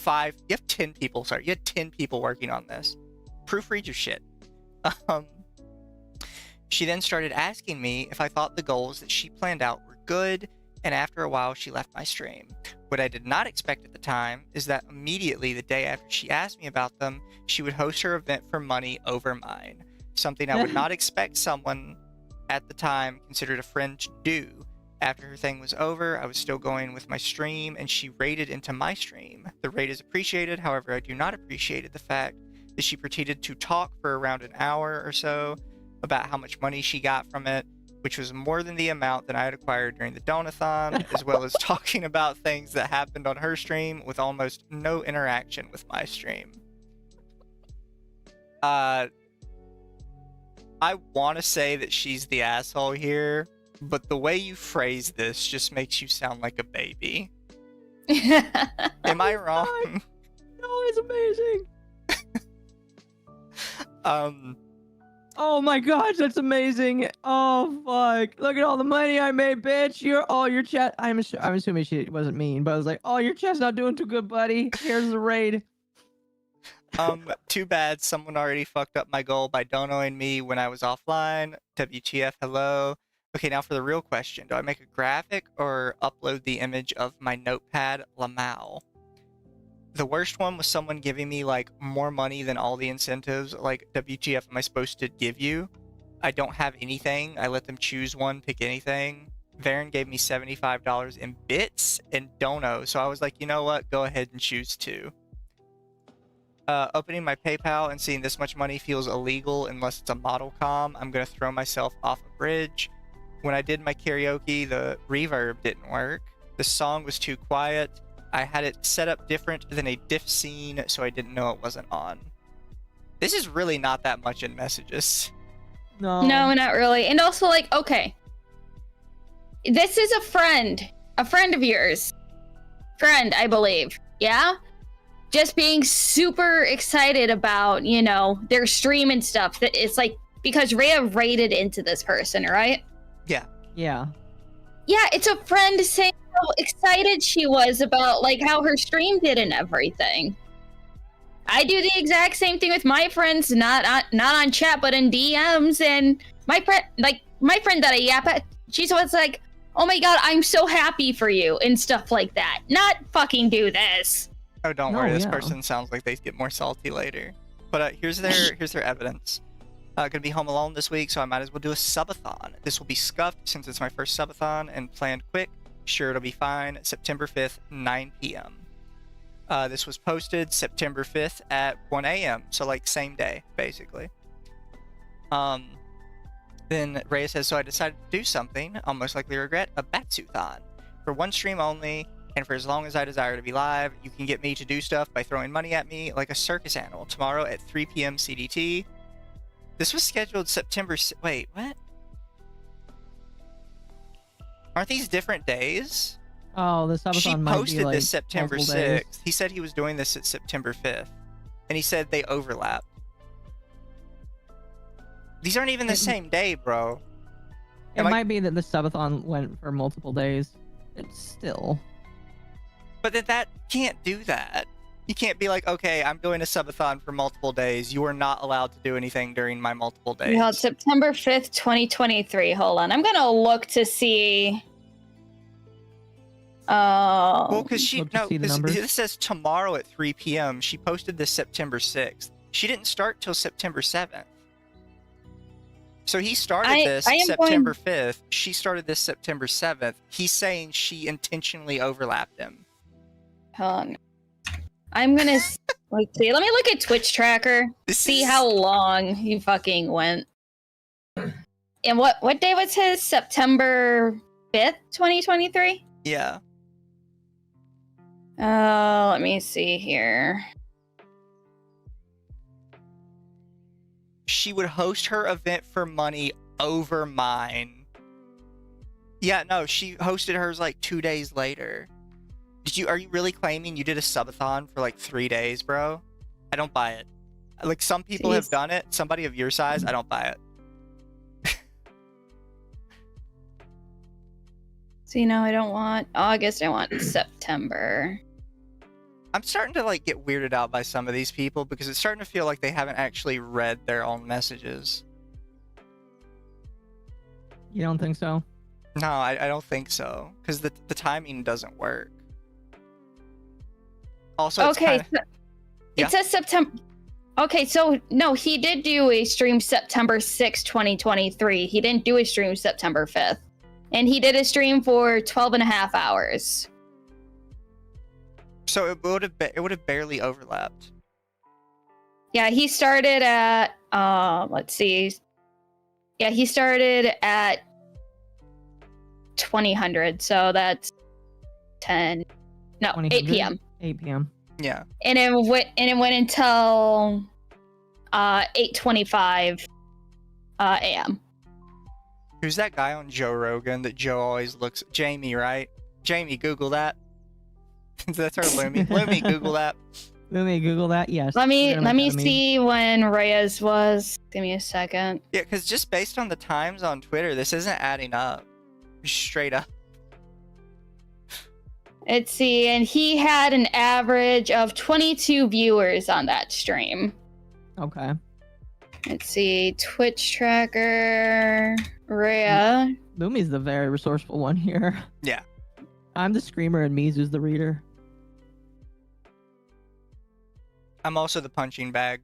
10 people, sorry, you had 10 people working on this. Proofread your shit. She then started asking me if I thought the goals that she planned out were good, and after a while she left my stream. What I did not expect at the time is that immediately the day after she asked me about them, she would host her event for money over mine. Something I would not expect someone at the time considered a friend to do. After her thing was over, I was still going with my stream, and she raided into my stream. The raid is appreciated, however, I do not appreciate the fact that she proceeded to talk for around an hour or so about how much money she got from it, which was more than the amount that I had acquired during the donathon, as well as talking about things that happened on her stream with almost no interaction with my stream. I want to say that she's the asshole here, but the way you phrase this just makes you sound like a baby. Am I wrong? No, it's amazing. Oh my gosh, that's amazing. Oh fuck. Look at all the money I made, bitch. Your chat. I'm assuming she wasn't mean, but I was like, oh, your chat's not doing too good, buddy. Here's the raid. Too bad someone already fucked up my goal by donoing me when I was offline. WTF, hello. Okay, now for the real question. Do I make a graphic or upload the image of my notepad, Lamau? The worst one was someone giving me, like, more money than all the incentives. Like, WTF am I supposed to give you? I don't have anything. I let them choose one, pick anything. Varen gave me $75 in bits and dono, so I was like, you know what? Go ahead and choose 2. Opening my PayPal and seeing this much money feels illegal unless it's a model com. I'm gonna throw myself off a bridge. When I did my karaoke, the reverb didn't work. The song was too quiet. I had it set up different than a diff scene, so I didn't know it wasn't on. This is really not that much in messages. No. No, not really. And also, like, okay. This is a friend of yours. Friend, I believe. Yeah? Just being super excited about, you know, their stream and stuff. That it's like, because Rhea rated into this person, right? Yeah. Yeah. Yeah, it's a friend saying how excited she was about, like, how her stream did and everything. I do the exact same thing with my friends, not on chat, but in DMs. And my friend that I yap at, she's always like, "Oh my god, I'm so happy for you," and stuff like that. Not fucking do this. Oh, don't No, worry. This yeah. person sounds like they get more salty later. But here's their evidence. Gonna be home alone this week, so I might as well do a subathon. This will be scuffed since it's my first subathon and planned quick. Sure, it'll be fine. September 5th, 9 p.m. This was posted September 5th at 1 a.m. So like same day, basically. Then Rhea says, so I decided to do something I'll most likely regret, a Batsuthon. For one stream only, and for as long as I desire to be live, you can get me to do stuff by throwing money at me like a circus animal tomorrow at 3 p.m. CDT. This was scheduled September... Wait, what? Aren't these different days? Oh, the subathon She might posted be like this September multiple days. 6th. He said he was doing this at September 5th. And he said they overlap. These aren't even the same day, bro. It might be that the subathon went for multiple days. It's still. But then that can't do that. You can't be like, okay, I'm doing a subathon for multiple days. You are not allowed to do anything during my multiple days. No, it's September 5th, 2023. Hold on. I'm gonna look to see. Well, because Look to see the numbers. this says tomorrow at 3 p.m. She posted this September 6th. She didn't start till September 7th. So he started this September 5th. She started this September 7th. He's saying she intentionally overlapped him. Hold on. I'm gonna let's see. Let me look at Twitch tracker. See how long he fucking went. And what day was his? September 5th, 2023? Yeah. Let me see here. She would host her event for money over mine. Yeah, no, she hosted hers like 2 days later. Are you really claiming you did a subathon for like 3 days, bro? I don't buy it. Like, some people have done it. Somebody of your size, I don't buy it. See, no, I don't want August. I want September. I'm starting to like get weirded out by some of these people because it's starting to feel like they haven't actually read their own messages. You don't think so? No, I don't think so. Because the timing doesn't work. Also, Okay, it says September. Okay, so no, he did do a stream September 6th, 2023. He didn't do a stream September 5th. And he did a stream for 12 and a half hours. So it would have barely overlapped. Yeah, he started at let's see. Yeah, he started at 2000, so that's 8 p.m. 8 p.m. Yeah. And it went until 8:25 a.m. Who's that guy on Joe Rogan that Joe always looks? Jamie, right? Jamie, Google that. That's our Lumi. Lumi, Google that. Lumi, Google that. Yes. Let me see when Reyes was. Give me a second. Yeah, because just based on the times on Twitter, this isn't adding up. Straight up. Let's see, and he had an average of 22 viewers on that stream. Okay. Let's see, Twitch tracker, Rhea. Lumi's the very resourceful one here. Yeah. I'm the screamer and Mizu's the reader. I'm also the punching bag.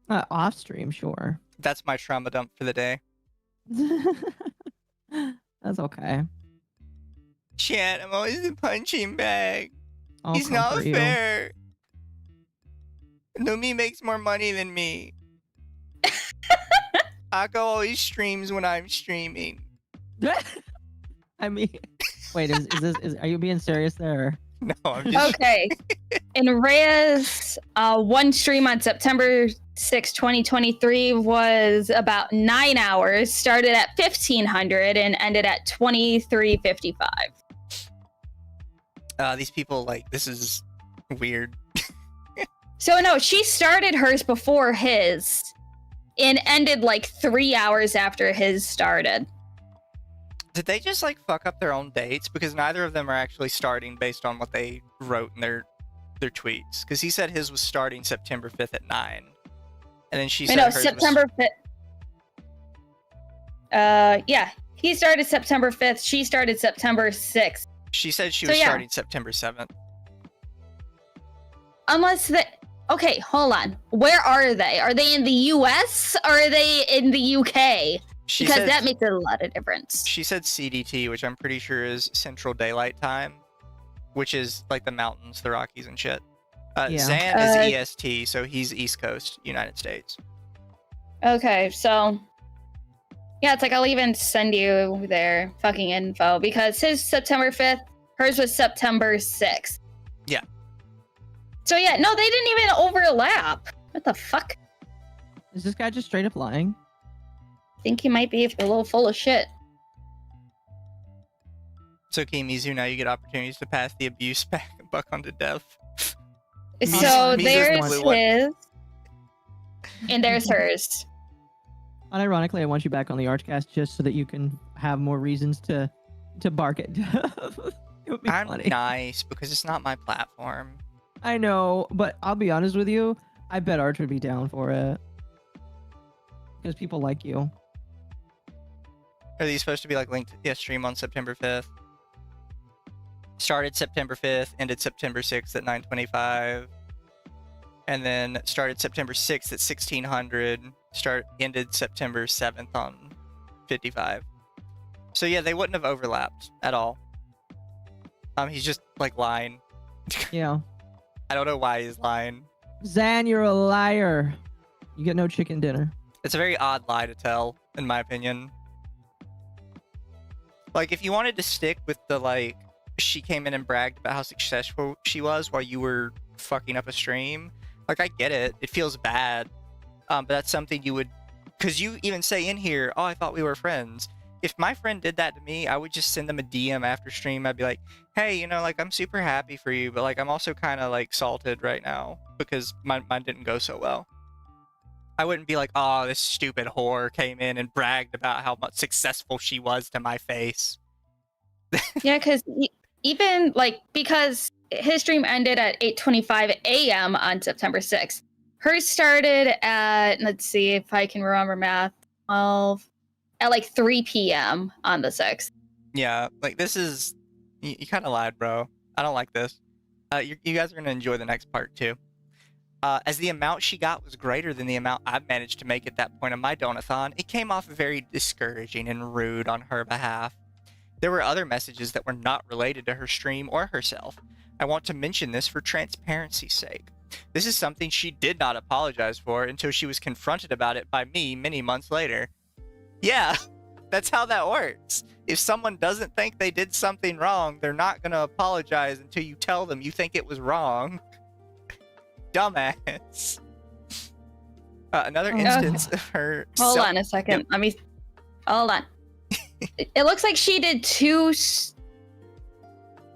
Off stream, sure. That's my trauma dump for the day. That's okay. Chat, I'm always the punching bag. I'll He's not comfort you. fair. Lumi makes more money than me. Occo always streams when I'm streaming. I mean, wait, are you being serious there? No, I'm just... Okay. In Reha's one stream on September 6, 2023 was about 9 hours, started at 1500 and ended at 2355. These people, like, this is weird. So no, she started hers before his and ended like 3 hours after his started. Did they just, like, fuck up their own dates? Because neither of them are actually starting based on what they wrote in their tweets. Because he said his was starting September 5th at 9. And then she said hers September 5th. Yeah, he started September 5th. She started September 6th. She said she was starting September 7th. Unless okay, hold on. Where are they? Are they in the US or are they in the UK? Because that makes a lot of difference. She said CDT, which I'm pretty sure is Central Daylight Time, which is like the mountains, the Rockies and shit. Zan is EST, so he's East Coast, United States. Okay, so yeah, it's like I'll even send you their fucking info because his September 5th, hers was September 6th. Yeah. So yeah, no, they didn't even overlap. What the fuck? Is this guy just straight up lying? I think he might be a little full of shit. It's okay, Mizu, now you get opportunities to pass the abuse buck onto death. So Mizu's there's the blue one. his, and there's hers. Unironically, I want you back on the Archcast just so that you can have more reasons to bark at death. It would be I'm funny. nice because it's not my platform. I know, but I'll be honest with you. I bet Arch would be down for it. Because people like you. Are these supposed to be like linked? Yeah, stream on September 5th. Started September 5th, ended September 6th at 9:25. And then started September 6th at 1600. Ended September 7th on 55. So yeah, they wouldn't have overlapped at all. He's just like lying. Yeah. I don't know why he's lying. Zan, you're a liar. You get no chicken dinner. It's a very odd lie to tell, in my opinion. Like, if you wanted to stick with the, like, she came in and bragged about how successful she was while you were fucking up a stream, like, I get it. It feels bad. But that's something you would... Because you even say in here, oh, I thought we were friends. If my friend did that to me, I would just send them a DM after stream. I'd be like, hey, you know, like, I'm super happy for you, but, like, I'm also kind of, like, salted right now because mine didn't go so well. I wouldn't be like, oh, this stupid whore came in and bragged about how much successful she was to my face. Yeah, because even like because his stream ended at 8:25 a.m. on September 6th. Hers started at, let's see if I can remember math, 12 at like 3 p.m. on the 6th. Yeah, like this is you kind of lied, bro. I don't like this. You guys are gonna enjoy the next part too. As the amount she got was greater than the amount I've managed to make at that point of my donathon, it came off very discouraging and rude on her behalf. There were other messages that were not related to her stream or herself. I want to mention this for transparency's sake. This is something she did not apologize for until she was confronted about it by me many months later. Yeah, that's how that works. If someone doesn't think they did something wrong, they're not going to apologize until you tell them you think it was wrong. Dumbass. Another instance of her... Hold on a second. Let me... Hold on. It looks like she did two...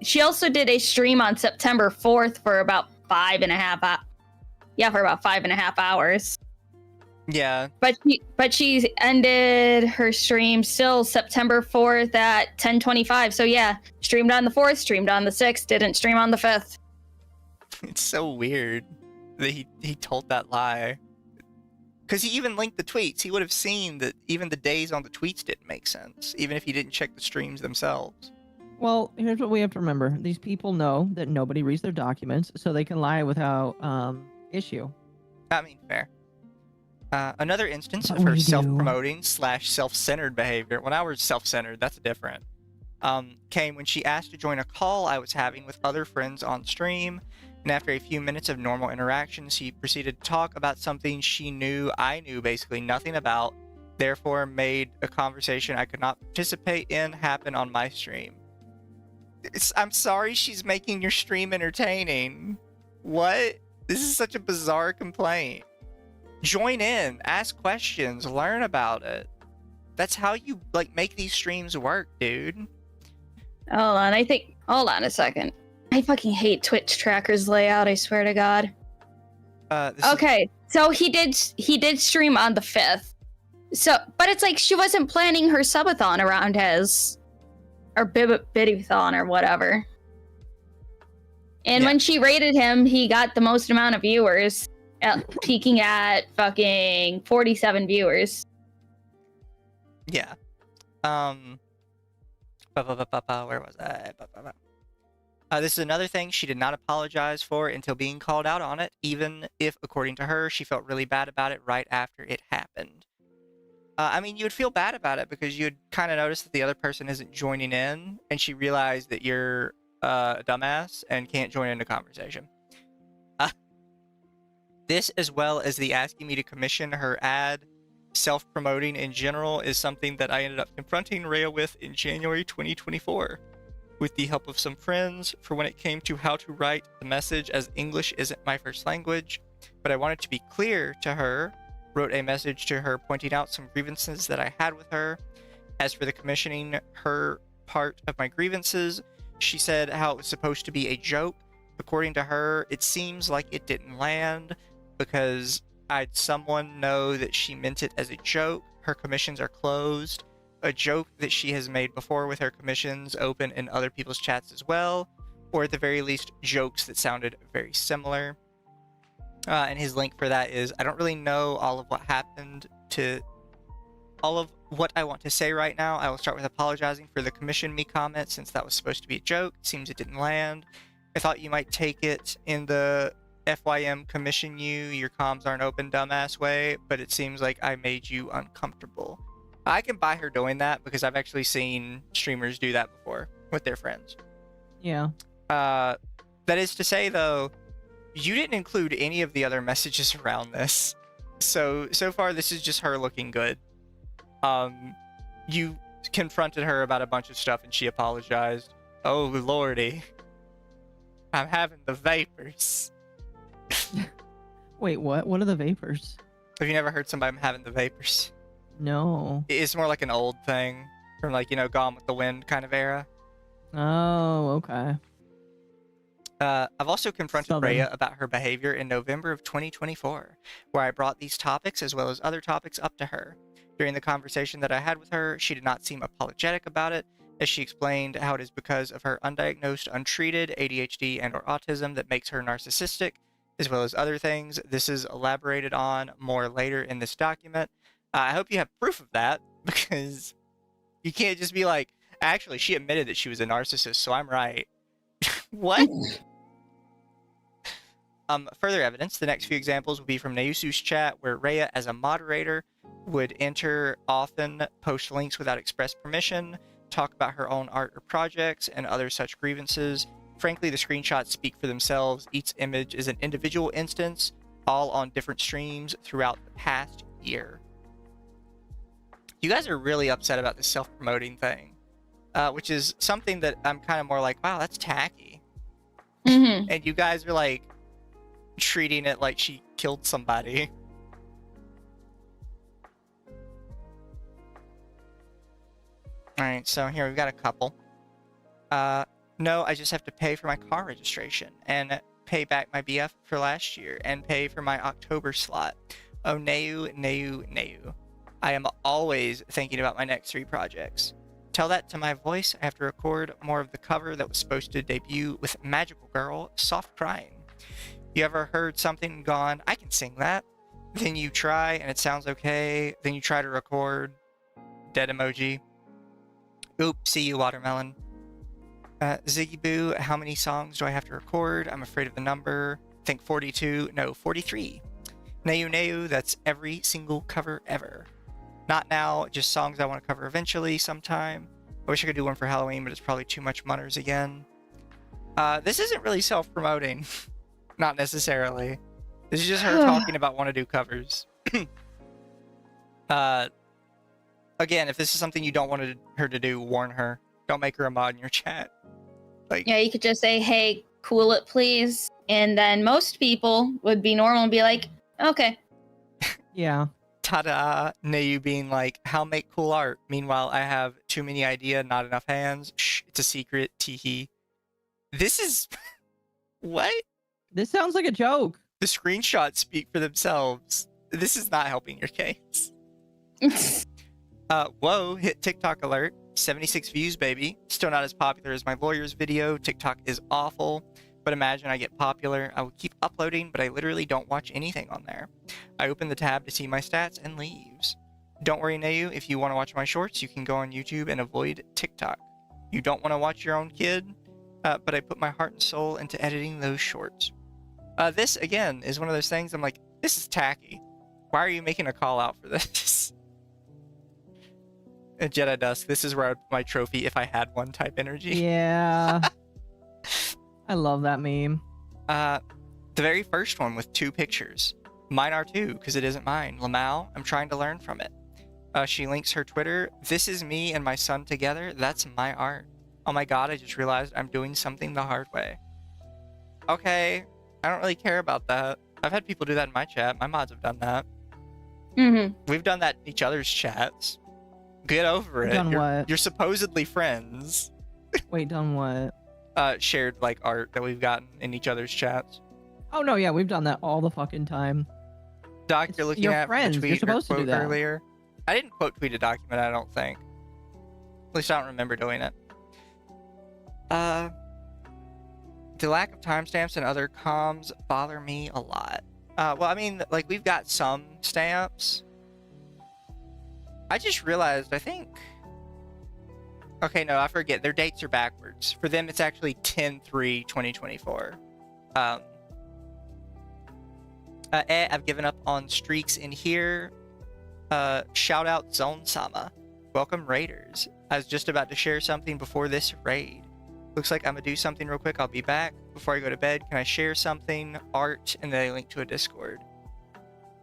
She also did a stream on September 4th for about 5.5 for about 5.5 hours. Yeah. But she ended her stream still September 4th at 10:25. So yeah, streamed on the 4th, streamed on the 6th, didn't stream on the 5th. It's so weird that he told that lie. Because he even linked the tweets. He would have seen that even the days on the tweets didn't make sense, even if he didn't check the streams themselves. Well, here's what we have to remember. These people know that nobody reads their documents, so they can lie without issue. I mean, fair. Another instance But of her we do. self-promoting / self-centered behavior. Well, now we're self-centered. That's different. Came when she asked to join a call I was having with other friends on stream, and after a few minutes of normal interaction, she proceeded to talk about something I knew basically nothing about, therefore made a conversation I could not participate in happen on my stream. I'm sorry she's making your stream entertaining. What? This is such a bizarre complaint. Join in, ask questions, learn about it. That's how you make these streams work, dude. Hold on a second. I fucking hate Twitch Tracker's layout, I swear to God. Okay, so he did stream on the 5th. So, but it's like she wasn't planning her subathon around his, or biddython or whatever. And when she rated him, he got the most amount of viewers, peaking at fucking 47 viewers. Yeah. Where was I? This is another thing she did not apologize for until being called out on it, even if, according to her, she felt really bad about it right after it happened. I mean, you would feel bad about it because you'd kind of notice that the other person isn't joining in, and she realized that you're a dumbass and can't join in the conversation. This, as well as the asking me to commission her ad, self-promoting in general, is something that I ended up confronting Rhea with in January 2024. With the help of some friends, for when it came to how to write the message, as English isn't my first language, but I wanted to be clear to her, wrote a message to her pointing out some grievances that I had with her. As for the commissioning her part of my grievances, she said how it was supposed to be a joke. According to her, it seems like it didn't land because I'd someone know that she meant it as a joke. Her commissions are closed. A joke that she has made before with her commissions open in other people's chats as well, or at the very least jokes that sounded very similar. And his link for that is, I don't really know all of what happened to all of what I want to say right now. I will start with apologizing for the commission me comment, since that was supposed to be a joke. It seems it didn't land. I thought you might take it in the FYM commission your comms aren't open dumbass way, but it seems like I made you uncomfortable. I can buy her doing that because I've actually seen streamers do that before with their friends. Yeah. That is to say, though, you didn't include any of the other messages around this. So far, this is just her looking good. You confronted her about a bunch of stuff and she apologized. Oh, lordy. I'm having the vapors. Wait, what? What are the vapors? Have you never heard somebody, I'm having the vapors? No. It's more like an old thing from Gone with the Wind kind of era. Oh, okay. I've also confronted Southern. Rhea about her behavior in November of 2024, where I brought these topics as well as other topics up to her. During the conversation that I had with her, she did not seem apologetic about it, as she explained how it is because of her undiagnosed, untreated ADHD and or autism that makes her narcissistic, as well as other things. This is elaborated on more later in this document. I hope you have proof of that, because you can't just be like, actually, she admitted that she was a narcissist, so I'm right. What? Further evidence, the next few examples will be from Neusu's chat, where Rhea, as a moderator, would enter often, post links without express permission, talk about her own art or projects, and other such grievances. Frankly, the screenshots speak for themselves. Each image is an individual instance, all on different streams throughout the past year. You guys are really upset about this self-promoting thing, which is something that I'm kind of more like, wow, that's tacky. Mm-hmm. And you guys are like treating it like she killed somebody. Alright, so here we've got a couple. No, I just have to pay for my car registration and pay back my BF for last year and pay for my October slot. Oh, Neu. I am always thinking about my next 3 projects. Tell that to my voice. I have to record more of the cover that was supposed to debut with Magical Girl, Soft Crying. You ever heard something and gone, I can sing that? Then you try and it sounds okay. Then you try to record. Dead emoji. Oop, see you, Watermelon. Ziggy Boo, how many songs do I have to record? I'm afraid of the number. Think 42. No, 43. Neu Neu, that's every single cover ever. Not now, just songs I want to cover eventually sometime. I wish I could do one for Halloween, but it's probably too much mutters again. This isn't really self-promoting. Not necessarily. This is just her talking about want to do covers. Again, if this is something you don't want her to do, warn her. Don't make her a mod in your chat. Like, Yeah, you could just say, hey, cool it, please. And then most people would be normal and be like, okay. Yeah. Ta-da! Neu being like, how make cool art? Meanwhile, I have too many idea, not enough hands. Shh, it's a secret. Teehee. This is... What? This sounds like a joke. The screenshots speak for themselves. This is not helping your case. Whoa, hit TikTok alert. 76 views, baby. Still not as popular as my lawyer's video. TikTok is awful. But imagine I get popular. I will keep uploading, but I literally don't watch anything on there. I open the tab to see my stats and leaves. Don't worry, Neu. If you want to watch my shorts, you can go on YouTube and avoid TikTok. You don't want to watch your own kid, but I put my heart and soul into editing those shorts. This, again, is one of those things I'm like, this is tacky. Why are you making a call out for this? Jedi Dusk, this is where I would put my trophy if I had one type energy. Yeah. I love that meme. The very first one with 2 pictures. Mine are too, because it isn't mine. Lamau, I'm trying to learn from it. She links her Twitter. This is me and my son together. That's my art. Oh my god, I just realized I'm doing something the hard way. Okay, I don't really care about that. I've had people do that in my chat. My mods have done that. Mm-hmm. We've done that in each other's chats. Get over it. Done what? You're supposedly friends. Wait, done what? Shared like art that we've gotten in each other's chats. Oh no, yeah, we've done that all the fucking time. Doc, you're looking your at friends. the tweet You're supposed to do quote that. earlier. I didn't quote tweet a document, I don't think. At least I don't remember doing it. The lack of timestamps and other comms bother me a lot. Well, I mean, like, we've got some stamps. I just realized, I think... Okay, no, I forget. Their dates are backwards. For them, it's actually 10/3/2024. I've given up on streaks in here. Shout out Zone Sama. Welcome, Raiders. I was just about to share something before this raid. Looks like I'm gonna do something real quick. I'll be back. Before I go to bed, can I share something? Art, and then a link to a Discord.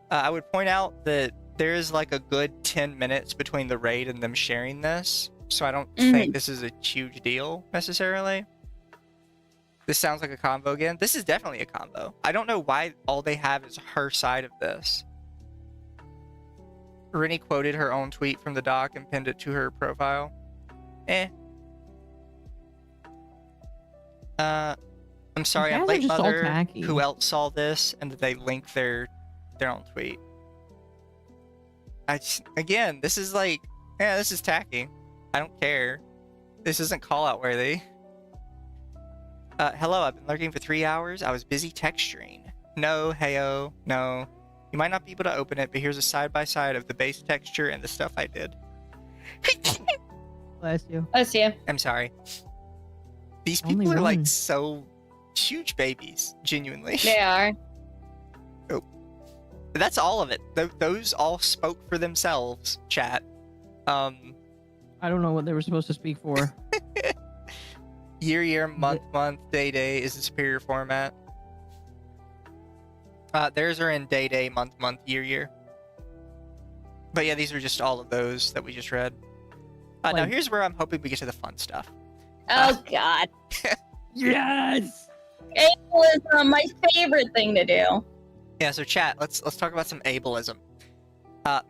I would point out that there is like a good 10 minutes between the raid and them sharing this. So I don't think this is a huge deal, necessarily. This sounds like a combo again. This is definitely a combo. I don't know why all they have is her side of this. Rennie quoted her own tweet from the doc and pinned it to her profile. I'm sorry, I'm late, mother. Who else saw this and did they link their own tweet? Again, this is like, yeah, this is tacky. I don't care. This isn't call-out worthy. Hello, I've been lurking for 3 hours. I was busy texturing. No, heyo, no. You might not be able to open it, but here's a side-by-side of the base texture and the stuff I did. Bless you. Bless you. I'm sorry. These Only people are like one. so huge babies, genuinely. They are. Oh. That's all of it. Those all spoke for themselves, chat. I don't know what they were supposed to speak for. Year, month, day is the superior format. Theirs are in day, month, year. But yeah, these are just all of those that we just read. Now here's where I'm hoping we get to the fun stuff. Oh, God. Yes! Ableism, my favorite thing to do. Yeah, so chat, let's talk about some ableism.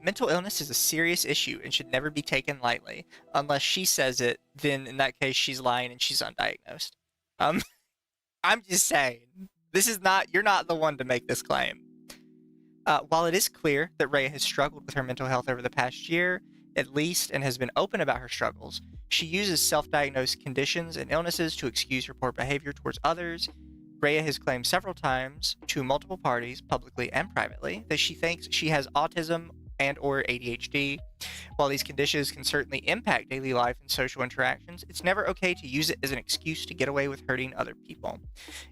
Mental illness is a serious issue and should never be taken lightly. Unless she says it, then in that case she's lying and she's undiagnosed. I'm just saying, you're not the one to make this claim. While it is clear that Rhea has struggled with her mental health over the past year, at least, and has been open about her struggles, she uses self-diagnosed conditions and illnesses to excuse her poor behavior towards others. Rhea has claimed several times to multiple parties, publicly and privately, that she thinks she has autism and or ADHD. While these conditions can certainly impact daily life and social interactions, it's never okay to use it as an excuse to get away with hurting other people.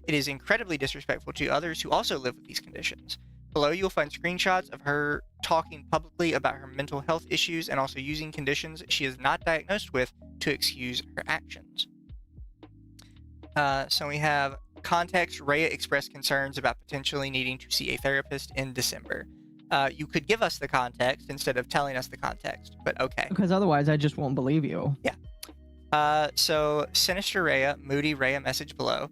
It is incredibly disrespectful to others who also live with these conditions. Below, you'll find screenshots of her talking publicly about her mental health issues and also using conditions she is not diagnosed with to excuse her actions. So we have context. Rhea expressed concerns about potentially needing to see a therapist in December. You could give us the context instead of telling us the context, but okay. Because otherwise I just won't believe you. Yeah. So Sinister Rhea, Moody Rhea message below.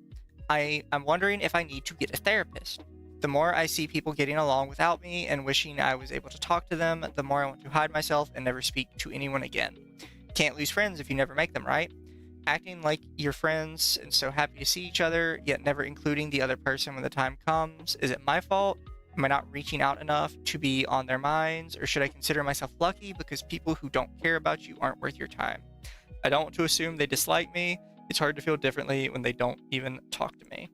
I'm wondering if I need to get a therapist. The more I see people getting along without me and wishing I was able to talk to them, the more I want to hide myself and never speak to anyone again. Can't lose friends if you never make them, right? Acting like you're friends and so happy to see each other, yet never including the other person when the time comes. Is it my fault? Am I not reaching out enough to be on their minds? Or should I consider myself lucky because people who don't care about you aren't worth your time? I don't want to assume they dislike me. It's hard to feel differently when they don't even talk to me.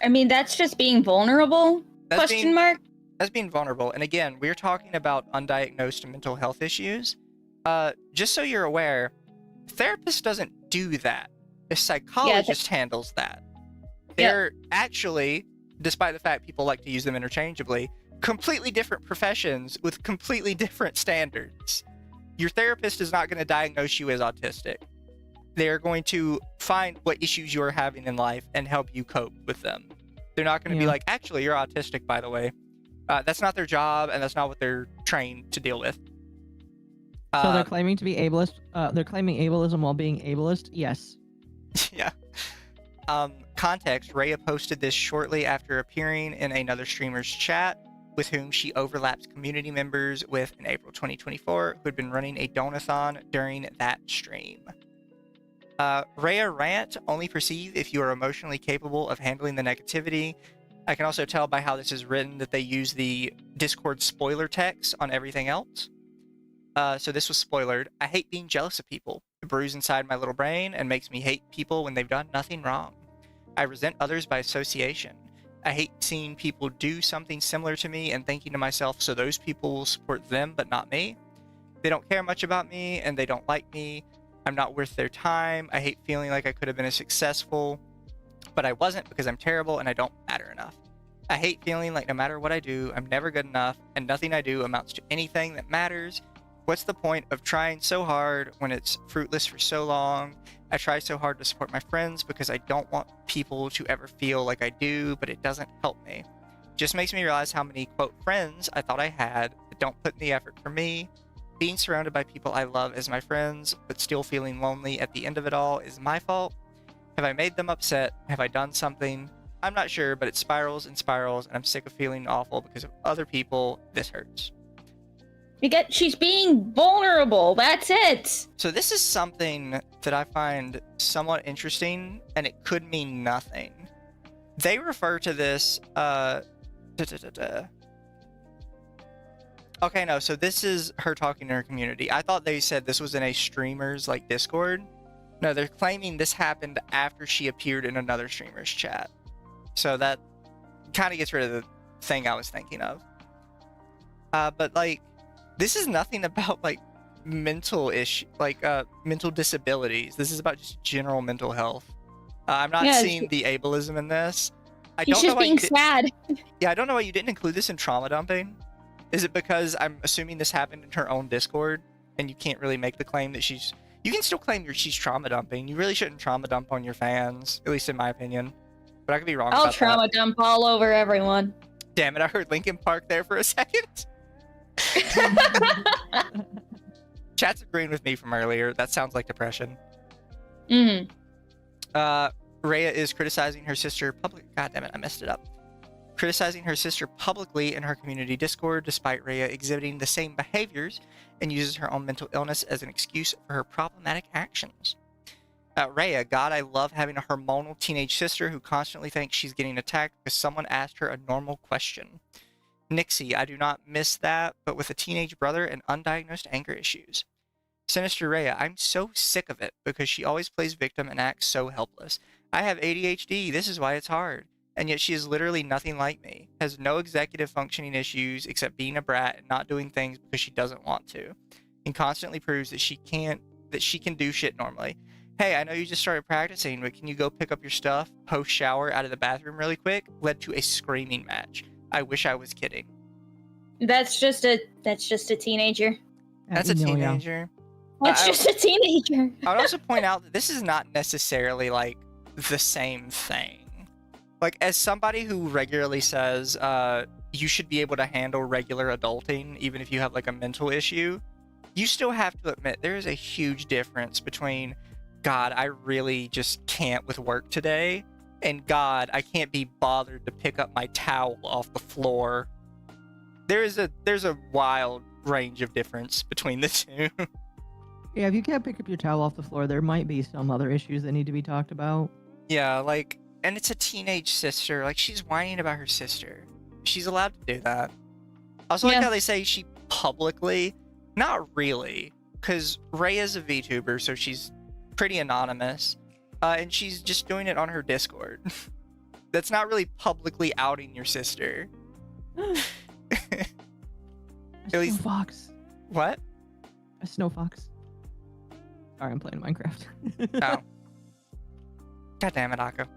I mean, that's just being vulnerable? Question mark? That's being vulnerable. And again, we're talking about undiagnosed mental health issues. Just so you're aware, therapist doesn't do that. A psychologist handles that. They're actually, despite the fact people like to use them interchangeably, completely different professions with completely different standards. Your therapist is not going to diagnose you as autistic. They're going to find what issues you're having in life and help you cope with them. They're not going to be like, actually, you're autistic, by the way. That's not their job, and that's not what they're trained to deal with. So they're claiming to be ableist. They're claiming ableism while being ableist. Yes. Yeah. Context. Rhea posted this shortly after appearing in another streamer's chat with whom she overlaps community members with in April 2024 who had been running a donathon during that stream. Rhea rant, only perceive if you are emotionally capable of handling the negativity. I can also tell by how this is written that they use the Discord spoiler text on everything else. So this was spoilered. I hate being jealous of people. It brews inside my little brain and makes me hate people when they've done nothing wrong. I resent others by association. I hate seeing people do something similar to me and thinking to myself, so those people will support them but not me. They don't care much about me and they don't like me. I'm not worth their time. I hate feeling like I could have been as successful, but I wasn't because I'm terrible and I don't matter enough. I hate feeling like no matter what I do, I'm never good enough and nothing I do amounts to anything that matters. What's the point of trying so hard when it's fruitless for so long? I try so hard to support my friends because I don't want people to ever feel like I do, but it doesn't help me. It just makes me realize how many, quote, friends I thought I had that don't put in the effort for me. Being surrounded by people I love as my friends, but still feeling lonely at the end of it all is my fault. Have I made them upset? Have I done something? I'm not sure, but it spirals and spirals, and I'm sick of feeling awful because of other people. This hurts. She's being vulnerable. That's it. So this is something that I find somewhat interesting, and it could mean nothing. They refer to this, Okay, no, so this is her talking to her community. I thought they said this was in a streamer's, like, Discord. No, they're claiming this happened after she appeared in another streamer's chat. So that kind of gets rid of the thing I was thinking of. But, like, this is nothing about, like, mental disabilities. This is about just general mental health. I'm not seeing the ableism in this. She's just being sad. Yeah, I don't know why you didn't include this in trauma dumping. Is it because I'm assuming this happened in her own Discord and you can't really make the claim that she's... You can still claim she's trauma dumping. You really shouldn't trauma dump on your fans, at least in my opinion. But I could be wrong about that. I'll trauma dump all over everyone. Damn it, I heard Linkin Park there for a second. Chat's agreeing with me from earlier. That sounds like depression. Rhea is criticizing her sister publicly. God damn it, I messed it up. Criticizing her sister publicly in her community Discord, despite Rhea exhibiting the same behaviors, and uses her own mental illness as an excuse for her problematic actions. Rhea, God, I love having a hormonal teenage sister who constantly thinks she's getting attacked because someone asked her a normal question. Nixie, I do not miss that, but with a teenage brother and undiagnosed anger issues. Sinister Rhea, I'm so sick of it because she always plays victim and acts so helpless. I have ADHD, this is why it's hard. And yet she is literally nothing like me, has no executive functioning issues except being a brat and not doing things because she doesn't want to, and constantly proves that she can do shit normally. Hey, I know you just started practicing, but can you go pick up your stuff post-shower out of the bathroom really quick? Led to a screaming match. I wish I was kidding. That's just a teenager. That's a teenager. That's just a teenager. I would also point out that this is not necessarily like the same thing. Like, as somebody who regularly says you should be able to handle regular adulting even if you have like a mental issue, you still have to admit there is a huge difference between, God, I really just can't with work today, and God, I can't be bothered to pick up my towel off the floor. There's a wild range of difference between the two. Yeah, if you can't pick up your towel off the floor, there might be some other issues that need to be talked about. Yeah, like, and it's a teenage sister. Like, she's whining about her sister. She's allowed to do that. I also like how they say she publicly, not really, because Rhea's a VTuber, so she's pretty anonymous, and she's just doing it on her Discord. That's not really publicly outing your sister. A At least- snow fox. What? A snow fox. Sorry, I'm playing Minecraft. Oh. God damn it, Occo.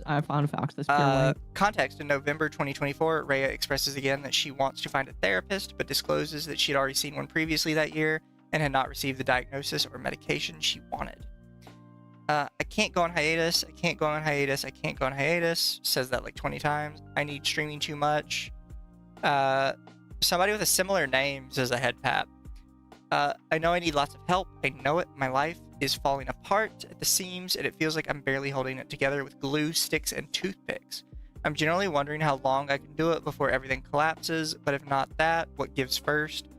I found a fox that's pure white. Context: in November 2024, Rhea expresses again that she wants to find a therapist, but discloses that she had already seen one previously that year and had not received the diagnosis or medication she wanted. I can't go on hiatus. I can't go on hiatus. I can't go on hiatus. Says that like 20 times. I need streaming too much. Somebody with a similar name says a head pat. I know I need lots of help. I know it. My life is falling apart at the seams, and it feels like I'm barely holding it together with glue, sticks, and toothpicks. I'm generally wondering how long I can do it before everything collapses, but if not that, what gives first?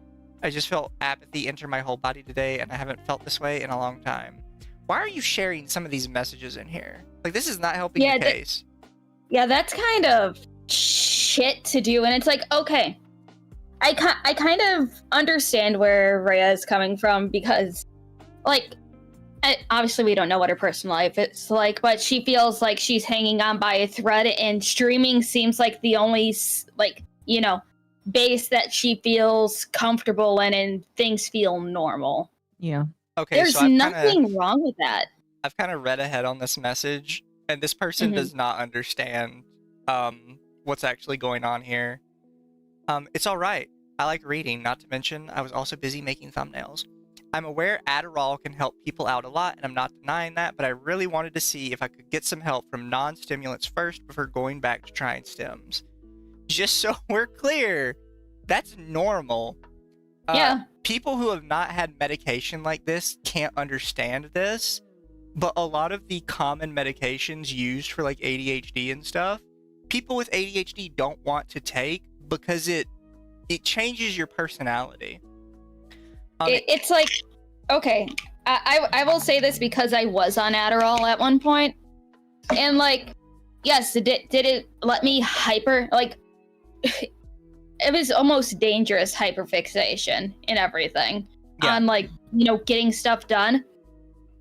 I just felt apathy enter my whole body today, and I haven't felt this way in a long time. Why are you sharing some of these messages in here? Like, this is not helping your case. Yeah, that's kind of shit to do, and it's like, okay, I kind of understand where Rhea is coming from, because, like, obviously we don't know what her personal life is like, but she feels like she's hanging on by a thread, and streaming seems like the only, like, you know, base that she feels comfortable in, and things feel normal. Yeah. Okay, There's so nothing wrong with that. I've kind of read ahead on this message, and this person does not understand what's actually going on here. It's all right. I like reading, not to mention I was also busy making thumbnails. I'm aware Adderall can help people out a lot, and I'm not denying that, but I really wanted to see if I could get some help from non-stimulants first before going back to trying stims. Just so we're clear, that's normal. Yeah. People who have not had medication like this can't understand this, but a lot of the common medications used for like ADHD and stuff, people with ADHD don't want to take because it changes your personality. It's like, okay, I will say this because I was on Adderall at one point, and like, yes, did it let me like, it was almost dangerous hyperfixation and everything on, like, you know, getting stuff done,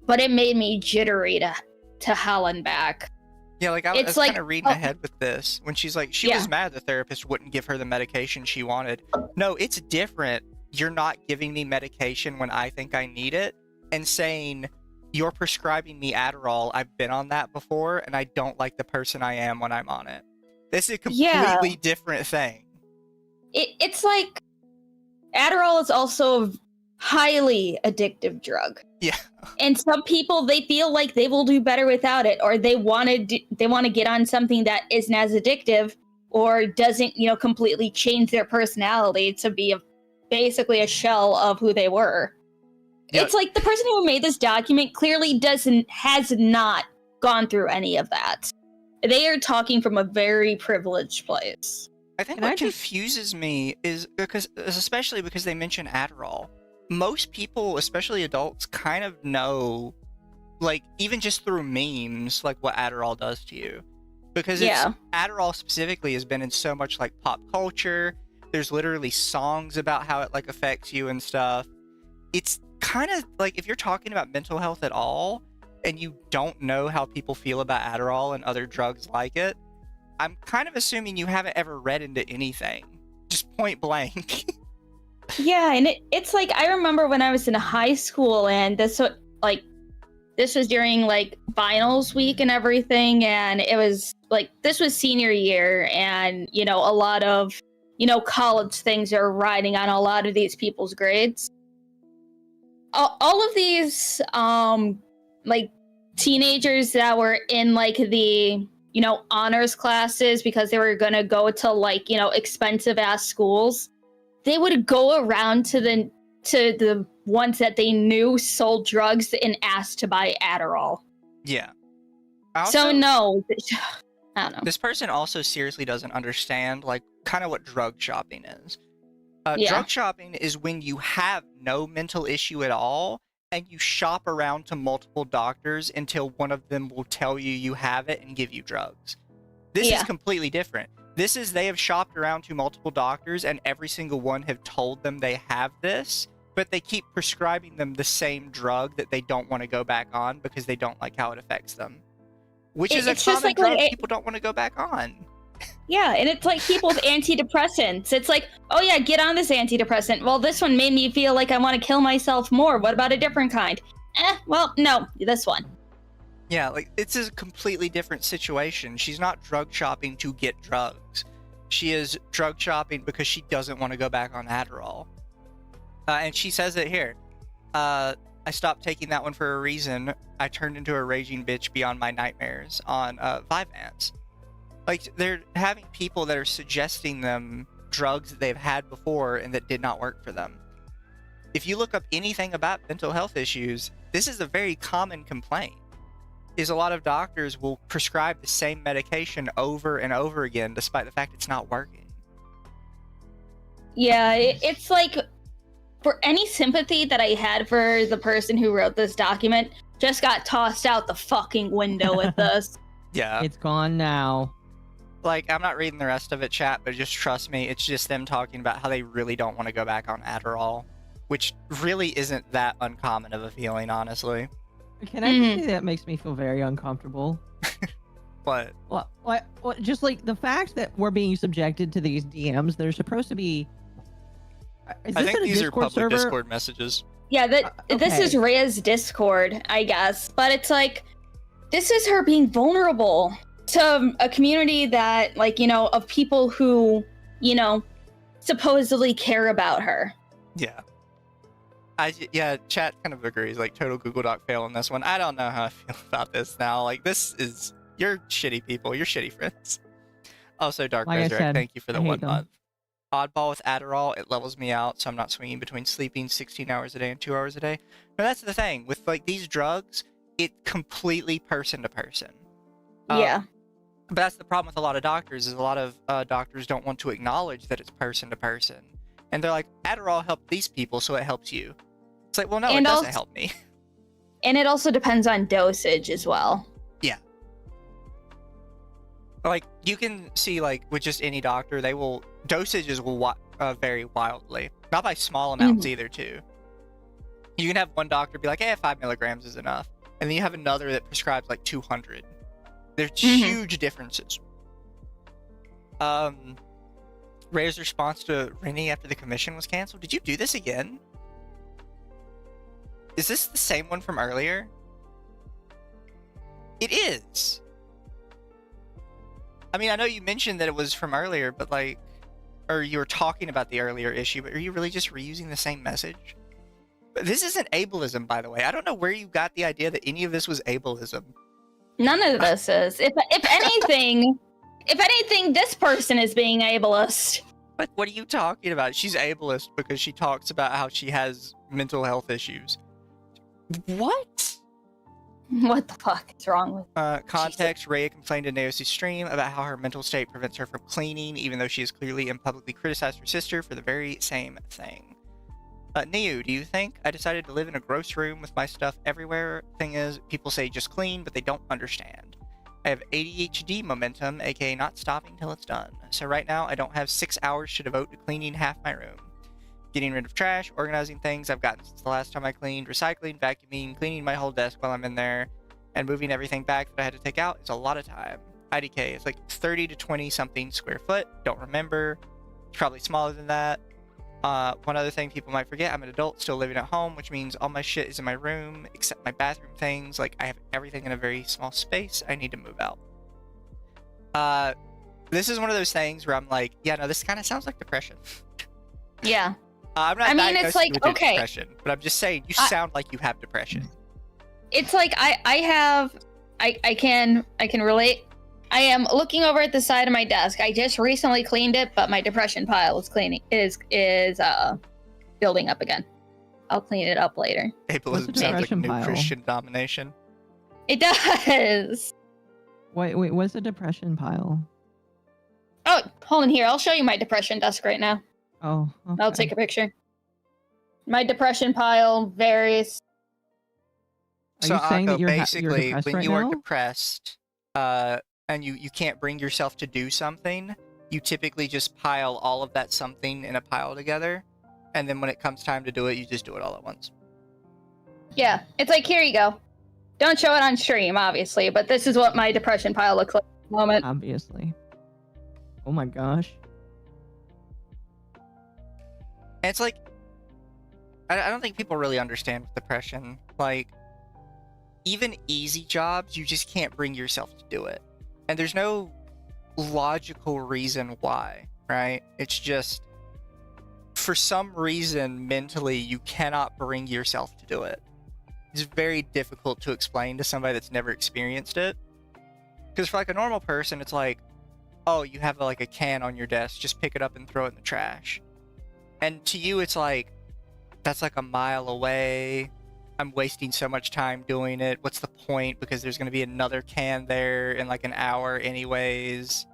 but it made me jittery to hell and back. Yeah, like, I was kind of reading ahead with this when she's like, she was mad the therapist wouldn't give her the medication she wanted. No, it's different. You're not giving me medication when I think I need it, and saying, you're prescribing me Adderall. I've been on that before, and I don't like the person I am when I'm on it. This is a completely different thing. It's like, Adderall is also a highly addictive drug. Yeah. And some people, they feel like they will do better without it, or they want to get on something that isn't as addictive, or doesn't, you know, completely change their personality to be basically a shell of who they were. Yep. It's like the person who made this document clearly has not gone through any of that. They are talking from a very privileged place. I think what confuses me is especially because they mention Adderall. Most people, especially adults, kind of know, like, even just through memes, like, what Adderall does to you. Because Adderall specifically has been in so much, like, pop culture. There's literally songs about how it, like, affects you and stuff. It's kind of like, if you're talking about mental health at all, and you don't know how people feel about Adderall and other drugs like it, I'm kind of assuming you haven't ever read into anything. Just point blank. Yeah, and it's like, I remember when I was in high school, and this was during, like, finals week and everything, and it was like this was senior year, and you know, a lot of, you know, college things are riding on a lot of these people's grades. All of these like teenagers that were in like the, you know, honors classes because they were going to go to like, you know, expensive ass schools, they would go around to the ones that they knew sold drugs and asked to buy Adderall. Yeah. So no, I don't know. This person also seriously doesn't understand like kind of what drug shopping is. Yeah. Drug shopping is when you have no mental issue at all and you shop around to multiple doctors until one of them will tell you you have it and give you drugs. This is completely different. This is they have shopped around to multiple doctors and every single one have told them they have this, but they keep prescribing them the same drug that they don't want to go back on because they don't like how it affects them. Which is a common drug people don't want to go back on. Yeah, and it's like people with antidepressants. It's like, oh yeah, get on this antidepressant. Well, this one made me feel like I want to kill myself more. What about a different kind? Well, no, this one. Yeah, like, it's a completely different situation. She's not drug shopping to get drugs. She is drug shopping because she doesn't want to go back on Adderall. And she says it here. I stopped taking that one for a reason. I turned into a raging bitch beyond my nightmares on Vyvanse. Like, they're having people that are suggesting them drugs that they've had before and that did not work for them. If you look up anything about mental health issues, this is a very common complaint. Is a lot of doctors will prescribe the same medication over and over again despite the fact it's not working. Yeah, it's like, for any sympathy that I had for the person who wrote this document, just got tossed out the fucking window with this. Yeah. It's gone now. Like, I'm not reading the rest of it, chat, but just trust me, it's just them talking about how they really don't want to go back on Adderall, which really isn't that uncommon of a feeling, honestly. Can I say that makes me feel very uncomfortable? What? What? Just like the fact that we're being subjected to these DMs, they're supposed to be. I think these are public server? Discord messages. Yeah, this is Rhea's Discord, I guess. But it's like, this is her being vulnerable to a community that, like, you know, of people who, you know, supposedly care about her. Yeah. Yeah, chat kind of agrees. Like, total Google Doc fail on this one. I don't know how I feel about this now. Like, this is... You're shitty people. You're shitty friends. Also, Dark Resurrect, thank you for the 1 month. Oddball with Adderall, it levels me out, so I'm not swinging between sleeping 16 hours a day and 2 hours a day. No, that's the thing. With, like, these drugs, it's completely person to person. Yeah. But that's the problem with a lot of doctors, is a lot of doctors don't want to acknowledge that it's person to person. And they're like, Adderall helped these people, so it helps you. It's like, well, no, it doesn't help me. And it also depends on dosage as well. Yeah. Like, you can see, like, with just any doctor, they will... Dosages will vary wildly. Not by small amounts either, too. You can have one doctor be like, 5 milligrams is enough. And then you have another that prescribes, like, 200. There's huge differences. Ray's response to Rennie after the commission was canceled. Did you do this again? Is this the same one from earlier? It is. I mean, I know you mentioned that it was from earlier, but like, or you were talking about the earlier issue, but are you really just reusing the same message? But this isn't ableism, by the way. I don't know where you got the idea that any of this was ableism. None of this is. If anything, this person is being ableist. But what are you talking about? She's ableist because she talks about how she has mental health issues. What? What the fuck is wrong with context, Rhea complained in Deos' stream about how her mental state prevents her from cleaning, even though she has clearly and publicly criticized her sister for the very same thing. Nu, do you think I decided to live in a gross room with my stuff everywhere? Thing is, people say just clean, but they don't understand. I have ADHD momentum, aka not stopping till it's done. So right now, I don't have 6 hours to devote to cleaning half my room. Getting rid of trash, organizing things I've gotten since the last time I cleaned, recycling, vacuuming, cleaning my whole desk while I'm in there, and moving everything back that I had to take out is a lot of time. IDK is like 30 to 20 something square foot. Don't remember. It's probably smaller than that. One other thing people might forget, I'm an adult still living at home, which means all my shit is in my room, except my bathroom things. Like, I have everything in a very small space. I need to move out. This is one of those things where I'm like, yeah, no, this kind of sounds like depression. Yeah. I'm not I mean, it's diagnosing like, you with okay. depression, but I'm just saying you sound like you have depression. It's like I can relate. I am looking over at the side of my desk. I just recently cleaned it, but my depression pile is building up again. I'll clean it up later. Ableism sounds like a new pile? Christian domination. It does. Wait, what's a depression pile? Oh, hold on here. I'll show you my depression desk right now. Oh, okay. I'll take a picture. My depression pile varies. Are So you saying that Occo, you're basically, depressed when right you are now? depressed, and you can't bring yourself to do something, you typically just pile all of that something in a pile together, and then when it comes time to do it, you just do it all at once. Yeah, it's like, here you go. Don't show it on stream, obviously, but this is what my depression pile looks like at the moment. Obviously. Oh my gosh. And it's like, I don't think people really understand with depression. Like, even easy jobs, you just can't bring yourself to do it. And there's no logical reason why, right? It's just, for some reason, mentally, you cannot bring yourself to do it. It's very difficult to explain to somebody that's never experienced it. Because for like a normal person, it's like, oh, you have like a can on your desk, just pick it up and throw it in the trash. And to you, it's like, that's like a mile away. I'm wasting so much time doing it. What's the point? Because there's going to be another can there in like an hour anyways.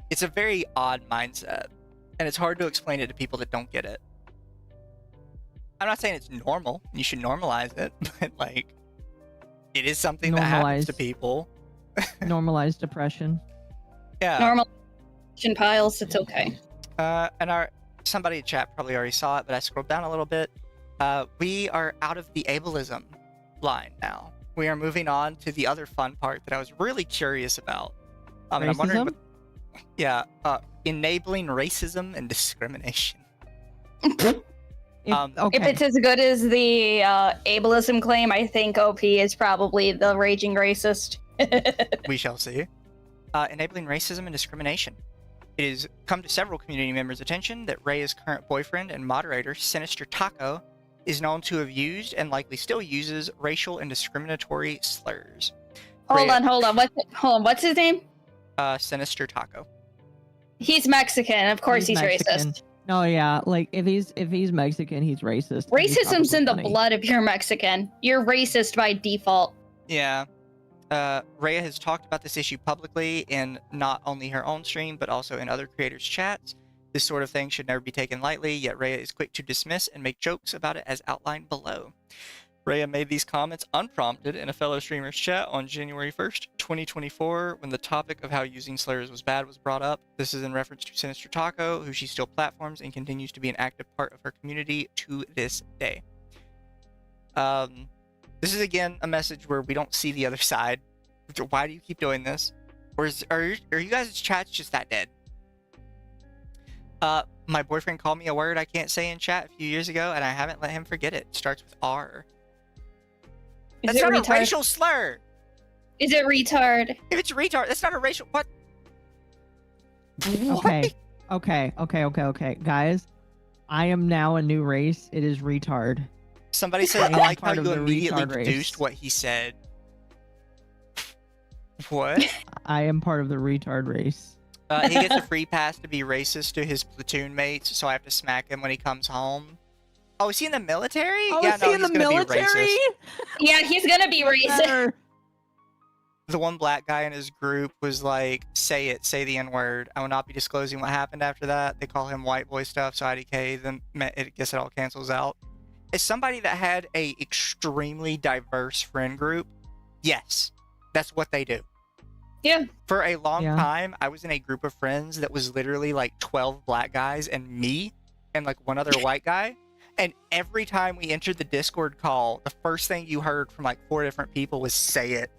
It's a very odd mindset. And it's hard to explain it to people that don't get it. I'm not saying it's normal. You should normalize it. But like, it is something that happens to people. Normalize depression. Yeah. Normal depression piles, it's okay. And somebody in chat probably already saw it, but I scrolled down a little bit. We are out of the ableism line now. We are moving on to the other fun part that I was really curious about. And I'm wondering what, enabling racism and discrimination. Okay. If it's as good as the ableism claim, I think OP is probably the raging racist. We shall see. Enabling racism and discrimination. It has come to several community members' attention that Rhea's current boyfriend and moderator, Sinister Taco, is known to have used and likely still uses racial and discriminatory slurs. Hold on. What's his name? Sinister Taco. He's Mexican. Of course he's Mexican. racist. No, yeah, like if he's Mexican, he's racist. Racism's in the blood if you're Mexican. You're racist by default. Yeah. Rhea has talked about this issue publicly in not only her own stream, but also in other creators' chats. This sort of thing should never be taken lightly, yet Rhea is quick to dismiss and make jokes about it as outlined below. Rhea made these comments unprompted in a fellow streamer's chat on January 1st, 2024, when the topic of how using slurs was bad was brought up. This is in reference to Sinister Taco, who she still platforms and continues to be an active part of her community to this day. This is again a message where we don't see the other side. Why do you keep doing this? Or are you guys' chats just that dead? My boyfriend called me a word I can't say in chat a few years ago, and I haven't let him forget it. It starts with R. That's not a racial slur. Is it retard? If it's retard, that's not a racial. What? Okay. Guys, I am now a new race. It is retard. Somebody said, I like how you immediately retard race. deduced what he said. What? I am part of the retard race. He gets a free pass to be racist to his platoon mates, so I have to smack him when he comes home. Oh, is he in the military? Oh, yeah, is he in the military? Yeah, he's gonna be racist. The one black guy in his group was like, say the N-word. I will not be disclosing what happened after that. They call him white boy stuff, so IDK, then I guess it all cancels out. As somebody that had a extremely diverse friend group, yes, that's what they do. Yeah. For a long time, I was in a group of friends that was literally like 12 black guys and me and like one other white guy. And every time we entered the Discord call, the first thing you heard from like 4 different people was, say it.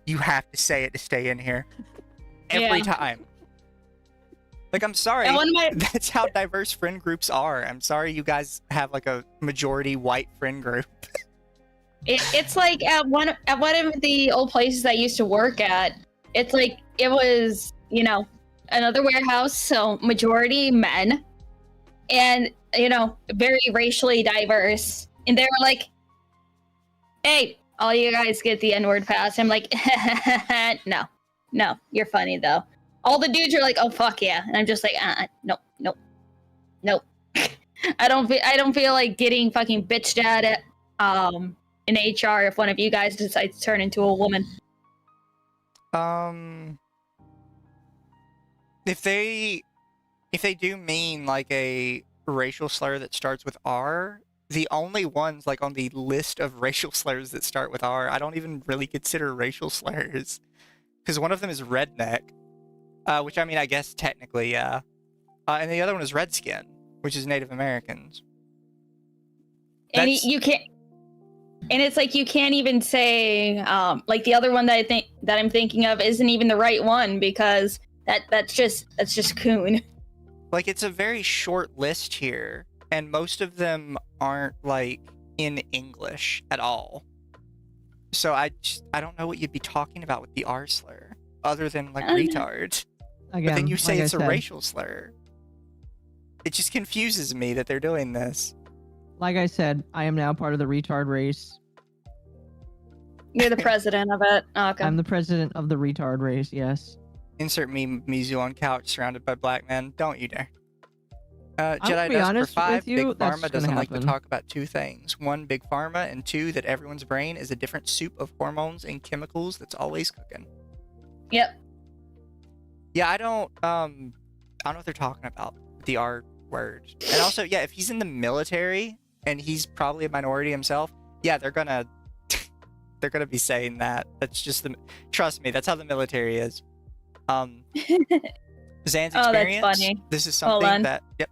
You have to say it to stay in here. Every time. Like, I'm sorry. That's how diverse friend groups are. I'm sorry you guys have like a majority white friend group. It's like at one of the old places I used to work at, it's like it was another warehouse, so majority men, and very racially diverse. And they were like, "Hey, all you guys get the N-word pass." I'm like, no, you're funny though. All the dudes are like, "Oh fuck yeah," and I'm just like, nope. I don't feel like getting fucking bitched at in HR if one of you guys decides to turn into a woman. If they do mean like a racial slur that starts with R, the only ones like on the list of racial slurs that start with R, I don't even really consider racial slurs, because one of them is redneck, which I mean I guess technically yeah, and the other one is redskin, which is Native Americans. And you can't. And it's like you can't even say like the other one that I'm thinking of isn't even the right one, because that's just coon. Like, it's a very short list here, and most of them aren't like in English at all. So I don't know what you'd be talking about with the R slur, other than like retard. Again, but then you say like it's I a said, racial slur. It just confuses me that they're doing this. Like I said, I am now part of the retard race. You're the president of it. Okay. I'm the president of the retard race, yes. Insert me, Mizu, on couch surrounded by black men. Don't you dare. I'll Jedi be Dust honest for 5. with you, Big that's Pharma gonna doesn't like to happen. talk about two things. 1, Big Pharma, and 2, that everyone's brain is a different soup of hormones and chemicals that's always cooking. Yep. Yeah, I don't know what they're talking about. The R word. And also, yeah, if he's in the military and he's probably a minority himself, yeah, they're gonna be saying that. That's just trust me, that's how the military is. Zan's experience. Oh, that's funny. This is something that yep.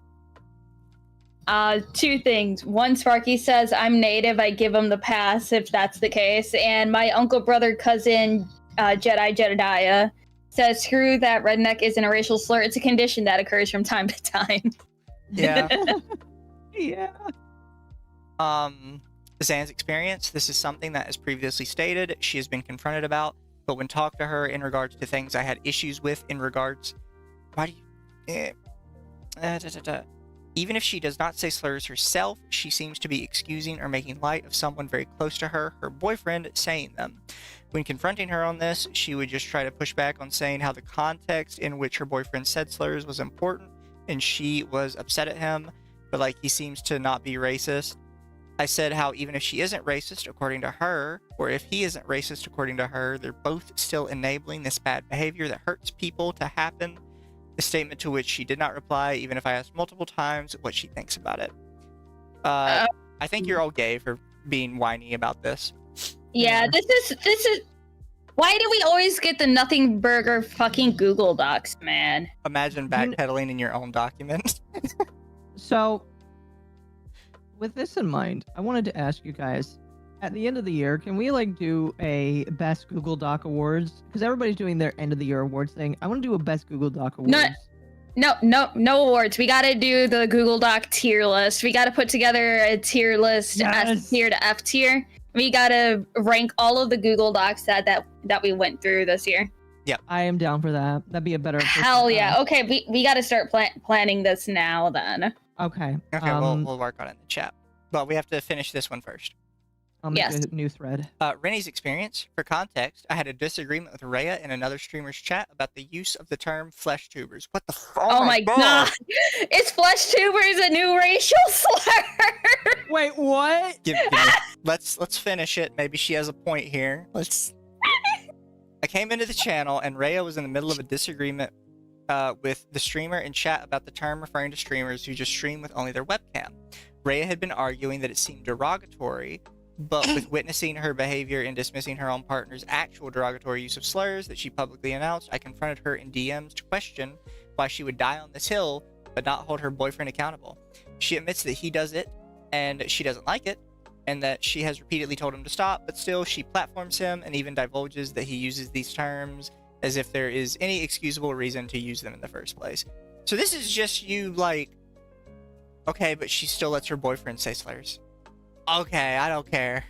2 things. 1, Sparky says, "I'm native, I give him the pass if that's the case." And my uncle, brother, cousin, Jedediah says, "Screw that, redneck isn't a racial slur. It's a condition that occurs from time to time." Yeah. Yeah. Zan's experience. This is something that, as previously stated, she has been confronted about, but when talked to her in regards to things I had issues with in regards... Why do you... Even if she does not say slurs herself, she seems to be excusing or making light of someone very close to her, her boyfriend, saying them. When confronting her on this, she would just try to push back on saying how the context in which her boyfriend said slurs was important, and she was upset at him, but like he seems to not be racist. I said how even if she isn't racist according to her, or if he isn't racist according to her, they're both still enabling this bad behavior that hurts people to happen. A statement to which she did not reply, even if I asked multiple times what she thinks about it. I think you're all gay for being whiny about this. Yeah, this is. Why do we always get the nothing burger fucking Google Docs, man? Imagine backpedaling in your own document. So, with this in mind, I wanted to ask you guys, at the end of the year, can we like do a best Google Doc awards? Because everybody's doing their end of the year awards thing. I want to do a best Google Doc awards. No awards. We gotta do the Google Doc tier list. We gotta put together a tier list, S tier to F tier. We gotta rank all of the Google Docs that we went through this year. Yeah, I am down for that. That'd be a better. Hell yeah. Okay, we gotta start planning this now then. Okay. Okay, we'll work on it in the chat. But we have to finish this one first. I'll make a new thread. Rennie's experience. For context, I had a disagreement with Rhea in another streamer's chat about the use of the term flesh tubers. What the fuck? Oh my god! Is flesh tubers a new racial slur? Wait, what? Let's finish it. Maybe she has a point here. I came into the channel and Rhea was in the middle of a disagreement with the streamer in chat about the term referring to streamers who just stream with only their webcam. Rhea had been arguing that it seemed derogatory, but with witnessing her behavior and dismissing her own partner's actual derogatory use of slurs that she publicly announced, I confronted her in DMs to question why she would die on this hill but not hold her boyfriend accountable. She admits that he does it and she doesn't like it, and that she has repeatedly told him to stop, but still she platforms him and even divulges that he uses these terms as if there is any excusable reason to use them in the first place. So this is just you like, okay, but she still lets her boyfriend say slurs. Okay, I don't care.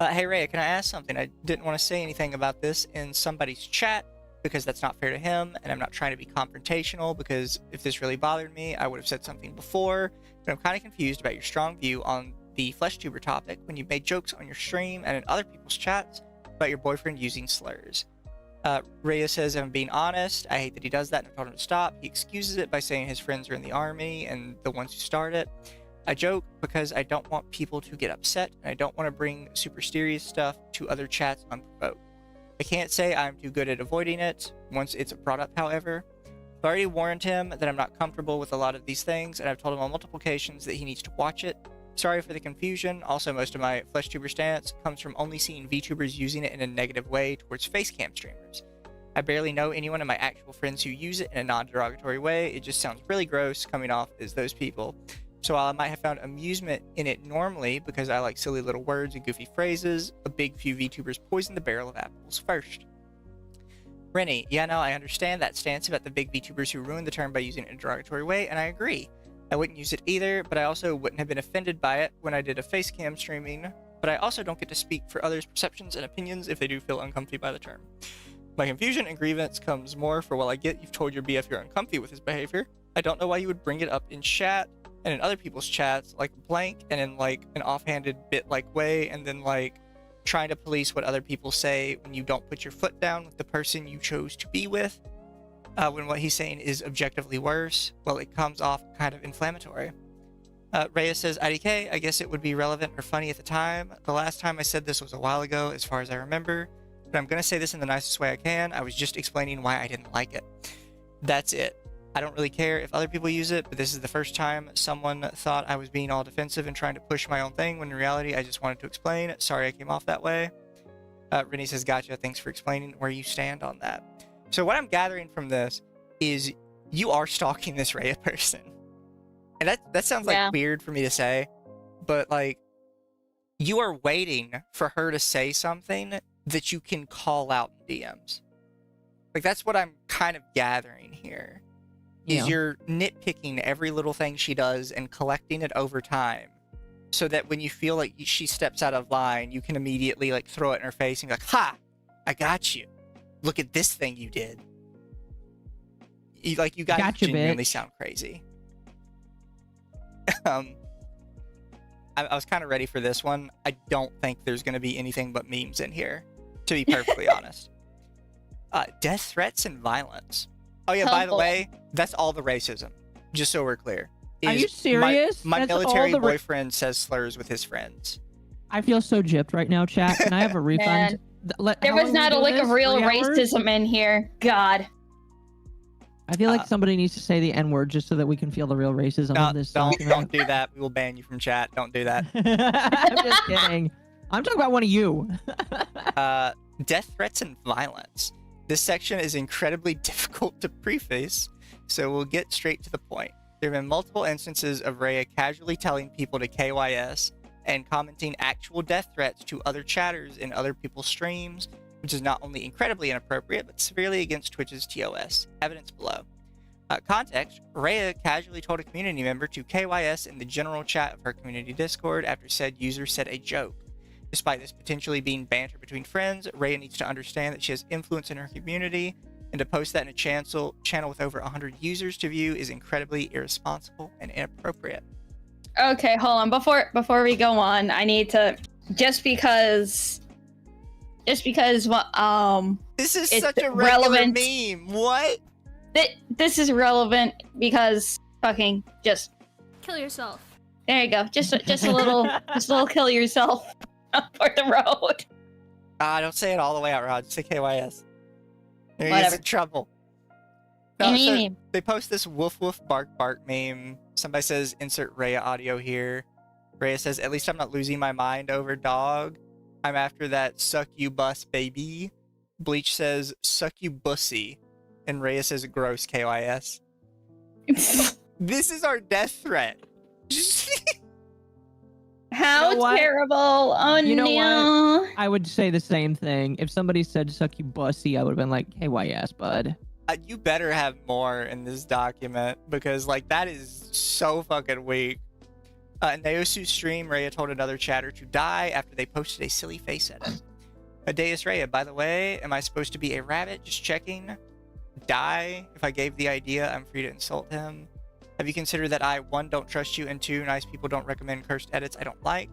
Hey Rhea, can I ask something? I didn't want to say anything about this in somebody's chat, because that's not fair to him, and I'm not trying to be confrontational because if this really bothered me, I would have said something before, but I'm kind of confused about your strong view on the FleshTuber topic when you made jokes on your stream and in other people's chats about your boyfriend using slurs. Rhea says, I'm being honest, I hate that he does that and I told him to stop. He excuses it by saying his friends are in the army and the ones who start it. I joke because I don't want people to get upset and I don't want to bring super serious stuff to other chats unprovoked. I can't say I'm too good at avoiding it once it's brought up, however. I've already warned him that I'm not comfortable with a lot of these things, and I've told him on multiple occasions that he needs to watch it. Sorry for the confusion. Also, most of my FleshTuber stance comes from only seeing VTubers using it in a negative way towards facecam streamers. I barely know anyone of my actual friends who use it in a non-derogatory way. It just sounds really gross coming off as those people. So while I might have found amusement in it normally because I like silly little words and goofy phrases, a big few VTubers poison the barrel of apples first. Rennie, yeah, no, I understand that stance about the big VTubers who ruin the term by using it in a derogatory way, and I agree. I wouldn't use it either, but I also wouldn't have been offended by it when I did a facecam streaming, but I also don't get to speak for others' perceptions and opinions if they do feel uncomfy by the term. My confusion and grievance comes more for, well, I get you've told your BF you're uncomfy with his behavior. I don't know why you would bring it up in chat and in other people's chats, like blank and in like an offhanded bit-like way, and then like trying to police what other people say when you don't put your foot down with the person you chose to be with, when what he's saying is objectively worse. Well, it comes off kind of inflammatory. Rhea says, IDK, I guess it would be relevant or funny at the time. The last time I said this was a while ago, as far as I remember, but I'm going to say this in the nicest way I can. I was just explaining why I didn't like it. That's it. I don't really care if other people use it, but this is the first time someone thought I was being all defensive and trying to push my own thing, when in reality, I just wanted to explain. Sorry I came off that way. Rennie says, gotcha. Thanks for explaining where you stand on that. So what I'm gathering from this is you are stalking this Rhea person. And that sounds like weird for me to say, but like you are waiting for her to say something that you can call out in DMs. Like that's what I'm kind of gathering here. Is you're nitpicking every little thing she does and collecting it over time so that when you feel like she steps out of line, you can immediately like throw it in her face and be like, ha, I got you. Look at this thing you did. You guys Gotcha, genuinely bitch. sound crazy. I was kind of ready for this one. I don't think there's going to be anything but memes in here, to be perfectly honest. Death threats and violence. Oh yeah, by the way, that's all the racism. Just so we're clear. Are you serious? My That's military all the boyfriend says slurs with his friends. I feel so gypped right now, chat. Can I have a refund? There was not a lick of real racism in here. God. I feel like somebody needs to say the N-word just so that we can feel the real racism of this. Don't do that. We will ban you from chat. Don't do that. I'm just kidding. I'm talking about one of you. Death threats and violence. This section is incredibly difficult to preface, so we'll get straight to the point. There have been multiple instances of Rhea casually telling people to KYS and commenting actual death threats to other chatters in other people's streams, which is not only incredibly inappropriate, but severely against Twitch's TOS. Evidence below. Context, Rhea casually told a community member to KYS in the general chat of her community Discord after said user said a joke. Despite this potentially being banter between friends, Rhea needs to understand that she has influence in her community, and to post that in a channel with over 100 users to view is incredibly irresponsible and inappropriate. Okay, hold on. Before we go on, I need to just because this is such a regular relevant meme. What? This is relevant because fucking just Kill yourself. there you go. Just a little kill yourself for the road. Don't say it all the way out, Rod. Say KYS. There he is Whatever. in trouble. So they post this woof woof bark bark meme. Somebody says insert Rhea audio here. Rhea says, at least I'm not losing my mind over dog. I'm after that suck you bus baby. Bleach says suck you bussy. And Rhea says gross KYS. This is our death threat. How You know what? terrible. Oh You know no. what? I would say the same thing. If somebody said suck you bussy, I would have been like, hey, YS, bud. You better have more in this document because like that is so fucking weak. In Neosu's stream, Rhea told another chatter to die after they posted a silly face edit. Deos Rehea, by the way, am I supposed to be a rabbit? Just checking. Die. If I gave the idea, I'm free to insult him. Have you considered that I, 1, don't trust you, and 2, nice people don't recommend cursed edits I don't like?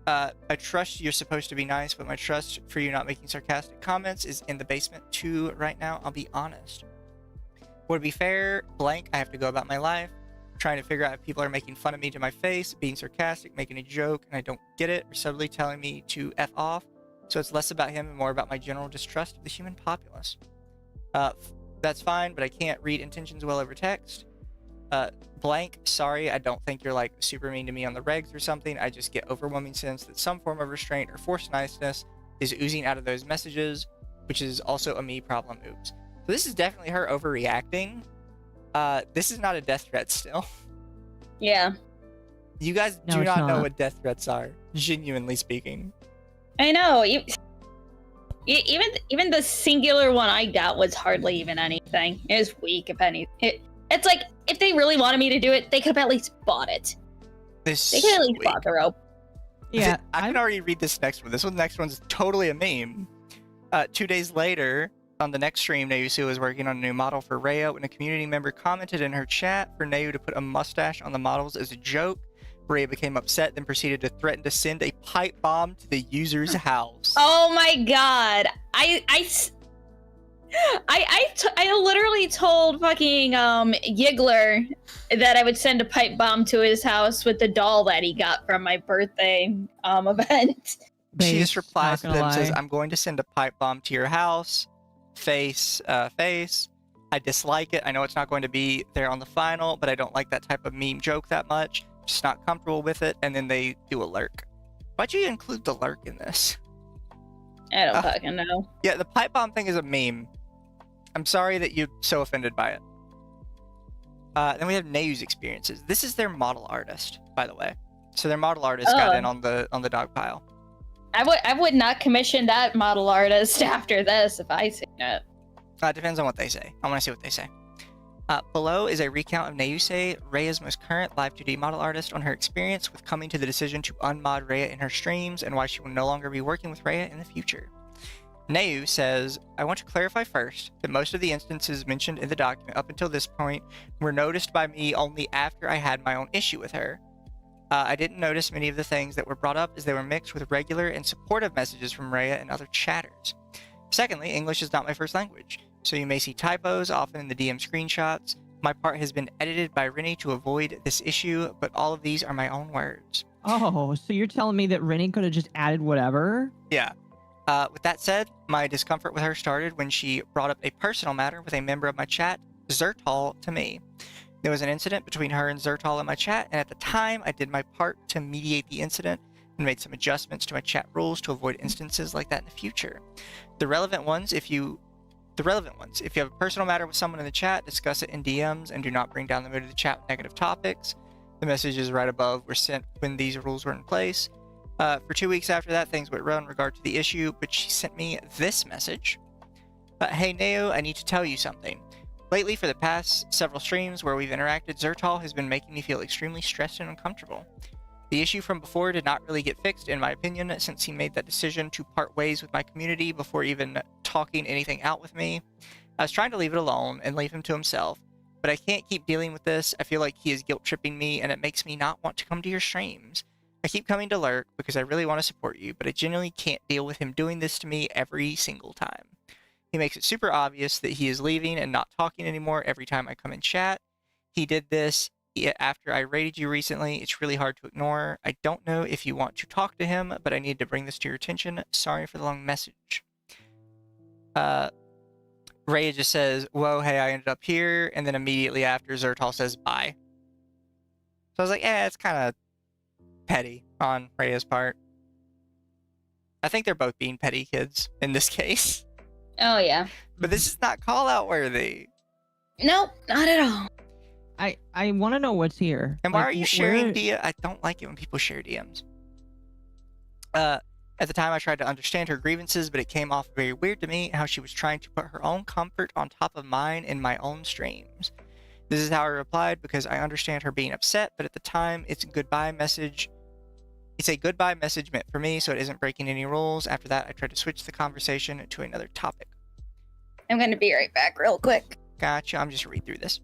I trust you're supposed to be nice, but my trust for you not making sarcastic comments is in the basement too right now, I'll be honest. Would it be fair, blank, I have to go about my life, trying to figure out if people are making fun of me to my face, being sarcastic, making a joke, and I don't get it, or subtly telling me to F off, so it's less about him and more about my general distrust of the human populace. That's fine, but I can't read intentions well over text. Blank, sorry, I don't think you're like super mean to me on the regs or something. I just get overwhelming sense that some form of restraint or forced niceness is oozing out of those messages, which is also a me problem. Oops. So this is definitely her overreacting. This is not a death threat still. Yeah. You guys No, do it's not know not. what death threats are, genuinely speaking. I know. Even the singular one I got was hardly even anything. It was weak, if any. It's like, if they really wanted me to do it, they could have at least bought it. They could at least bought the rope. Yeah, I can already read this next one. This next one's totally a meme. 2 days later, on the next stream, Nayusu was working on a new model for Rhea when a community member commented in her chat for Nayu to put a mustache on the models as a joke. Rhea became upset, then proceeded to threaten to send a pipe bomb to the user's house. Oh my god. I literally told fucking Yiggler that I would send a pipe bomb to his house with the doll that he got from my birthday event. She just replies to not them, gonna says, lie. I'm going to send a pipe bomb to your house. Face. I dislike it. I know it's not going to be there on the final, but I don't like that type of meme joke that much. Just not comfortable with it. And then they do a lurk. Why'd you include the lurk in this? I don't fucking know. Yeah, the pipe bomb thing is a meme. I'm sorry that you're so offended by it. Then we have Nayu's experiences. This is their model artist, by the way. So their model artist got in on the dog pile. I would not commission that model artist after this if I seen it. Depends on what they say. I want to see what they say. Below is a recount of Nayuse, Rhea's most current Live 2D model artist, on her experience with coming to the decision to unmod Rhea in her streams and why she will no longer be working with Rhea in the future. Nayu says, I want to clarify first that most of the instances mentioned in the document up until this point were noticed by me only after I had my own issue with her. I didn't notice many of the things that were brought up as they were mixed with regular and supportive messages from Rhea and other chatters. Secondly, English is not my first language, so you may see typos often in the DM screenshots. My part has been edited by Rennie to avoid this issue, but all of these are my own words. Oh, so you're telling me that Rennie could have just added whatever? Yeah. With that said, my discomfort with her started when she brought up a personal matter with a member of my chat, Zertal, to me. There was an incident between her and Zertal in my chat, and at the time, I did my part to mediate the incident and made some adjustments to my chat rules to avoid instances like that in the future. The relevant ones, if you have a personal matter with someone in the chat, discuss it in DMs and do not bring down the mood of the chat with negative topics. The messages right above were sent when these rules were in place. For 2 weeks after that, things went well in regard to the issue, but she sent me this message. Hey Neo, I need to tell you something. Lately, for the past several streams where we've interacted, Zertal has been making me feel extremely stressed and uncomfortable. The issue from before did not really get fixed, in my opinion, since he made that decision to part ways with my community before even talking anything out with me. I was trying to leave it alone and leave him to himself, but I can't keep dealing with this. I feel like he is guilt-tripping me, and it makes me not want to come to your streams. I keep coming to lurk because I really want to support you, but I genuinely can't deal with him doing this to me every single time. He makes it super obvious that he is leaving and not talking anymore every time I come in chat. He did this after I raided you recently. It's really hard to ignore. I don't know if you want to talk to him, but I need to bring this to your attention. Sorry for the long message. Rhea just says, whoa, hey, I ended up here. And then immediately after, Zertal says, bye. So I was like, it's kind of petty on Rhea's part. I think they're both being petty kids in this case. Oh yeah. But this is not call-out worthy. Nope, not at all. I want to know what's here. And why Like, are you sharing DM? I don't like it when people share DMs. At the time, I tried to understand her grievances, but it came off very weird to me how she was trying to put her own comfort on top of mine in my own streams. This is how I replied, because I understand her being upset, but at the time, it's a goodbye message. It's a goodbye message meant for me, so it isn't breaking any rules. After that, I tried to switch the conversation to another topic. I'm going to be right back real quick. Gotcha. I'm just read through this.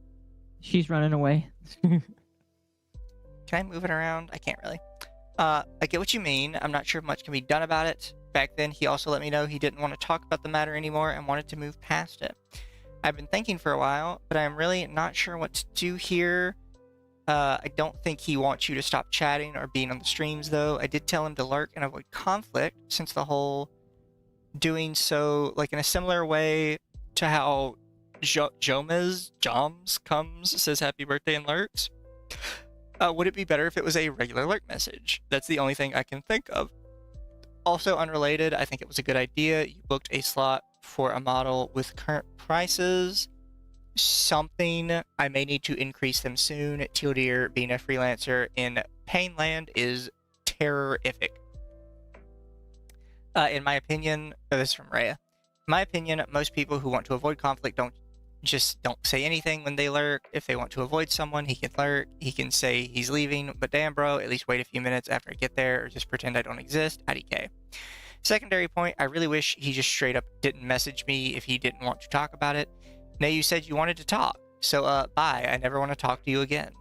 She's running away. Can I move it around? I can't really. I get what you mean. I'm not sure if much can be done about it. Back then, he also let me know he didn't want to talk about the matter anymore and wanted to move past it. I've been thinking for a while, but I'm really not sure what to do here. I don't think he wants you to stop chatting or being on the streams, though. I did tell him to lurk and avoid conflict, since the whole doing so, like, in a similar way to how Joms comes, says happy birthday and lurks. Would it be better if it was a regular lurk message? That's the only thing I can think of. Also unrelated, I think it was a good idea. You booked a slot for a model with current prices. Something I may need to increase them soon. Teal Deer being a freelancer in Painland is terrorific. In my opinion, this is from Rhea. In my opinion, most people who want to avoid conflict don't say anything when they lurk. If they want to avoid someone, he can lurk. He can say he's leaving, but damn bro, at least wait a few minutes after I get there, or just pretend I don't exist. IDK. Secondary point, I really wish he just straight up didn't message me if he didn't want to talk about it. Now you said you wanted to talk, so bye, I never want to talk to you again.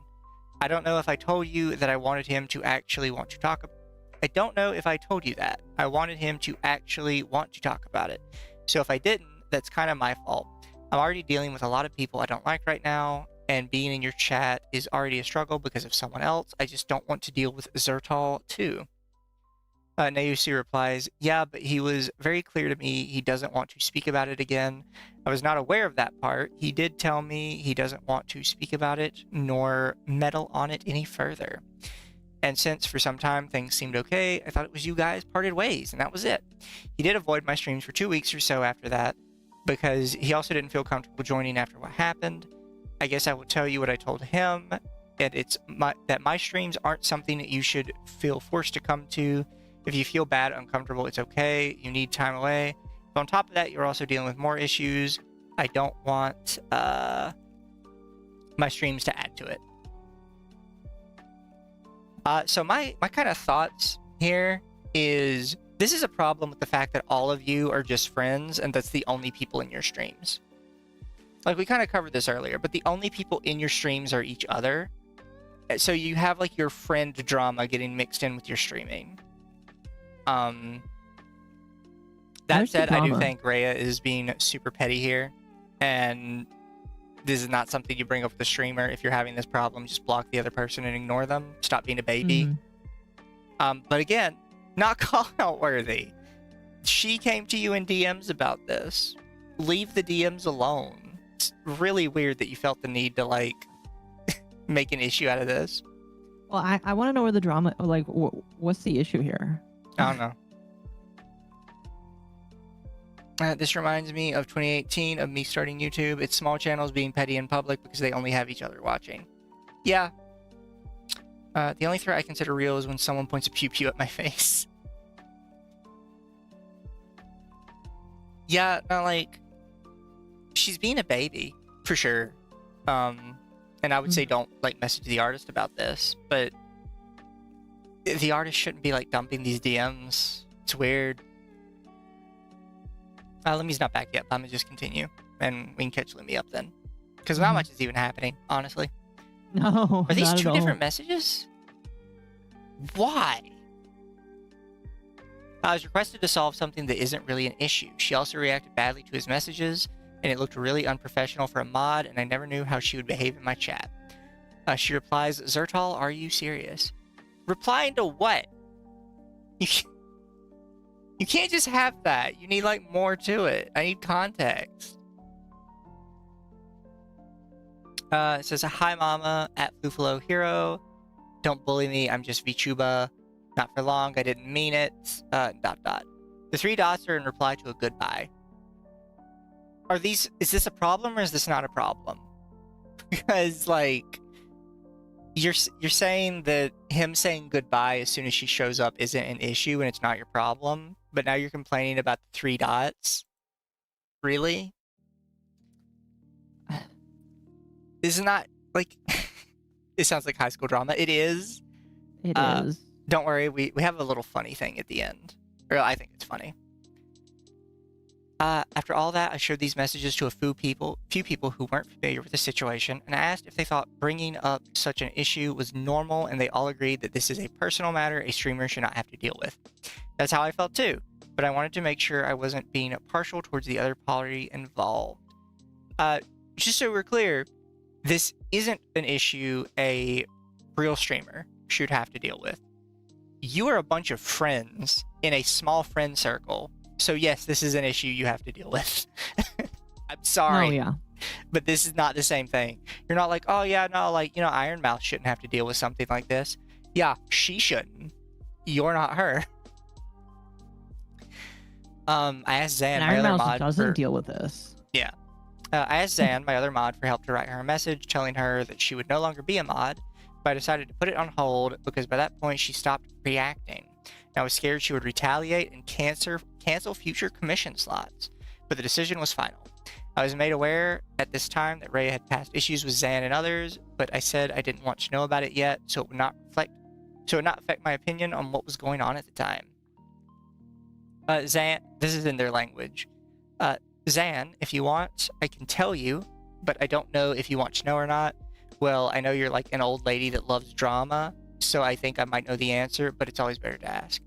I don't know if I told you that I wanted him to actually want to talk about I don't know if I told you that. I wanted him to actually want to talk about it. So if I didn't, that's kind of my fault. I'm already dealing with a lot of people I don't like right now, and being in your chat is already a struggle because of someone else. I just don't want to deal with Zertal too. Nausi replies, yeah, but he was very clear to me he doesn't want to speak about it again. I was not aware of that part. He did tell me he doesn't want to speak about it, nor meddle on it any further. And since for some time things seemed okay, I thought it was you guys parted ways, and that was it. He did avoid my streams for 2 weeks or so after that, because he also didn't feel comfortable joining after what happened. I guess I will tell you what I told him, and it's that my streams aren't something that you should feel forced to come to. If you feel bad, uncomfortable, it's okay. You need time away. But on top of that, you're also dealing with more issues. I don't want my streams to add to it. So my kind of thoughts here is, this is a problem with the fact that all of you are just friends and that's the only people in your streams. Like, we kind of covered this earlier, but the only people in your streams are each other. So you have like your friend drama getting mixed in with your streaming. That said, I do think Rhea is being super petty here, and this is not something you bring up with the streamer. If you're having this problem, just block the other person and ignore them. Stop being a baby. But again, not call out worthy. She came to you in DMs about this. Leave the DMs alone. It's really weird that you felt the need to like make an issue out of this. Well, I want to know where the drama, like, what's the issue here? I don't know. This reminds me of 2018 of me starting YouTube. It's small channels being petty in public because they only have each other watching. Yeah. The only threat I consider real is when someone points a pew-pew at my face. Yeah, no, like, she's being a baby, for sure. And I would say don't, like, message the artist about this, but the artist shouldn't be, like, dumping these DMs. It's weird. Lumi's not back yet, but I'm gonna just continue, and we can catch Lumi up then. Because not much is even happening, honestly. No, are these not two at different all. messages? Why? I was requested to solve something that isn't really an issue. She also reacted badly to his messages, and it looked really unprofessional for a mod, and I never knew how she would behave in my chat. She replies, Zertal, are you serious? Replying to what? You can't just have that. You need, like, more to it. I need context. It says, hi, mama, at Flufalo Hero. Don't bully me. I'm just VTuber. Not for long. I didn't mean it. ... The 3 dots are in reply to a goodbye. Is this a problem or is this not a problem? Because, like, you're saying that him saying goodbye as soon as she shows up isn't an issue and it's not your problem, but now you're complaining about the 3 dots? Really? This is not, like, it sounds like high school drama. It is. It is. Don't worry, we have a little funny thing at the end. Or I think it's funny. After all that, I showed these messages to a few people who weren't familiar with the situation, and I asked if they thought bringing up such an issue was normal, and they all agreed that this is a personal matter a streamer should not have to deal with. That's how I felt too, but I wanted to make sure I wasn't being partial towards the other party involved. Just so we're clear, this isn't an issue a real streamer should have to deal with. You are a bunch of friends in a small friend circle. So yes, this is an issue you have to deal with. I'm sorry. Oh, yeah. But this is not the same thing. You're not like, oh yeah, no, like, you know, Ironmouth shouldn't have to deal with something like this. Yeah, she shouldn't. You're not her. I asked Zan, And my other Ironmouth mod, doesn't deal with this. Yeah. I asked Zan, my other mod, for help to write her a message telling her that she would no longer be a mod, but I decided to put it on hold because by that point she stopped reacting. I was scared she would retaliate and cancel future commission slots, but the decision was final. I was made aware at this time that Rhea had past issues with Zan and others, but I said I didn't want to know about it yet, so it would not affect my opinion on what was going on at the time. Zan, this is in their language. Zan, if you want, I can tell you, but I don't know if you want to know or not. Well, I know you're like an old lady that loves drama, so I think I might know the answer, but it's always better to ask.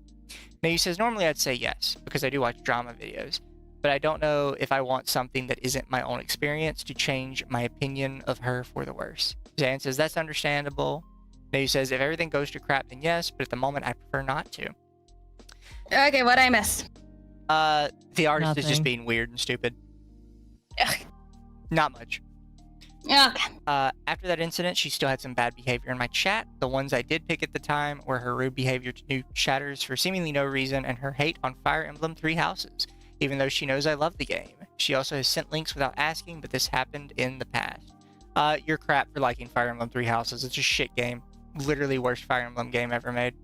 Mizu says, normally I'd say yes, because I do watch drama videos, but I don't know if I want something that isn't my own experience to change my opinion of her for the worse. Zan says, that's understandable. Mizu says, if everything goes to crap, then yes, but at the moment I prefer not to. Okay, what'd I miss? The artist is just Nothing. being weird and stupid. Ugh. Not much. Yeah. After that incident, she still had some bad behavior in my chat. The ones I did pick at the time were her rude behavior to new chatters for seemingly no reason and her hate on Fire Emblem Three Houses, even though she knows I love the game. She also has sent links without asking, but this happened in the past. You're crap for liking Fire Emblem Three Houses. It's a shit game. Literally worst Fire Emblem game ever made.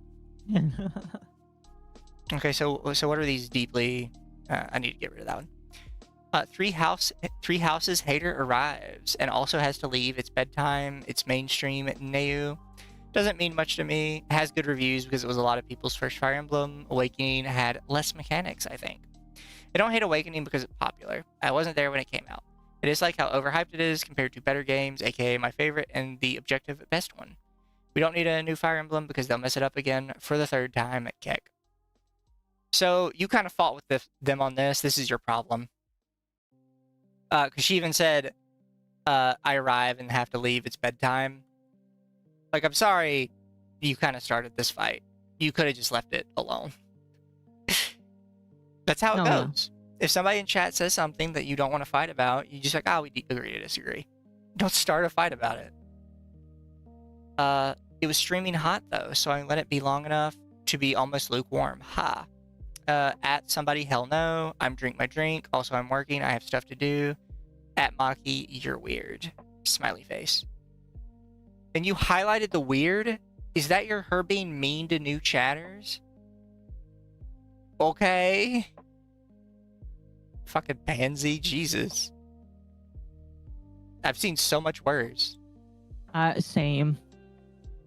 Okay, so what are these deeply... I need to get rid of that one. Three Houses hater arrives and also has to leave. It's bedtime. It's mainstream at NU. Doesn't mean much to me. It has good reviews because it was a lot of people's first Fire Emblem. Awakening had less mechanics, I think. I don't hate Awakening because it's popular. I wasn't there when it came out. I dislike how overhyped it is compared to better games, aka my favorite and the objective best one. We don't need a new Fire Emblem because they'll mess it up again for the third time at Keck. So you kind of fought with them on this. This is your problem. Because she even said, I arrive and have to leave. It's bedtime. Like, I'm sorry you kind of started this fight. You could have just left it alone. That's how it goes. If somebody in chat says something that you don't want to fight about, you just like, we agree to disagree. Don't start a fight about it. It was streaming hot, though, so I let it be long enough to be almost lukewarm. Ha. At somebody, hell no. I'm drink my drink. Also, I'm working. I have stuff to do. At Maki, you're weird. Smiley face. And you highlighted the weird? Is that her being mean to new chatters? Okay. Fucking pansy, Jesus. I've seen so much worse. Same.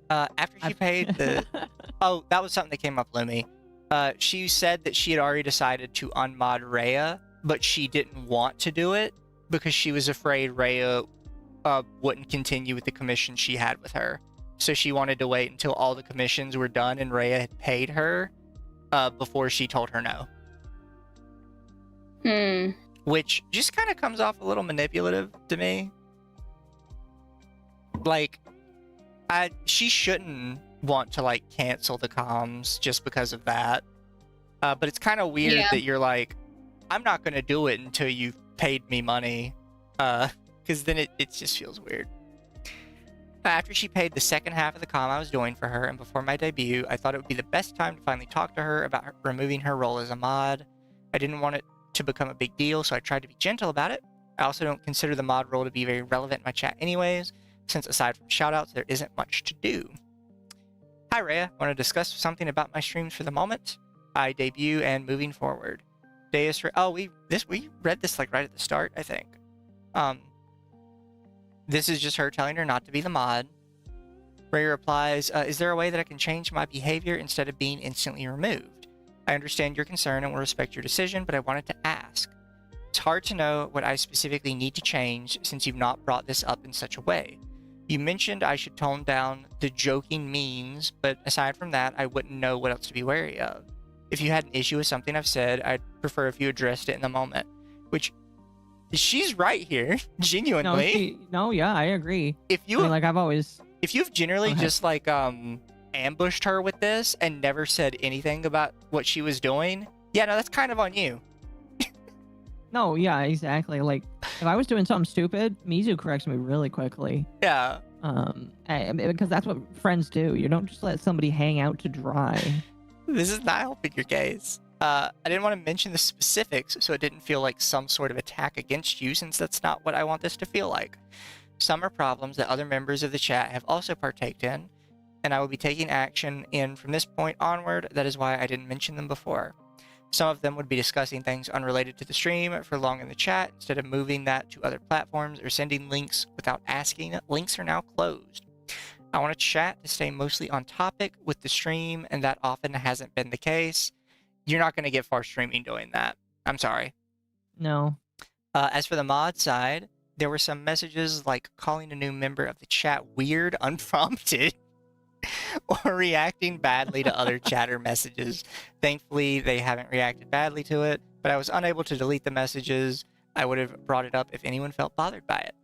After she paid the... Oh, that was something that came up, Lumi. She said that she had already decided to unmod Rhea, but she didn't want to do it because she was afraid Rhea wouldn't continue with the commission she had with her. So she wanted to wait until all the commissions were done and Rhea had paid her before she told her no. Which just kind of comes off a little manipulative to me. Like, she shouldn't want to, like, cancel the comms just because of that. But it's kind of weird that you're like, I'm not going to do it until you've paid me money. Because then it just feels weird. After she paid the second half of the comm I was doing for her and before my debut, I thought it would be the best time to finally talk to her about removing her role as a mod. I didn't want it to become a big deal, so I tried to be gentle about it. I also don't consider the mod role to be very relevant in my chat anyways, since aside from shoutouts, there isn't much to do. Hi Rhea, want to discuss something about my streams for the moment? I debut and moving forward. Deos Rehea. Oh, we read this like right at the start, I think. This is just her telling her not to be the mod. Ray replies, is there a way that I can change my behavior instead of being instantly removed? I understand your concern and will respect your decision, but I wanted to ask. It's hard to know what I specifically need to change since you've not brought this up in such a way. You mentioned I should tone down the joking memes, but aside from that, I wouldn't know what else to be wary of. If you had an issue with something I've said, I'd prefer if you addressed it in the moment. Which, she's right here, genuinely. Yeah, I agree. If you I mean, like, I've always... If you've generally just, like, ambushed her with this and never said anything about what she was doing, yeah, no, that's kind of on you. No, yeah, exactly. Like, if I was doing something stupid, Mizu corrects me really quickly. Yeah. Because that's what friends do. You don't just let somebody hang out to dry. This is not helping your case. I didn't want to mention the specifics so it didn't feel like some sort of attack against you, since that's not what I want this to feel like. Some are problems that other members of the chat have also partaked in, and I will be taking action in from this point onward. That is why I didn't mention them before. Some of them would be discussing things unrelated to the stream for long in the chat instead of moving that to other platforms or sending links without asking. Links are now closed. I want to chat to stay mostly on topic with the stream, and that often hasn't been the case. You're not going to get far streaming doing that. I'm sorry. No. As for the mod side, there were some messages like calling a new member of the chat weird unprompted or reacting badly to other chatter messages. Thankfully, they haven't reacted badly to it, but I was unable to delete the messages. I would have brought it up if anyone felt bothered by it.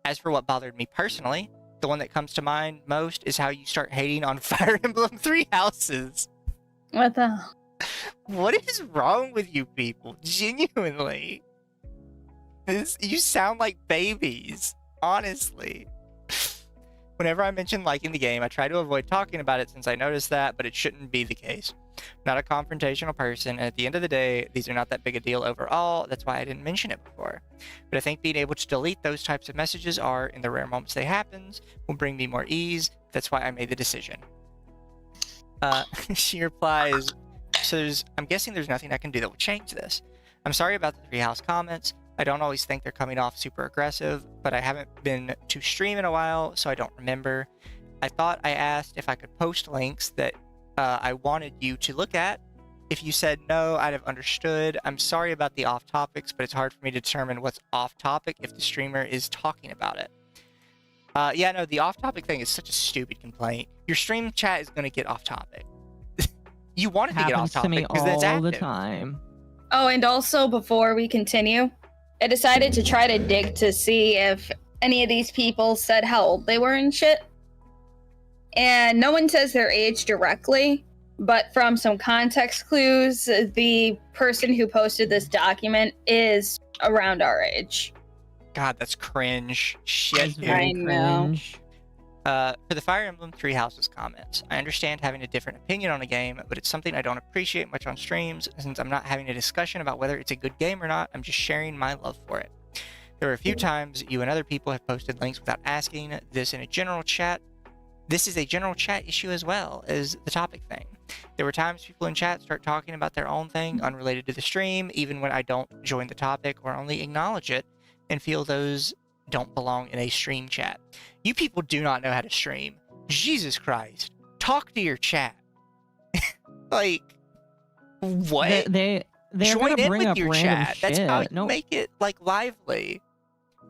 As for what bothered me personally, the one that comes to mind most is how you start hating on Fire Emblem Three Houses. What the? What is wrong with you people? Genuinely. You sound like babies, honestly. Whenever I mention liking the game, I try to avoid talking about it since I noticed that, but it shouldn't be the case. I'm not a confrontational person, and at the end of the day, these are not that big a deal overall. That's why I didn't mention it before. But I think being able to delete those types of messages are, in the rare moments they happen, will bring me more ease. That's why I made the decision. She replies, I'm guessing there's nothing I can do that will change this. I'm sorry about the Treehouse comments. I don't always think they're coming off super aggressive, but I haven't been to stream in a while, so I don't remember. I thought I asked if I could post links that I wanted you to look at. If you said no, I'd have understood. I'm sorry about the off topics, but it's hard for me to determine what's off topic if the streamer is talking about it. Yeah, no, the off topic thing is such a stupid complaint. Your stream chat is going to get off topic. You want it to get off topic because it's active. All the time. Oh, and also before we continue, I decided to try to dig to see if any of these people said how old they were and shit. And no one says their age directly, but from some context clues, the person who posted this document is around our age. God, that's cringe. Shit, dude. I know. For the Fire Emblem Three Houses comments, I understand having a different opinion on a game, but it's something I don't appreciate much on streams, since I'm not having a discussion about whether it's a good game or not. I'm just sharing my love for it. There were a few times you and other people have posted links without asking this in a general chat. This is a general chat issue as well as the topic thing. There were times people in chat start talking about their own thing unrelated to the stream, even when I don't join the topic or only acknowledge it, and feel those don't belong in a stream chat. You people do not know how to stream. Jesus Christ. Talk to your chat. Like, what? They're Join gonna in bring with up your random chat. shit. That's how you make it, like, lively.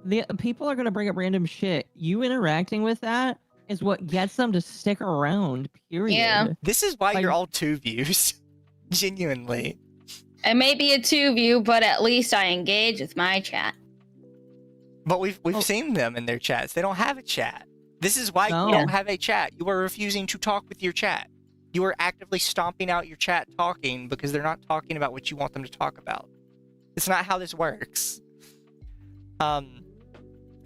The people are gonna bring up random shit. You interacting with that is what gets them to stick around, period. Yeah. This is why Like- you're all 2 views. Genuinely. I may be a 2 view, but at least I engage with my chat. But we've seen them in their chats. They don't have a chat. This is why No. you don't have a chat. You are refusing to talk with your chat. You are actively stomping out your chat talking because they're not talking about what you want them to talk about. It's not how this works.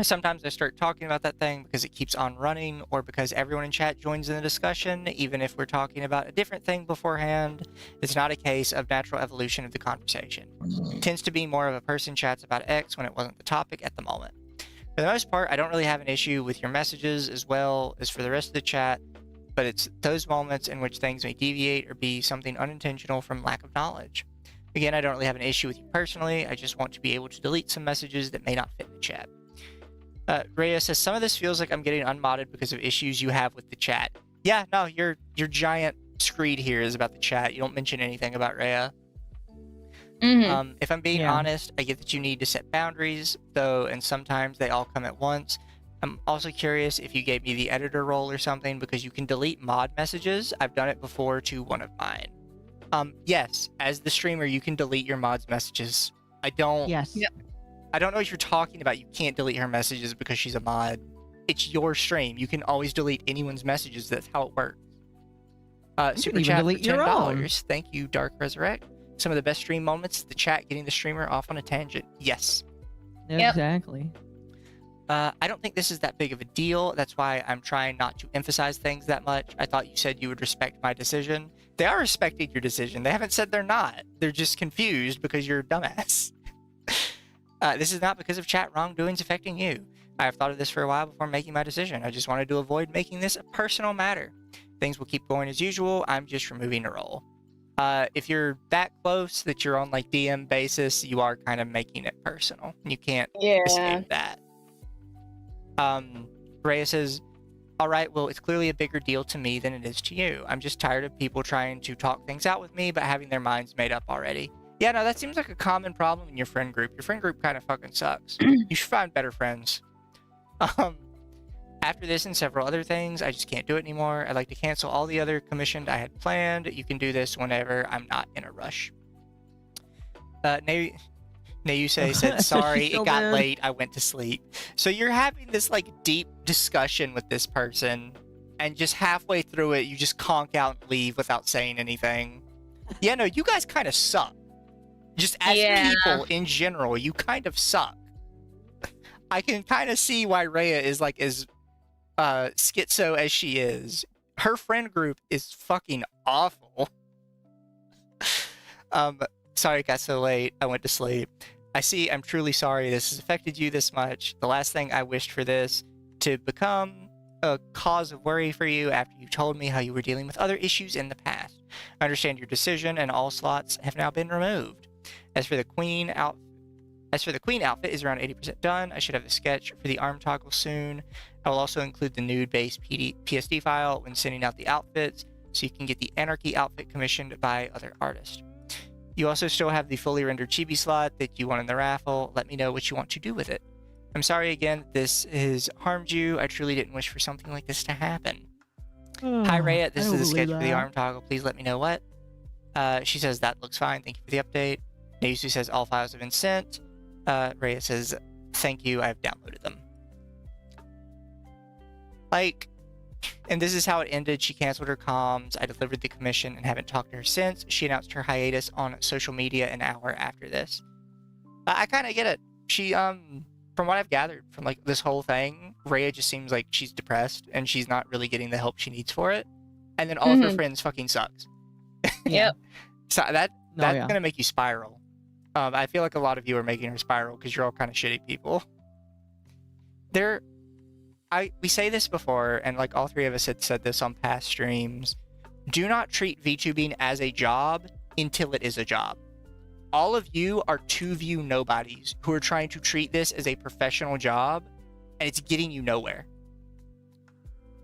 Sometimes I start talking about that thing because it keeps on running, or because everyone in chat joins in the discussion, even if we're talking about a different thing beforehand. It's not a case of natural evolution of the conversation. It tends to be more of a person chats about X when it wasn't the topic at the moment. For the most part, I don't really have an issue with your messages as well as for the rest of the chat, but it's those moments in which things may deviate or be something unintentional from lack of knowledge. Again, I don't really have an issue with you personally. I just want to be able to delete some messages that may not fit in the chat. Rhea says, some of this feels like I'm getting unmodded because of issues you have with the chat. Yeah, no, your giant screed here is about the chat. You don't mention anything about Rhea. If I'm being honest, I get that you need to set boundaries, though, and sometimes they all come at once. I'm also curious if you gave me the editor role or something, because you can delete mod messages. I've done it before to one of mine. Yes, as the streamer, you can delete your mod's messages. I don't... Yes. Yep. I don't know what you're talking about. You can't delete her messages because she's a mod. It's your stream. You can always delete anyone's messages. That's how it works. Super chat for $10. Thank you, Dark Resurrect. Some of the best stream moments, the chat getting the streamer off on a tangent. Yes. Exactly. I don't think this is that big of a deal. That's why I'm trying not to emphasize things that much. I thought you said you would respect my decision. They are respecting your decision. They haven't said they're not. They're just confused because you're a dumbass. This is not because of chat wrongdoings affecting you. I have thought of this for a while before making my decision. I just wanted to avoid making this a personal matter. Things will keep going as usual. I'm just removing a role. If you're that close that you're on like DM basis, you are kind of making it personal. You can't escape that. Rhea says, all right, well, it's clearly a bigger deal to me than it is to you. I'm just tired of people trying to talk things out with me, but having their minds made up already. Yeah, no, that seems like a common problem in your friend group. Your friend group kind of fucking sucks. You should find better friends. After this and several other things, I just can't do it anymore. I'd like to cancel all the other commissions I had planned. You can do this whenever. I'm not in a rush. Nayuse said, sorry, it got late. I went to sleep. So you're having this like deep discussion with this person, and just halfway through it, you just conk out and leave without saying anything. Yeah, no, you guys kind of suck. Just as people in general, you kind of suck. I can kind of see why Rhea is like as schizo as she is. Her friend group is fucking awful. Sorry it got so late. I went to sleep. I see. I'm truly sorry this has affected you this much. The last thing I wished for this to become a cause of worry for you after you told me how you were dealing with other issues in the past. I understand your decision, and all slots have now been removed. As for the queen outfit is around 80% done. I should have the sketch for the arm toggle soon. I will also include the nude-based PSD file when sending out the outfits, so you can get the anarchy outfit commissioned by other artists. You also still have the fully rendered chibi slot that you won in the raffle. Let me know what you want to do with it. I'm sorry again this has harmed you. I truly didn't wish for something like this to happen. Hi Rhea, this is the sketch for the arm toggle. Please let me know what. She says that looks fine. Thank you for the update. Nayusu says all files have been sent. Rhea says thank you. I've downloaded them. Like, and this is how it ended. She canceled her comms. I delivered the commission and haven't talked to her since. She announced her hiatus on social media an hour after this. I kind of get it. She, from what I've gathered from like this whole thing, Rhea just seems like she's depressed and she's not really getting the help she needs for it. And then all of her friends fucking sucks. Yep. So that's gonna make you spiral. I feel like a lot of you are making her spiral because you're all kind of shitty people. We say this before, and like all three of us had said this on past streams. Do not treat VTubing as a job until it is a job. All of you are two-view nobodies who are trying to treat this as a professional job, and it's getting you nowhere.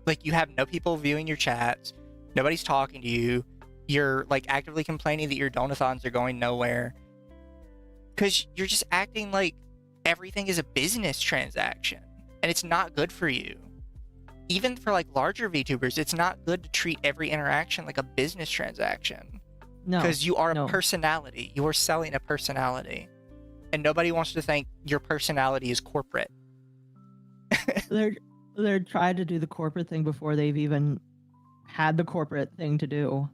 Like, you have no people viewing your chats, nobody's talking to you, you're like actively complaining that your donathons are going nowhere, because you're just acting like everything is a business transaction, and it's not good for you. Even for like larger VTubers, it's not good to treat every interaction like a business transaction. No. Because you are a personality. You are selling a personality. And nobody wants to think your personality is corporate. They're trying to do the corporate thing before they've even had the corporate thing to do.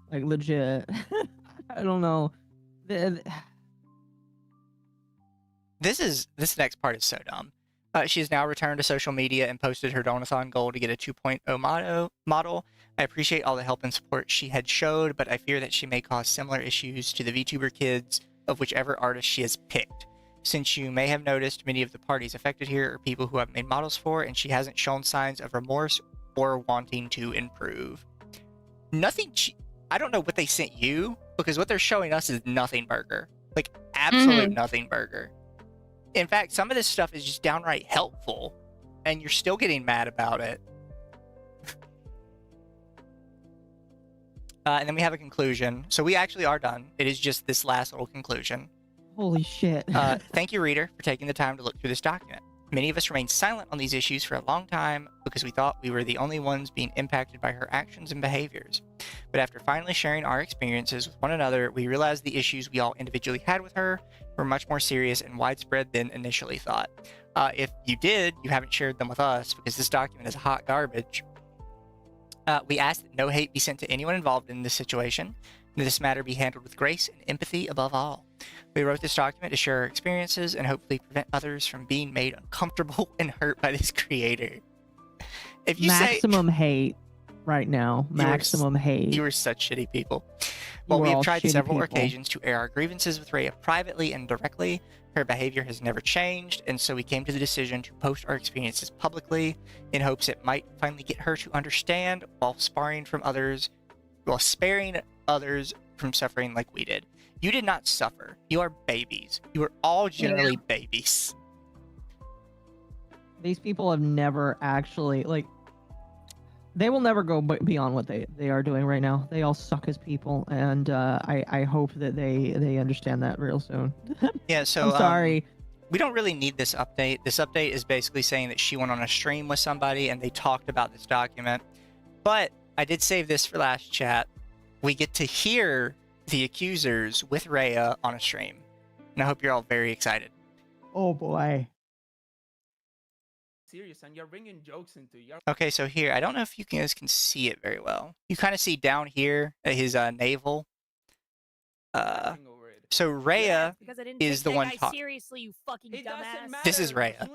Like, legit. I don't know. This next part is so dumb. She has now returned to social media and posted her donathon goal to get a 2.0 model. I appreciate all the help and support she had showed, but I fear that she may cause similar issues to the VTuber kids of whichever artist she has picked. Since you may have noticed, many of the parties affected here are people who I've made models for, and she hasn't shown signs of remorse or wanting to improve. I don't know what they sent you, because what they're showing us is nothing burger. Like, absolute nothing burger. In fact, some of this stuff is just downright helpful, and you're still getting mad about it. And then we have a conclusion. So we actually are done. It is just this last little conclusion. Holy shit. Thank you, reader, for taking the time to look through this document. Many of us remained silent on these issues for a long time because we thought we were the only ones being impacted by her actions and behaviors. But after finally sharing our experiences with one another, we realized the issues we all individually had with her were much more serious and widespread than initially thought. If you did, you haven't shared them with us because this document is hot garbage. We ask that no hate be sent to anyone involved in this situation, and that this matter be handled with grace and empathy above all. We wrote this document to share our experiences and hopefully prevent others from being made uncomfortable and hurt by this creator. If you Maximum hate right now. Maximum hate. You are such shitty people. Well, we have tried several occasions to air our grievances with Rhea privately and directly. Her behavior has never changed, and so we came to the decision to post our experiences publicly in hopes it might finally get her to understand while sparing others from suffering like we did. You did not suffer. You are babies. You are all generally babies. These people have never actually, like, they will never go beyond what they are doing right now. They all suck as people, and I hope that they understand that real soon. Yeah, so I'm sorry. We don't really need this update. This update is basically saying that she went on a stream with somebody and they talked about this document. But I did save this for last chat. We get to hear the accusers with Rhea on a stream. And I hope you're all very excited. Oh boy. Serious, and you're bringing jokes into your... Okay, so here, I don't know if you guys can see it very well. You kind of see down here at his navel. So Rhea is the one talking. Seriously, you fucking dumbass. This is Rhea.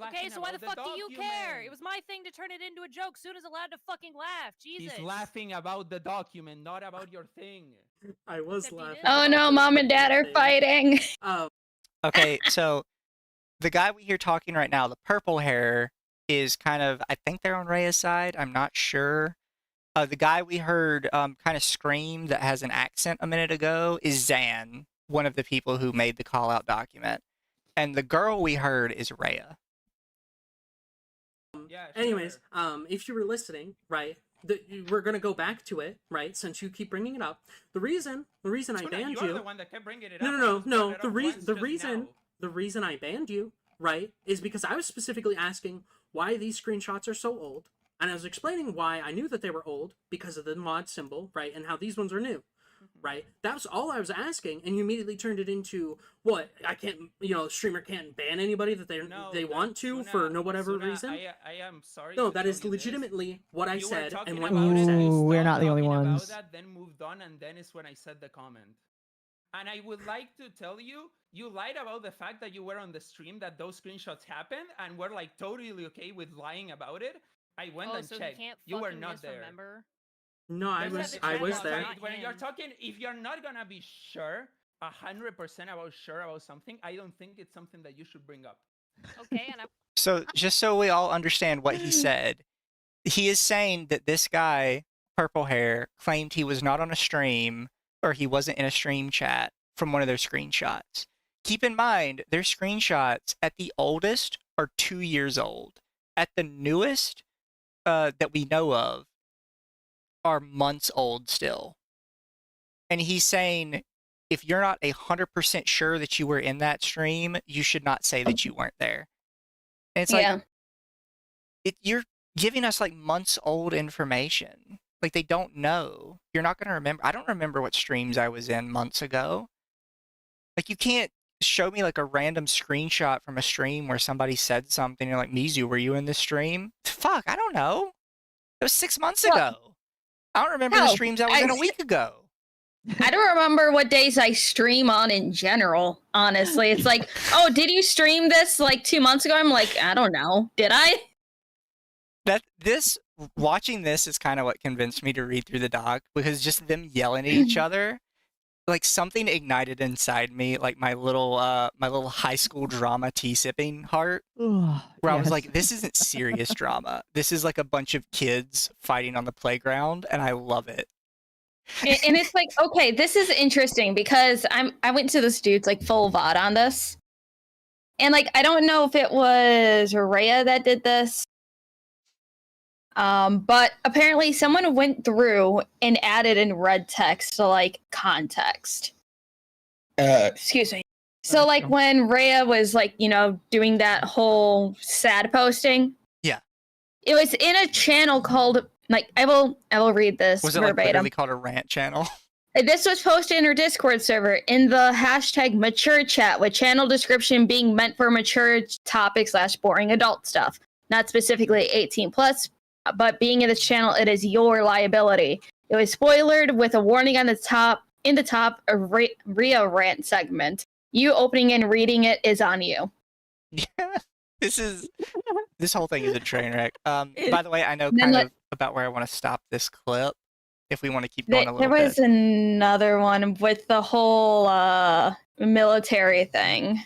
Okay, so why the fuck do you care? It was my thing to turn it into a joke. Suna's allowed to fucking laugh. Jesus. He's laughing about the document, not about your thing. I was laughing. Oh no, mom and dad are fighting. Okay, so the guy we hear talking right now, the purple hair, is kind of, I think they're on Rhea's side. I'm not sure. The guy we heard kind of scream that has an accent a minute ago is Zan, one of the people who made the call-out document. And the girl we heard is Rhea. Yeah, Anyways, if you were listening, right, we're gonna go back to it, right? Since you keep bringing it up, the reason I banned you. The one that kept bringing it No. up. The reason I banned you, right, is because I was specifically asking why these screenshots are so old, and I was explaining why I knew that they were old because of the mod symbol, right, and how these ones are new. Right, that was all I was asking, and you immediately turned it into what? I can't, streamer can't ban anybody that they want to for no whatever reason. I am sorry. No, that is legitimately what I said, and what you said. Ooh, we're not the only About ones. that, then moved on, and then is when I said the comment. And I would like to tell you, you lied about the fact that you were on the stream, that those screenshots happened, and we're like totally okay with lying about it. I went and so checked. He can't You were fucking not there. misremember? No, I was there. When you're talking, if you're not gonna be sure, 100% about something, I don't think it's something that you should bring up. Okay, and So just so we all understand what he said, he is saying that this guy, purple hair, claimed he was not on a stream or he wasn't in a stream chat from one of their screenshots. Keep in mind, their screenshots at the oldest are 2 years old. At the newest that we know of are months old still. And he's saying, if you're not 100% sure that you were in that stream, you should not say that you weren't there. And it's like, you're giving us like months old information. Like they don't know. You're not going to remember. I don't remember what streams I was in months ago. Like you can't show me like a random screenshot from a stream where somebody said something. You're like, Mizu, were you in this stream? Fuck, I don't know. It was 6 months ago. I don't remember the streams I was in a week ago. I don't remember what days I stream on in general, honestly. It's like, oh, did you stream this like 2 months ago? I'm like, I don't know. Did I? Watching this is kind of what convinced me to read through the doc, because just them yelling at each other, like something ignited inside me, like my little high school drama tea sipping heart, where I was like, this isn't serious drama. This is like a bunch of kids fighting on the playground, and I love it. And it's like, okay, this is interesting because I went to this dude's like full VOD on this. And like, I don't know if it was Rhea that did this. But apparently someone went through and added in red text to like context. Excuse me. So like when Rhea was like, you know, doing that whole sad posting. Yeah. It was in a channel called like I will read this Was it verbatim. like literally called a rant channel? This was posted in her Discord server in the hashtag mature chat with channel description being meant for mature topics / boring adult stuff. Not specifically 18 plus, but being in this channel, it is your liability. It was spoilered with a warning on the top, of Rhea rant segment. You opening and reading it is on you. Yeah, this whole thing is a train wreck. By the way, I know kind of about where I want to stop this clip. If we want to keep going a little bit. There was another one with the whole military thing.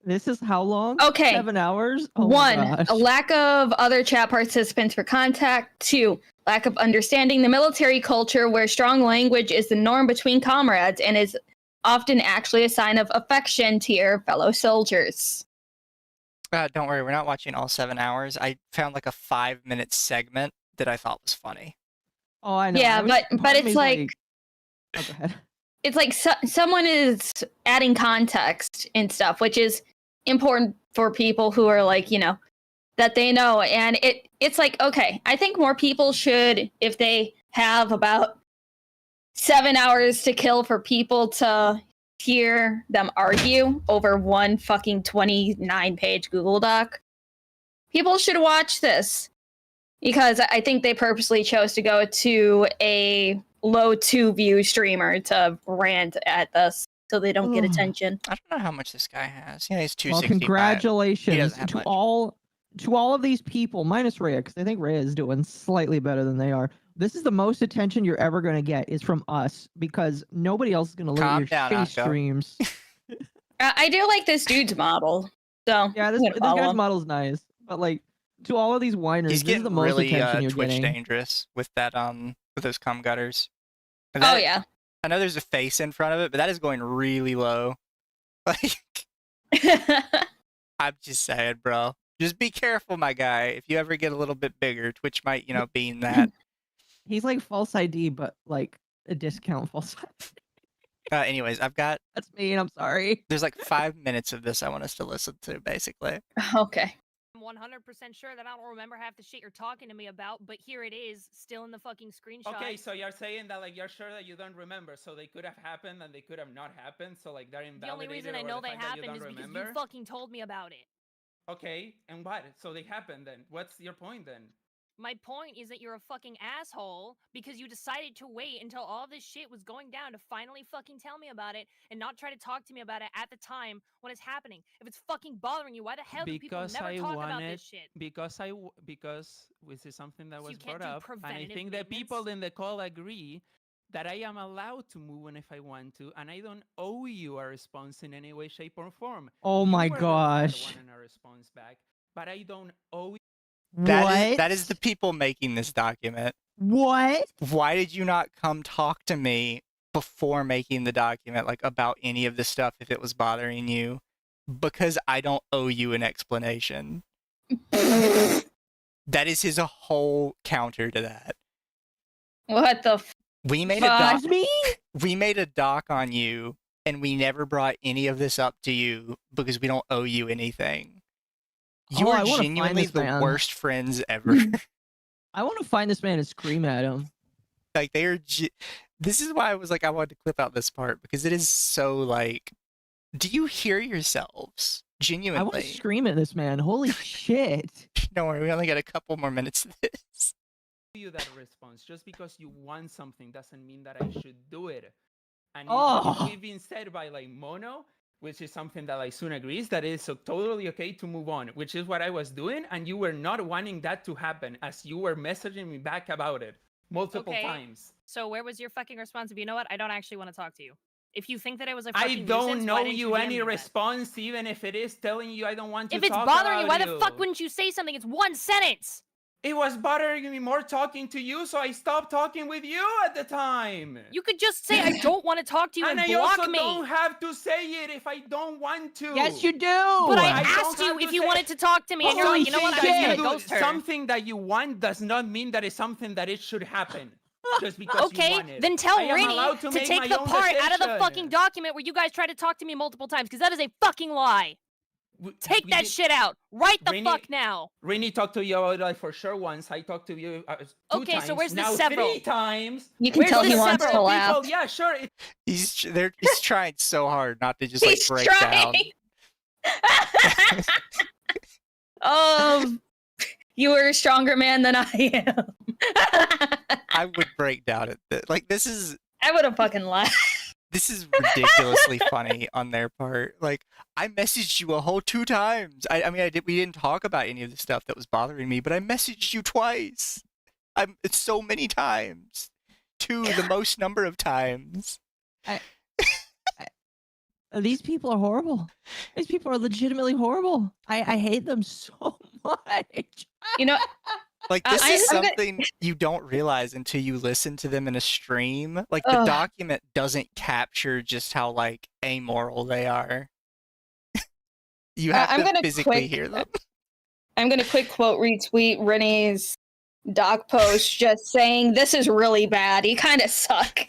This is how long? Okay. 7 hours? Oh 1, a lack of other chat participants for contact. 2, lack of understanding the military culture where strong language is the norm between comrades and is often actually a sign of affection to your fellow soldiers. Don't worry, we're not watching all 7 hours. I found like a 5-minute segment that I thought was funny. Oh, I know. Yeah, but it's like oh, go ahead. It's like someone is adding context and stuff, which is important for people who are like, you know, that they know. And it's like, okay, I think more people should, if they have about 7 hours to kill for people to hear them argue over one fucking 29-page Google Doc, people should watch this. Because I think they purposely chose to go to a low 2-view streamer to rant at this so they don't get attention. I don't know how much this guy has. Yeah, he's 265. Well, congratulations to much. all of these people, minus Rhea, because I think Rhea is doing slightly better than they are. This is the most attention you're ever going to get is from us because nobody else is going to look at your shitty streams. I do like this dude's model. So yeah, this guy's model's nice, but like. To all of these whiners, this is the most really, attention you're Twitch getting. dangerous with that with those cum gutters. Oh yeah. I know there's a face in front of it, but that is going really low. Like I'm just saying, bro. Just be careful, my guy. If you ever get a little bit bigger, Twitch might, you know, bean that. He's like false ID, but like a discount false ID. Anyways, I've got. That's mean. I'm sorry. There's like 5 minutes of this I want us to listen to, basically. Okay. 100% sure that I don't remember half the shit you're talking to me about, but here it is, still in the fucking screenshot. Okay, so you're saying that like you're sure that you don't remember, so they could have happened and they could have not happened, so like they're invalidated. The only reason I know they happened is because you fucking told me about it. Okay, and what? So they happened then. What's your point then? My point is that you're a fucking asshole because you decided to wait until all this shit was going down to finally fucking tell me about it and not try to talk to me about it at the time when it's happening. If it's fucking bothering you, why the hell do people never talk about this shit? Because this is something that was brought up, and I think that people in the call agree that I am allowed to move on if I want to, and I don't owe you a response in any way, shape, or form. Oh my gosh. I want a response back, but I don't owe you. That is the people making this document. What? Why did you not come talk to me before making the document, like about any of the stuff if it was bothering you? Because I don't owe you an explanation. That is his whole counter to that. What the We made We made a doc on you, and we never brought any of this up to you because we don't owe you anything. You are genuinely the worst friends ever. I want to find this man and scream at him. Like they are. This is why I was like, I wanted to clip out this part because it is so like. Do you hear yourselves? Genuinely. I want to scream at this man. Holy shit! Don't worry, we only got a couple more minutes of this. You that response just because you want something doesn't mean that I should do it. And we've been said by like Mono, which is something that like Soon agrees that it's so totally okay to move on, which is what I was doing, and you were not wanting that to happen as you were messaging me back about it multiple times. So where was your fucking response? If you know what, I don't actually want to talk to you. If you think that it was a fucking I don't nuisance, know why didn't you any DM me response, even if it is telling you I don't want to If it's talk bothering you, about why the fuck wouldn't you say something? It's one sentence! It was bothering me more talking to you, so I stopped talking with you at the time. You could just say I don't want to talk to you and I block also me. don't have to say it if I don't want to. Yes, you do. But I I don't asked you have if to you say- wanted to talk to me, and you're like, you know what, I'm just gonna do- ghost her. Something that you want does not mean that it's something that it should happen. Just because you Okay, want it. then tell I am Rinny allowed to make take my the own part out of the decision. fucking document where you guys tried to talk to me multiple times, because that is a fucking lie. Take that shit out right the fuck now. Rini talked to you about it for sure once. I talked to you 2 Okay, times. so where's the now several? 3 times. You can Where's tell the he wants to several laugh. People, yeah, sure. He's trying so hard not to just He's break down. trying. Oh, you are a stronger man than I am. I would break down at this. Like this is I would have fucking laughed. this is ridiculously funny on their part. Like I messaged you a whole 2 times. I mean we didn't talk about any of the stuff that was bothering me, but I messaged you twice. It's so many times. 2, the most number of times. These people are horrible. These people are legitimately horrible. I hate them so much. You know, Like this is I'm gonna- something you don't realize until you listen to them in a stream. Like the Ugh. document doesn't capture just how like amoral they are. You have I'm to gonna physically quick- hear them. I'm gonna quick quote retweet Rennie's doc post just saying this is really bad. You kind of suck.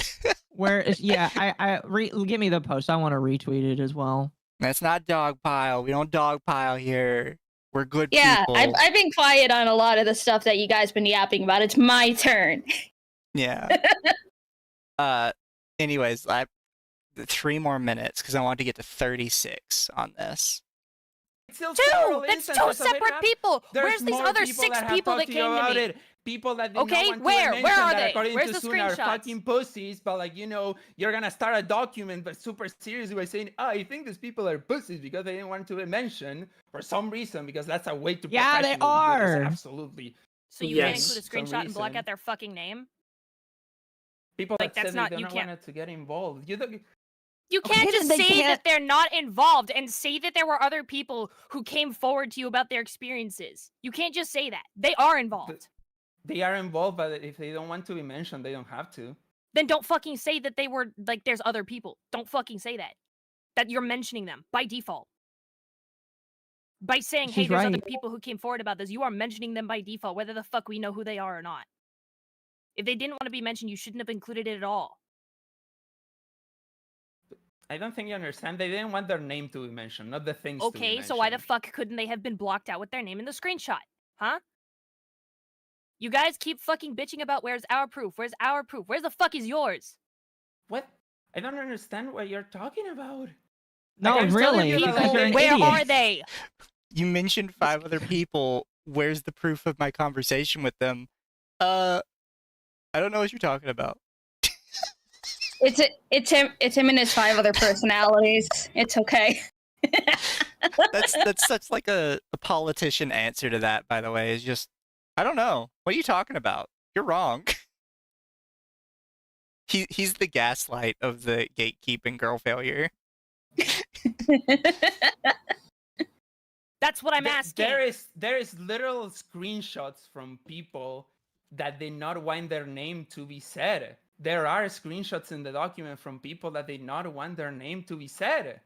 Where is give me the post. I want to retweet it as well. That's not dogpile. We don't dogpile here. We're good Yeah, people. I've been quiet on a lot of the stuff that you guys been yapping about. It's my turn. Yeah. Anyways, 3 more minutes because I want to get to 36 on this. Still 2! several That's 2 instances of it separate happening. people. There's Where's these more other people 6 that have people talked that to you came to about me? it. People that did Okay, not want where? to Where mention are that they? according Where's to the Suna are screenshots? fucking pussies, but like you're gonna start a document but super seriously by saying, oh, I think these people are pussies because they didn't want to mention for some reason because that's a way to Yeah, they professionally do this. are. Absolutely. So you Yes. can't include a Some screenshot and block reason. out their fucking name? People Like, that that's said not- they you don't can't- want to get involved. You don't, You Okay, can't then just they say can't- that they're not involved and say that there were other people who came forward to you about their experiences. You can't just say that. They are involved. they are involved, but if they don't want to be mentioned, they don't have to. Then don't fucking say that they were, like, there's other people. Don't fucking say that. That you're mentioning them by default. By saying, hey, She's there's other right. people who came forward about this, you are mentioning them by default, whether the fuck we know who they are or not. If they didn't want to be mentioned, you shouldn't have included it at all. I don't think you understand. They didn't want their name to be mentioned, not the things to be Okay, mentioned. so why the fuck couldn't they have been blocked out with their name in the screenshot? Huh? You guys keep fucking bitching about where's our proof? Where's our proof? Where the fuck is yours? What? I don't understand what you're talking about. No, I'm telling really. you that, because like, you're an Where idiot. are they? You mentioned 5 other people. Where's the proof of my conversation with them? I don't know what you're talking about. It's him and his 5 other personalities. It's okay. That's such like a politician answer to that, by the way. Is just I don't know. What are you talking about? You're wrong. He's the gaslight of the gatekeeping girl failure. That's what I'm asking. There is literal screenshots from people that did not want their name to be said. There are screenshots in the document from people that did not want their name to be said.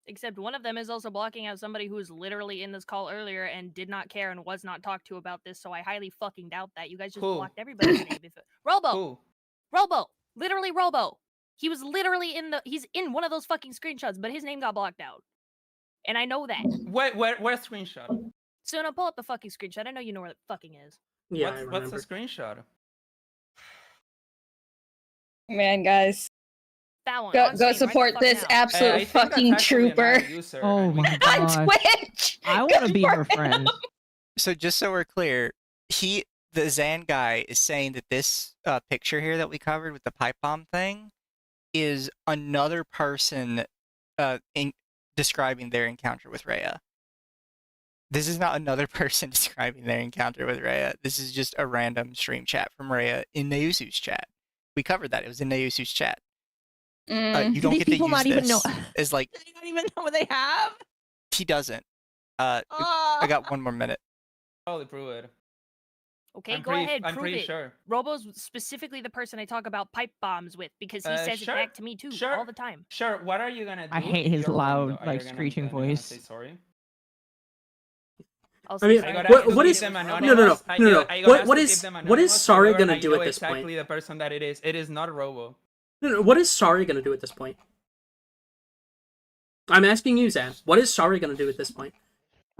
Except one of them is also blocking out somebody who was literally in this call earlier and did not care and was not talked to about this, so I highly fucking doubt that. You guys just Who? blocked everybody's name. Robo! Who? Robo! Literally Robo! He was literally he's in one of those fucking screenshots, but his name got blocked out. And I know that. Where screenshot? Suna, pull up the fucking screenshot. I know you know where it fucking is. Yeah, I What's remember. the screenshot? Man, guys, That one. go on screen right the support fuck this now. I absolute think that's fucking actually an trooper ad user, Oh and we- my on gosh. Twitch. I want to Good be for her friend. So just so we're clear, the Zan guy is saying that this picture here that we covered with the pipe bomb thing is another person describing their encounter with Rhea. This is not another person describing their encounter with Rhea. This is just a random stream chat from Rhea in Nayusu's chat. We covered that. It was in Nayusu's chat. You don't These get to people use not even this know. as like They don't even know what they have. he doesn't. I got one more minute. Probably prove it. Okay, go ahead, I'm prove pretty it. sure. Robo's specifically the person I talk about pipe bombs with because he says Sure, it back to me too sure. all the time. Sure. What are you gonna do? I hate if his you're wrong, loud, though? Are like, you gonna- screeching then you're gonna voice. say sorry? I'll I say mean, sorry. I gotta what ask to is keep them no, anonymous. no. I What gotta what ask to is keep them what is anonymous, sorry however, gonna I do know at this point? exactly the person that it is. It is not Robo. No, what is sorry gonna do at this point? I'm asking you, Zan. What is sorry gonna do at this point?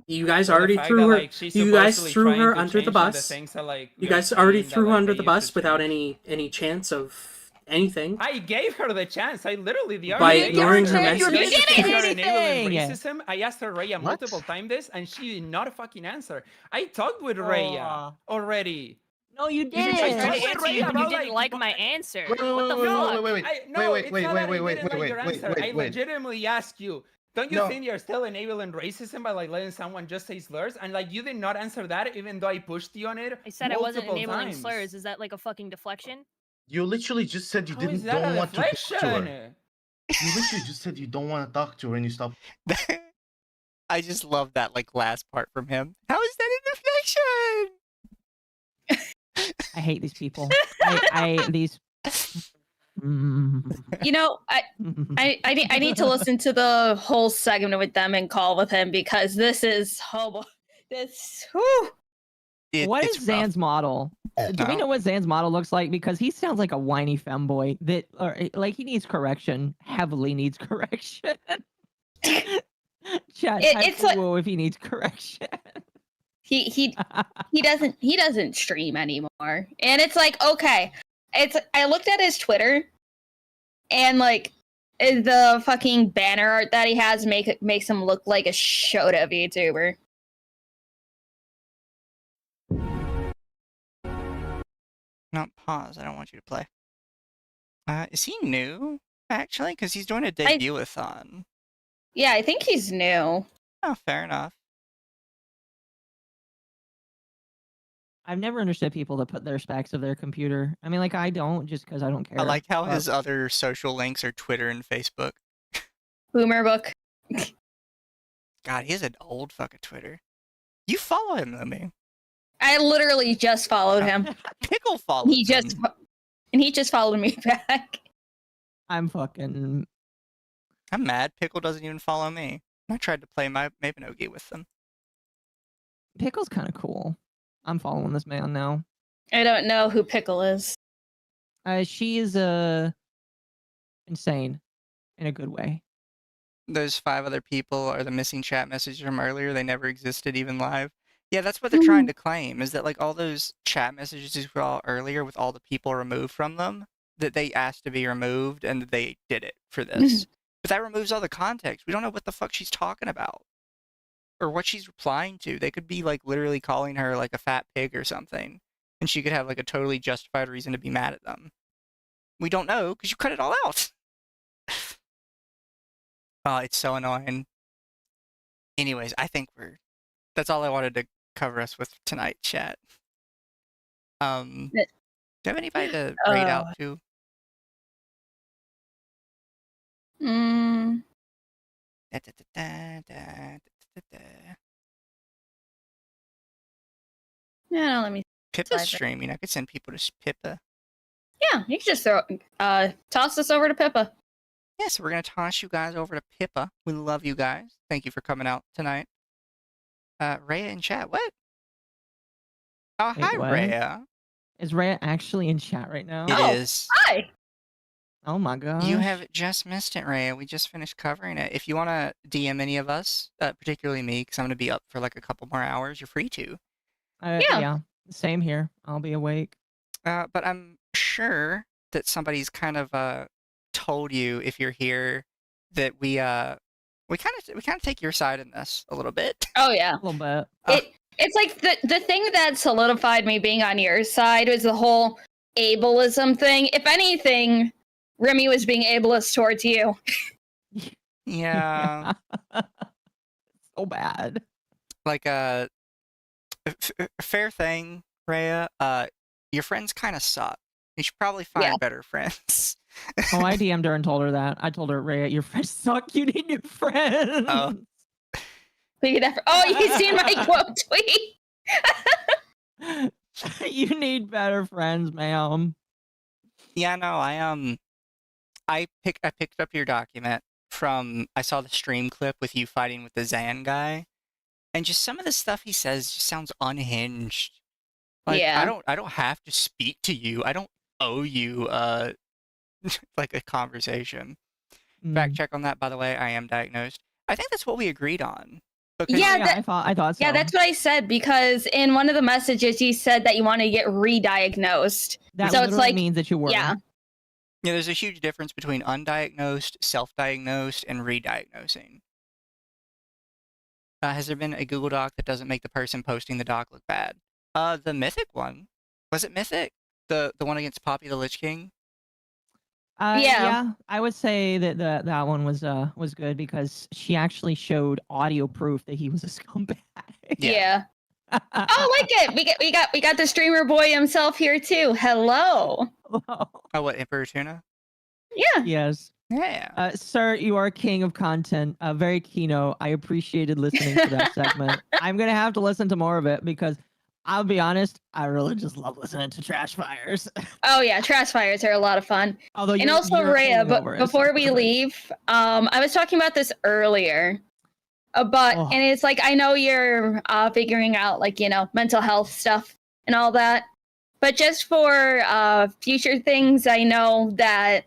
You guys Well, the already fact threw that, her. like, she's You guys supposedly threw trying her to under the change some of bus. things that, like, You you're guys already saying that, threw her like, under they the used bus to without change. any chance of anything. I gave her the chance. I literally the By other day ignoring asked her her, You're message? "Do you think getting you're enabling anything! racism?" I asked her Rhea What? multiple times this, and she did not fucking answer. I talked with Rhea already. No, you You didn't. think I she's tried talking to with answer you, Rhea but you about, didn't like, like my answer. Wait, What the wait, fuck? wait, wait, No, wait, it's wait, not that I wait, didn't like your answer. I wait. legitimately asked you. Don't you No. think you're still enabling racism by, like, letting someone just say slurs? And, like, you did not answer that, even though I pushed you on it. I said I wasn't multiple enabling times. slurs. Is that like a fucking deflection? You literally just said you How is don't that a want to talk to her. deflection? You literally just said you don't want to talk to her and you stopped. I just love that like last part from him. How is that a deflection? I hate these people. I these. You know, I need to listen to the whole segment with them and call with him because this is this. Whew. What It's is Zan's model? Do we No. know what Zan's model looks like? Because he sounds like a whiny femboy that, or like, he needs correction. Heavily needs correction. Chat, It's like whoa if he needs correction. he doesn't stream anymore, and it's like, okay, I looked at his Twitter, and like the fucking banner art that he has makes him look like a Shota VTuber. No, pause. I don't want you to play. Is he new, actually? Because he's doing a debut-a-thon. Yeah, I think he's new. Oh, fair enough. I've never understood people that put their specs of their computer. I mean, like, I don't, just because I don't care. I like how but- his other social links are Twitter and Facebook. Boomer book. God, he has an old fucking Twitter. You follow him, though, man. I literally just followed him. Pickle follows He just followed me back. I'm fucking. I'm mad. Pickle doesn't even follow me. I tried to play my Mabinogi with them. Pickle's kind of cool. I'm following this man now. I don't know who Pickle is. She is insane in a good way. Those 5 other people are the missing chat messages from earlier. They never existed, even live. Yeah, that's what they're trying to claim, is that like all those chat messages you saw earlier with all the people removed from them, that they asked to be removed and that they did it for this. But that removes all the context. We don't know what the fuck she's talking about. Or what she's replying to. They could be like literally calling her like a fat pig or something. And she could have like a totally justified reason to be mad at them. We don't know because you cut it all out. Oh, it's so annoying. Anyways, I think that's all I wanted to cover us with tonight, chat. Do you have anybody to raid out to? Mm, yeah, let me. Pippa's Cypher. streaming. I could send people to Pippa. Yeah, you can just toss this over to Pippa. Yeah, so we're going to toss you guys over to Pippa. We love you guys. Thank you for coming out tonight. Rhea in chat. What? Oh, Wait, hi, what? Rhea. Is Rhea actually in chat right now? It is. Hi. Oh my god. You have just missed it, Rhea. We just finished covering it. If you want to DM any of us, particularly me, because I'm going to be up for like a couple more hours, you're free to. Yeah. Same here. I'll be awake. But I'm sure that somebody's kind of told you, if you're here, that we kind of take your side in this a little bit. Oh yeah. A little bit. It's like the thing that solidified me being on your side was the whole ableism thing. If anything, Remy was being ableist towards you. Yeah. So bad. Like fair thing, Rhea. Your friends kind of suck. You should probably find better friends. Oh, I DM'd her and told her that. I told her, Rhea, your friends suck. You need new friends. Oh. You seen my quote tweet? You need better friends, ma'am. Yeah, no, I picked up your document from I saw the stream clip with you fighting with the Zan guy, and just some of the stuff he says just sounds unhinged. Like Yeah. I don't have to speak to you. I don't owe you like a conversation. Fact check on that, by the way. I am diagnosed. I think that's what we agreed on. Because Yeah, Yeah, I thought so. Yeah, that's what I said because in one of the messages you said that you want to get re-diagnosed. That so it's literally like, means that you were. yeah, yeah, there's a huge difference between undiagnosed, self-diagnosed, and re-diagnosing. Has there been a Google Doc that doesn't make the person posting the doc look bad? The Mythic one. Was it Mythic? The one against Poppy the Lich King? Yeah, I would say that that one was good because she actually showed audio proof that he was a scumbag. yeah. Oh, like it. We got the streamer boy himself here too. Hello. Oh, what, Emperor Tuna? Yeah. Yes. Yeah. Sir, you are king of content. Very keynote. I appreciated listening to that segment. I'm gonna have to listen to more of it because I'll be honest, I really just love listening to Trash Fires. Oh yeah, trash fires are a lot of fun. Although And also Rhea, but before we leave. leave, I was talking about this earlier. But Oh. and it's like I know you're figuring out like, you know, mental health stuff and all that. But just for future things, I know that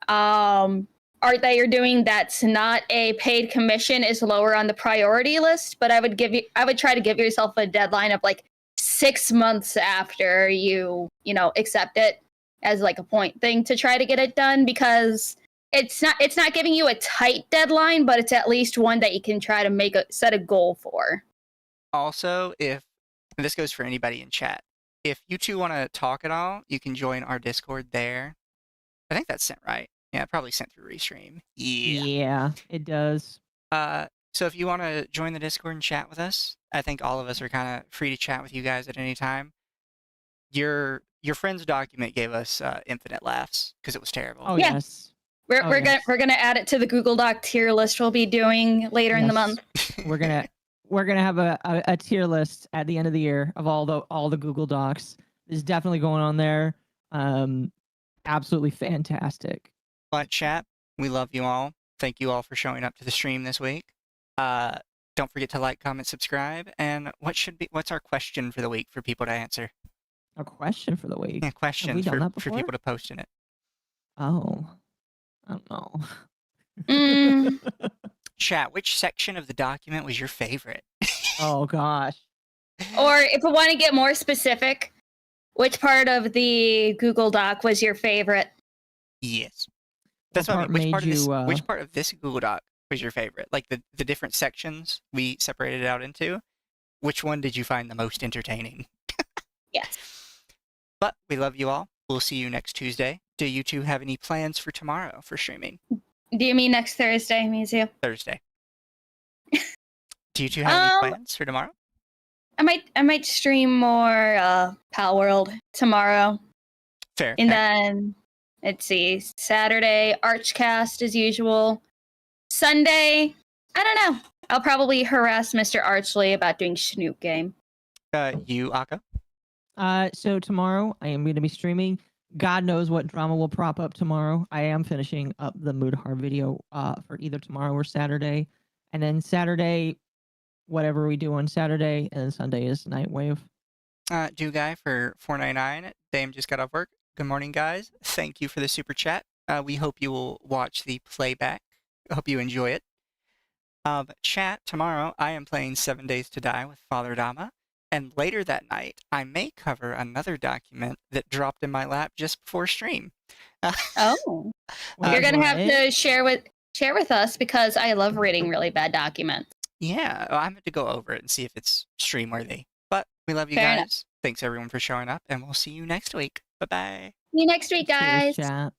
art that you're doing that's not a paid commission is lower on the priority list, but I would try to give yourself a deadline of like 6 months after you accept it as like a point thing to try to get it done, because it's not giving you a tight deadline, but it's at least one that you can try to set a goal for. Also, and this goes for anybody in chat, if you two want to talk at all, you can join our Discord there. I think that's sent right. Yeah, probably sent through Restream. Yeah, it does. So if you want to join the Discord and chat with us, I think all of us are kind of free to chat with you guys at any time. Your friend's document gave us infinite laughs because it was terrible. Oh Yeah. yes. We're gonna add it to the Google Doc tier list we'll be doing later in the Yes. month. We're gonna have a tier list at the end of the year of all the Google Docs. There's definitely going on there. Absolutely fantastic. But chat, we love you all. Thank you all for showing up to the stream this week. Don't forget to like, comment, subscribe. And what's our question for the week for people to answer? A question for the week. Yeah, questions done that for before? people to post in it. Oh, I don't know. Chat, which section of the document was your favorite? Oh gosh. Or if we want to get more specific, which part of the Google Doc was your favorite? Yes. That's What what I mean. part made Which part of this Google Doc was your favorite? Like the different sections we separated it out into. Which one did you find the most entertaining? Yes. But we love you all. We'll see you next Tuesday. Do you two have any plans for tomorrow for streaming? Do you mean next Thursday, Mizu? Thursday. Do you two have any plans for tomorrow? I might stream more Pal World tomorrow. Fair. And then let's see, Saturday Archcast as usual. Sunday, I don't know. I'll probably harass Mr. Archley about doing Snoop game. You, Occo? So tomorrow I am going to be streaming. God knows what drama will prop up tomorrow. I am finishing up the Mudahar video for either tomorrow or Saturday. And then Saturday, whatever we do on Saturday, and then Sunday is Nightwave. Do guy for $4.99. Dame just got off work. Good morning, guys. Thank you for the super chat. We hope you will watch the playback. I hope you enjoy it. Chat, tomorrow I am playing 7 Days to Die with Father Dama. And later that night, I may cover another document that dropped in my lap just before stream. Oh. You're going to have to share with us because I love reading really bad documents. Yeah, I'm going to go over it and see if it's stream worthy. But we love you Fair guys. enough. Thanks everyone for showing up, and we'll see you next week. Bye-bye. See you next week, guys. Cheers, chat.